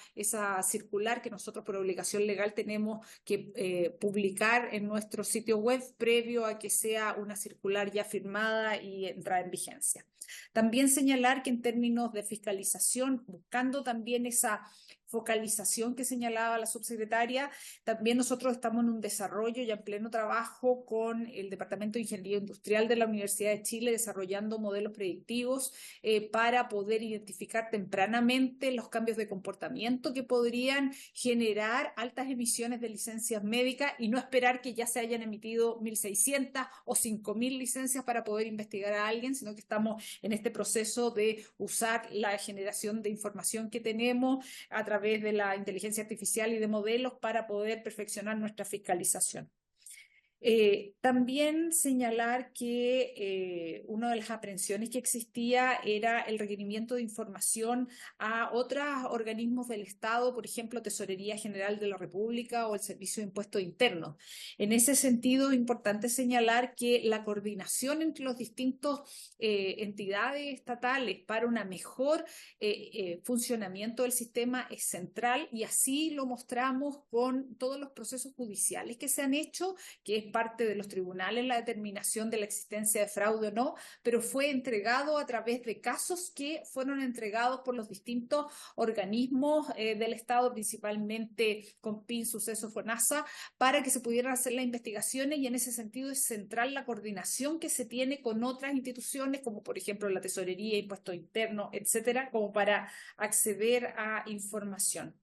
circular que nosotros por obligación legal tenemos que publicar en nuestro sitio web previo a que sea una circular ya firmada y entrada en vigencia. También señalar que en términos de fiscalización, buscando también esa focalización que señalaba la subsecretaria, también nosotros estamos en un desarrollo ya en pleno trabajo con el Departamento de Ingeniería Industrial de la Universidad de Chile, desarrollando modelos predictivos para poder identificar tempranamente los cambios de comportamiento que podrían generar altas emisiones de licencias médicas y no esperar que ya se hayan emitido 1.600 o 5.000 licencias para poder investigar a alguien, sino que estamos en este proceso de usar la generación de información que tenemos a través de la inteligencia artificial y de modelos para poder perfeccionar nuestra fiscalización. También señalar que una de las aprehensiones que existía era el requerimiento de información a otros organismos del Estado, por ejemplo, Tesorería General de la República o el Servicio de Impuestos Internos. En ese sentido, es importante señalar que la coordinación entre los distintos entidades estatales para un mejor funcionamiento del sistema es central, y así lo mostramos con todos los procesos judiciales que se han hecho, que es parte de los tribunales la determinación de la existencia de fraude o no, pero fue entregado a través de casos que fueron entregados por los distintos organismos del Estado, principalmente COMPIN, Suceso, FONASA, para que se pudieran hacer las investigaciones, y en ese sentido es central la coordinación que se tiene con otras instituciones, como por ejemplo la Tesorería, Impuestos Internos, etcétera, como para acceder a información.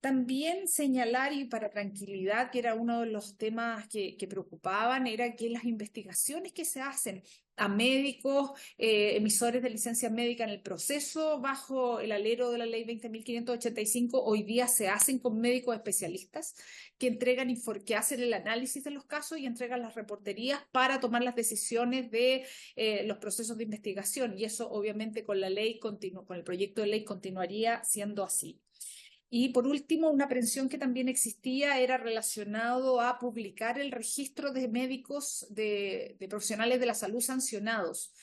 También señalar, y para tranquilidad, que era uno de los temas que preocupaban, era que las investigaciones que se hacen a médicos, emisores de licencia médica en el proceso bajo el alero de la ley 20.585, hoy día se hacen con médicos especialistas que entregan, que hacen el análisis de los casos y entregan las reporterías para tomar las decisiones de los procesos de investigación, y eso obviamente con la ley con el proyecto de ley continuaría siendo así. Y por último, una aprehensión que también existía era relacionado a publicar el registro de médicos, de profesionales de la salud sancionados.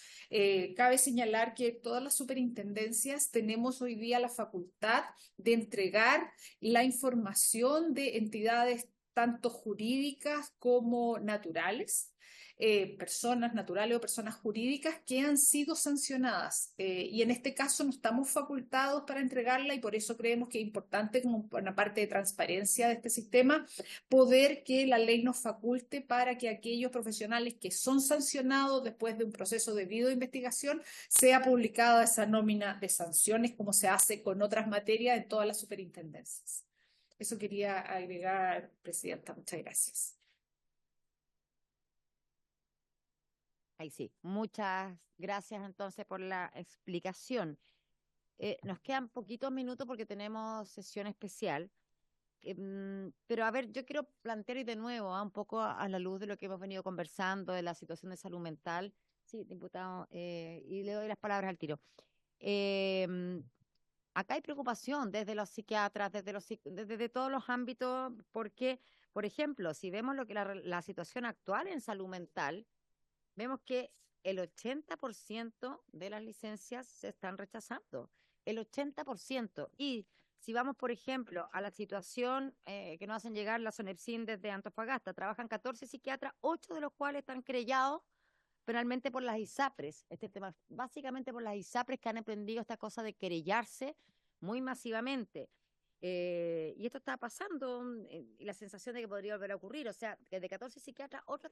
Cabe señalar que todas las superintendencias tenemos hoy día la facultad de entregar la información de entidades tanto jurídicas como naturales, personas naturales o personas jurídicas que han sido sancionadas, y en este caso no estamos facultados para entregarla, y por eso creemos que es importante, como una parte de transparencia de este sistema, poder que la ley nos faculte para que aquellos profesionales que son sancionados después de un proceso debido de investigación sea publicada esa nómina de sanciones, como se hace con otras materias en todas las superintendencias. Eso quería agregar, Presidenta. Muchas gracias. Ahí sí. Muchas gracias entonces por la explicación. Nos quedan poquitos minutos porque tenemos sesión especial. Pero a ver, yo quiero plantear y de nuevo un poco a la luz de lo que hemos venido conversando, de la situación de salud mental. Sí, diputado, y le doy las palabras al tiro. Acá hay preocupación desde los psiquiatras, desde todos los ámbitos, porque, por ejemplo, si vemos lo que la situación actual en salud mental, vemos que el 80% de las licencias se están rechazando, el 80%. Y si vamos, por ejemplo, a la situación que nos hacen llegar la SONEPSIN desde Antofagasta, trabajan 14 psiquiatras, 8 de los cuales están querellados penalmente por las ISAPRES. Este tema, básicamente por las ISAPRES, que han emprendido esta cosa de querellarse muy masivamente. Y esto está pasando, y la sensación de que podría volver a ocurrir. O sea, que de 14 psiquiatras, 8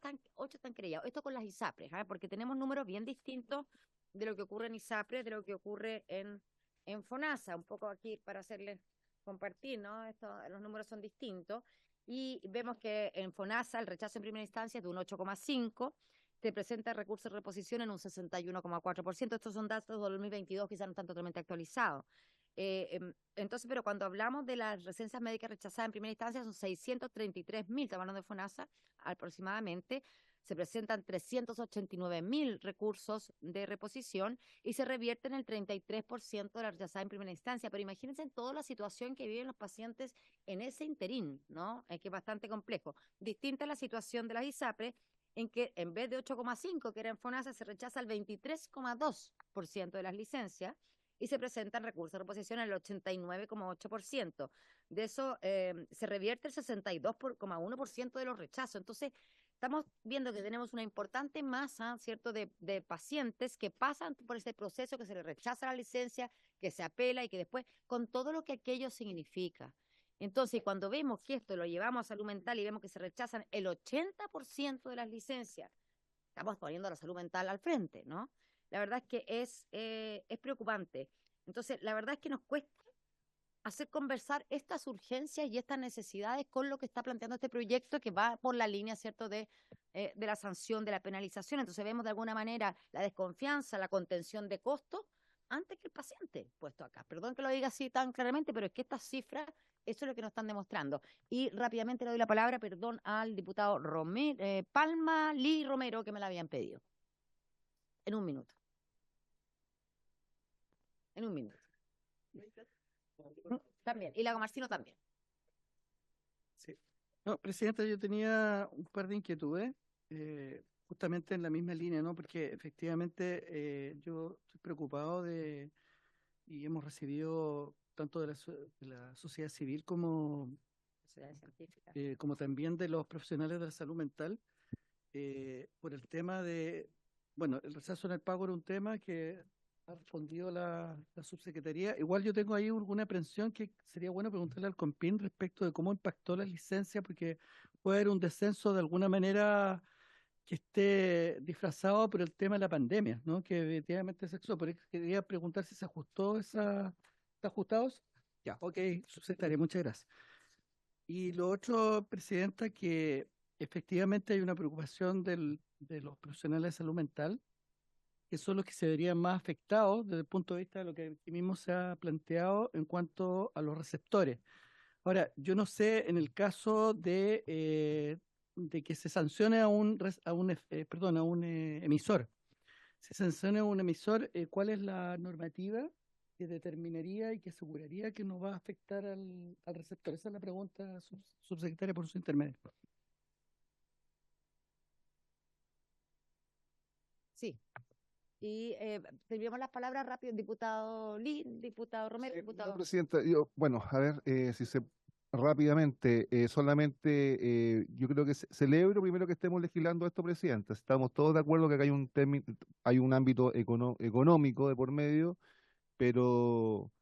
están querellados. Esto con las ISAPRES, porque tenemos números bien distintos de lo que ocurre en ISAPRES, de lo que ocurre en FONASA. Un poco aquí para hacerles compartir, ¿no? Los números son distintos. Y vemos que en FONASA el rechazo en primera instancia es de un 8,5%, te presenta recursos de reposición en un 61,4%. Estos son datos de 2022, quizás no están totalmente actualizados. Entonces, pero cuando hablamos de las licencias médicas rechazadas en primera instancia, son 633.000, estamos hablando de FONASA aproximadamente, se presentan 389.000 recursos de reposición y se revierten el 33% de la rechazada en primera instancia. Pero imagínense en toda la situación que viven los pacientes en ese interín, ¿no? Que es bastante complejo. Distinta a la situación de las ISAPRE, en que en vez de 8,5 que era en FONASA, se rechaza el 23,2% de las licencias y se presentan recursos de reposición en el 89,8%. De eso se revierte el 62,1% de los rechazos. Entonces, estamos viendo que tenemos una importante masa, ¿cierto?, de pacientes que pasan por este proceso, que se les rechaza la licencia, que se apela y que después, con todo lo que aquello significa. Entonces, cuando vemos que esto lo llevamos a salud mental y vemos que se rechazan el 80% de las licencias, estamos poniendo a la salud mental al frente, ¿no? La verdad es que es preocupante. Entonces, la verdad es que nos cuesta hacer conversar estas urgencias y estas necesidades con lo que está planteando este proyecto que va por la línea, ¿cierto?, de la sanción, de la penalización. Entonces vemos de alguna manera la desconfianza, la contención de costos antes que el paciente puesto acá. Perdón que lo diga así tan claramente, pero es que estas cifras, eso es lo que nos están demostrando. Y rápidamente le doy la palabra, perdón, al diputado Palma Lee Romero, que me la habían pedido. En un minuto. En un minuto. También. Y Lago Marcino también. Sí. No, Presidenta, yo tenía un par de inquietudes, justamente en la misma línea, ¿no? Porque efectivamente yo estoy preocupado y hemos recibido tanto de la sociedad civil como también de los profesionales de la salud mental, por el tema de, bueno, el rechazo en el pago era un tema que ha respondido la subsecretaría. Igual yo tengo ahí alguna aprensión que sería bueno preguntarle al CONPIN respecto de cómo impactó la licencia, porque puede haber un descenso de alguna manera que esté disfrazado por el tema de la pandemia, ¿no? Que efectivamente se exó. Por eso quería preguntar si se ajustó ¿está ajustados? Ya, ok, subsecretaria, muchas gracias. Y lo otro, Presidenta, que efectivamente hay una preocupación de los profesionales de salud mental, que son los que se verían más afectados desde el punto de vista de lo que aquí mismo se ha planteado en cuanto a los receptores. Ahora, yo no sé en el caso de que se sancione a un emisor. Si se sanciona a un emisor, ¿cuál es la normativa que determinaría y que aseguraría que no va a afectar al receptor? Esa es la pregunta, subsecretaria, por su intermedio. Sí. Y terminamos las palabras rápido, diputado Lee, diputado Romero, diputado. Presidenta, bueno, a ver si se rápidamente, solamente yo creo que celebro primero que estemos legislando esto, Presidenta. Estamos todos de acuerdo que acá hay un ámbito económico de por medio, pero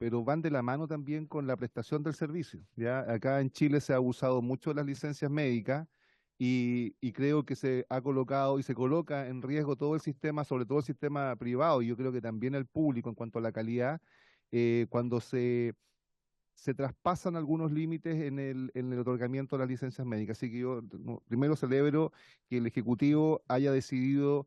van de la mano también con la prestación del servicio. ¿Ya? Acá en Chile se ha abusado mucho de las licencias médicas y creo que se ha colocado y se coloca en riesgo todo el sistema, sobre todo el sistema privado, y yo creo que también el público en cuanto a la calidad, cuando se traspasan algunos límites en el otorgamiento de las licencias médicas. Así que yo primero celebro que el Ejecutivo haya decidido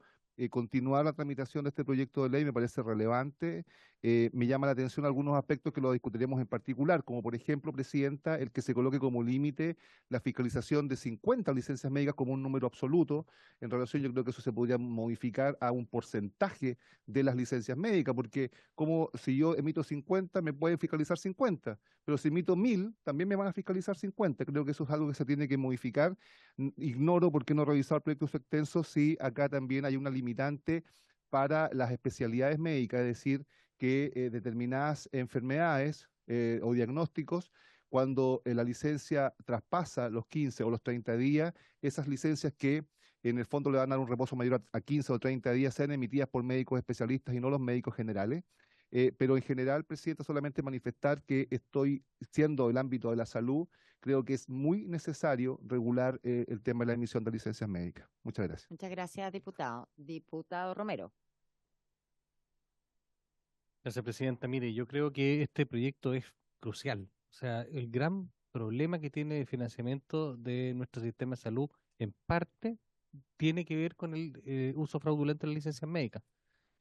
continuar la tramitación de este proyecto de ley, me parece relevante. Me llama la atención algunos aspectos que lo discutiremos en particular, como por ejemplo, Presidenta, el que se coloque como límite la fiscalización de 50 licencias médicas como un número absoluto. En relación, yo creo que eso se podría modificar a un porcentaje de las licencias médicas, porque como si yo emito 50, me pueden fiscalizar 50, pero si emito 1000, también me van a fiscalizar 50. Creo que eso es algo que se tiene que modificar. Ignoro por qué no revisar proyectos extensos si acá también hay una limitante para las especialidades médicas, es decir, que determinadas enfermedades o diagnósticos, cuando la licencia traspasa los 15 o los 30 días, esas licencias que en el fondo le van a dar un reposo mayor a 15 o 30 días sean emitidas por médicos especialistas y no los médicos generales. Pero en general, Presidenta, solamente manifestar que estoy, siendo el ámbito de la salud, creo que es muy necesario regular el tema de la emisión de licencias médicas. Muchas gracias. Muchas gracias, diputado. Diputado Romero. Gracias, Presidenta. Mire, yo creo que este proyecto es crucial. O sea, el gran problema que tiene el financiamiento de nuestro sistema de salud, en parte, tiene que ver con el uso fraudulento de las licencias médicas.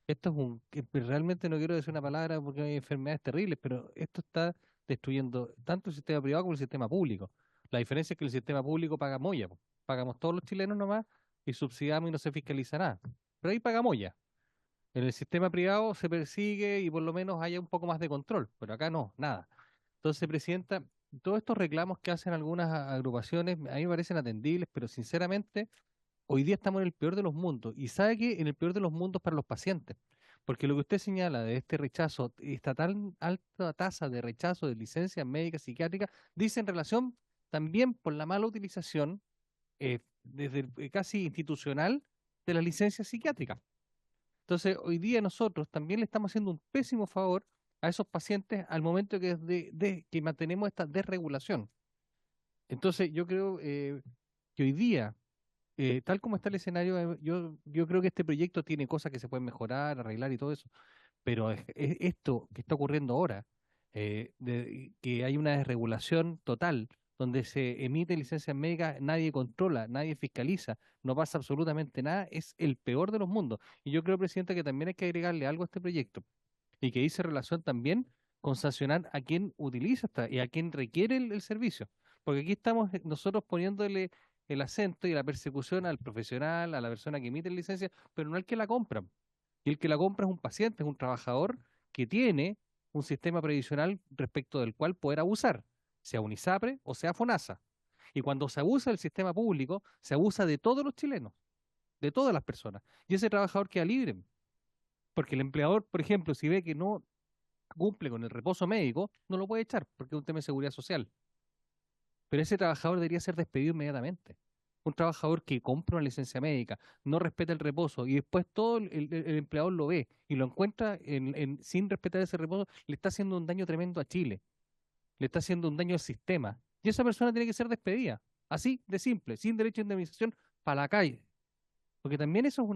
Esto es que realmente no quiero decir una palabra porque hay enfermedades terribles, pero esto está destruyendo tanto el sistema privado como el sistema público. La diferencia es que el sistema público paga moya, pagamos todos los chilenos nomás y subsidiamos y no se fiscaliza nada. Pero ahí pagamos ya. En el sistema privado se persigue y por lo menos haya un poco más de control, pero acá no, nada. Entonces, Presidenta, todos estos reclamos que hacen algunas agrupaciones a mí me parecen atendibles, pero sinceramente, hoy día estamos en el peor de los mundos. Y sabe que en el peor de los mundos para los pacientes. Porque lo que usted señala de este rechazo, esta tan alta tasa de rechazo de licencias médicas psiquiátricas, dice en relación también por la mala utilización desde casi institucional de las licencias psiquiátricas. Entonces, hoy día nosotros también le estamos haciendo un pésimo favor a esos pacientes al momento que mantenemos esta desregulación. Entonces, yo creo que hoy día, tal como está el escenario, yo creo que este proyecto tiene cosas que se pueden mejorar, arreglar y todo eso, pero esto que está ocurriendo ahora, que hay una desregulación total, donde se emiten licencias médicas, nadie controla, nadie fiscaliza, no pasa absolutamente nada, es el peor de los mundos. Y yo creo, Presidente, que también hay que agregarle algo a este proyecto, y que dice relación también con sancionar a quien utiliza y a quien requiere el servicio. Porque aquí estamos nosotros poniéndole el acento y la persecución al profesional, a la persona que emite la licencia, pero no al que la compra. Y el que la compra es un paciente, es un trabajador que tiene un sistema previsional respecto del cual poder abusar, sea UNISAPRE o sea FONASA. Y cuando se abusa del sistema público, se abusa de todos los chilenos, de todas las personas. Y ese trabajador queda libre. Porque el empleador, por ejemplo, si ve que no cumple con el reposo médico, no lo puede echar, porque es un tema de seguridad social. Pero ese trabajador debería ser despedido inmediatamente. Un trabajador que compra una licencia médica, no respeta el reposo y después todo el empleador lo ve y lo encuentra sin respetar ese reposo, le está haciendo un daño tremendo a Chile, le está haciendo un daño al sistema. Y esa persona tiene que ser despedida, así de simple, sin derecho a indemnización, para la calle. Porque también eso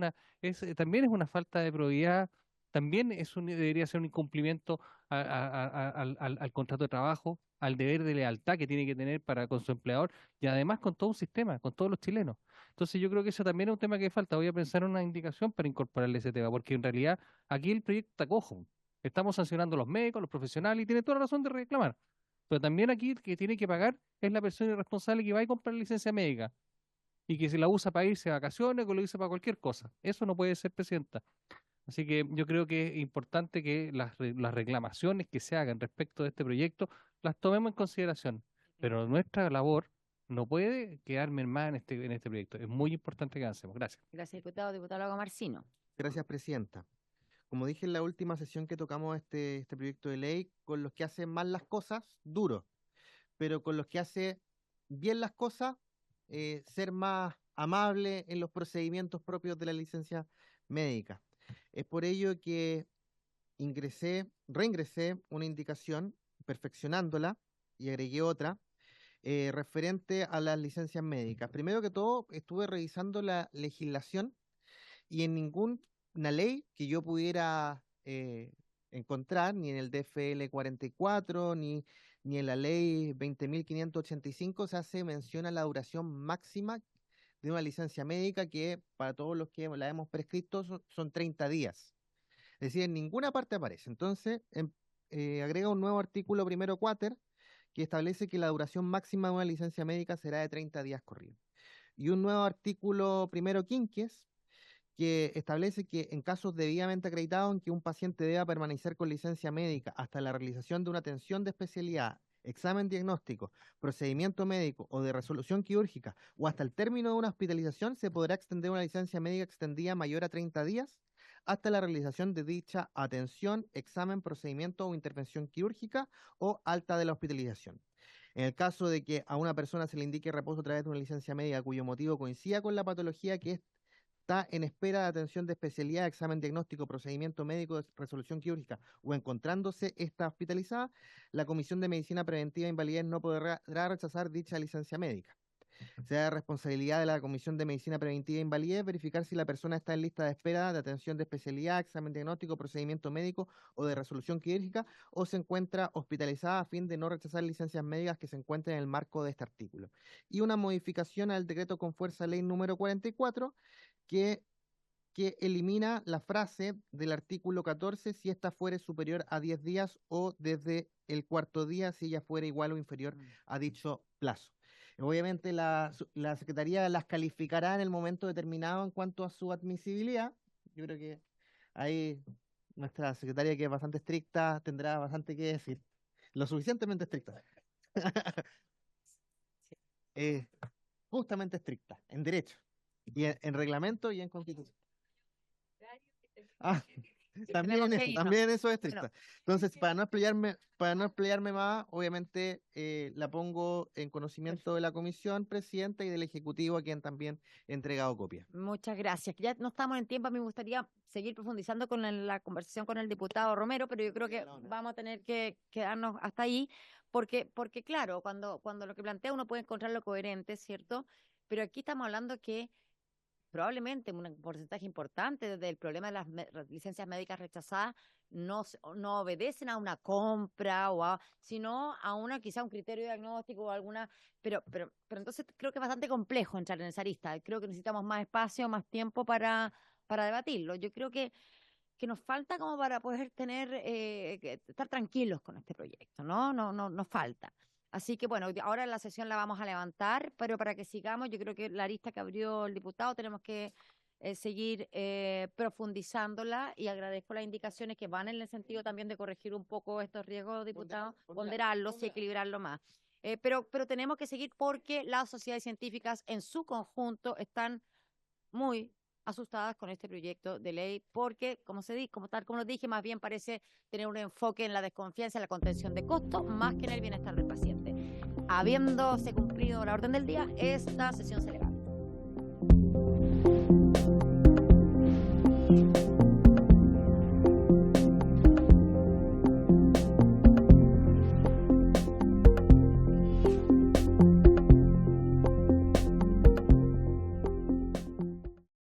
también es una falta de probidad, también debería ser un incumplimiento al contrato de trabajo, al deber de lealtad que tiene que tener para con su empleador y además con todo un sistema, con todos los chilenos. Entonces yo creo que eso también es un tema que falta. Voy a pensar en una indicación para incorporarle ese tema, porque en realidad aquí el proyecto está cojo. Estamos sancionando a los médicos, a los profesionales y tiene toda la razón de reclamar. Pero también aquí el que tiene que pagar es la persona irresponsable que va a comprar licencia médica y que se la usa para irse de vacaciones o lo usa para cualquier cosa. Eso no puede ser, Presidenta. Así que yo creo que es importante que las reclamaciones que se hagan respecto de este proyecto las tomemos en consideración. Pero nuestra labor no puede quedar mermada en este proyecto. Es muy importante que avancemos. Gracias. Gracias, diputado. Diputado Lago Marcino. Gracias, Presidenta. Como dije en la última sesión que tocamos este proyecto de ley, con los que hacen mal las cosas, duro. Pero con los que hace bien las cosas, ser más amable en los procedimientos propios de la licencia médica. Es por ello que reingresé una indicación perfeccionándola y agregué otra referente a las licencias médicas. Primero que todo, estuve revisando la legislación y en ninguna ley que yo pudiera encontrar, ni en el DFL 44, ni en la ley 20.585 se hace mención a la duración máxima de una licencia médica que para todos los que la hemos prescrito son 30 días. Es decir, en ninguna parte aparece. Entonces, agrega un nuevo artículo primero quater que establece que la duración máxima de una licencia médica será de 30 días corridos. Y un nuevo artículo primero quinquies que establece que en casos debidamente acreditados en que un paciente deba permanecer con licencia médica hasta la realización de una atención de especialidad, examen diagnóstico, procedimiento médico o de resolución quirúrgica o hasta el término de una hospitalización, se podrá extender una licencia médica extendida mayor a 30 días hasta la realización de dicha atención, examen, procedimiento o intervención quirúrgica o alta de la hospitalización. En el caso de que a una persona se le indique reposo a través de una licencia médica cuyo motivo coincida con la patología que está en espera de atención de especialidad, examen diagnóstico, procedimiento médico, resolución quirúrgica o encontrándose esta hospitalizada, la Comisión de Medicina Preventiva e Invalidez no podrá rechazar dicha licencia médica. Será de responsabilidad de la Comisión de Medicina Preventiva e Invalidez verificar si la persona está en lista de espera de atención de especialidad, examen diagnóstico, procedimiento médico o de resolución quirúrgica o se encuentra hospitalizada a fin de no rechazar licencias médicas que se encuentren en el marco de este artículo. Y una modificación al decreto con fuerza ley número 44 que elimina la frase del artículo 14 si ésta fuere superior a 10 días o desde el cuarto día si ella fuera igual o inferior a dicho plazo. Obviamente la Secretaría las calificará en el momento determinado en cuanto a su admisibilidad. Yo creo que ahí nuestra secretaria, que es bastante estricta, tendrá bastante que decir. Lo suficientemente estricta. Justamente estricta, en derecho, y en reglamento y en constitución. También eso es estricta. Bueno. Entonces, para no explayarme más, obviamente la pongo en conocimiento de la comisión, presidenta, y del ejecutivo, a quien también he entregado copia. Muchas gracias. Ya no estamos en tiempo, a mí me gustaría seguir profundizando con la conversación con el diputado Romero, pero yo creo que vamos a tener que quedarnos hasta ahí, porque claro, cuando lo que plantea uno puede encontrarlo coherente, ¿cierto? Pero aquí estamos hablando que probablemente un porcentaje importante del problema de las licencias médicas rechazadas no obedecen a una compra sino a quizá un criterio diagnóstico o alguna, pero entonces creo que es bastante complejo entrar en esa lista. Creo que necesitamos más espacio, más tiempo para debatirlo. Yo creo que nos falta como para poder estar tranquilos con este proyecto, ¿no? Nos falta. Así que bueno, ahora la sesión la vamos a levantar, pero para que sigamos, yo creo que la lista que abrió el diputado tenemos que seguir profundizándola, y agradezco las indicaciones que van en el sentido también de corregir un poco estos riesgos, diputados, ponderarlos y equilibrarlo más. Pero tenemos que seguir, porque las sociedades científicas en su conjunto están muy asustadas con este proyecto de ley, porque, como lo dije, más bien parece tener un enfoque en la desconfianza, en la contención de costos, más que en el bienestar del paciente. Habiéndose cumplido la orden del día, esta sesión se levanta.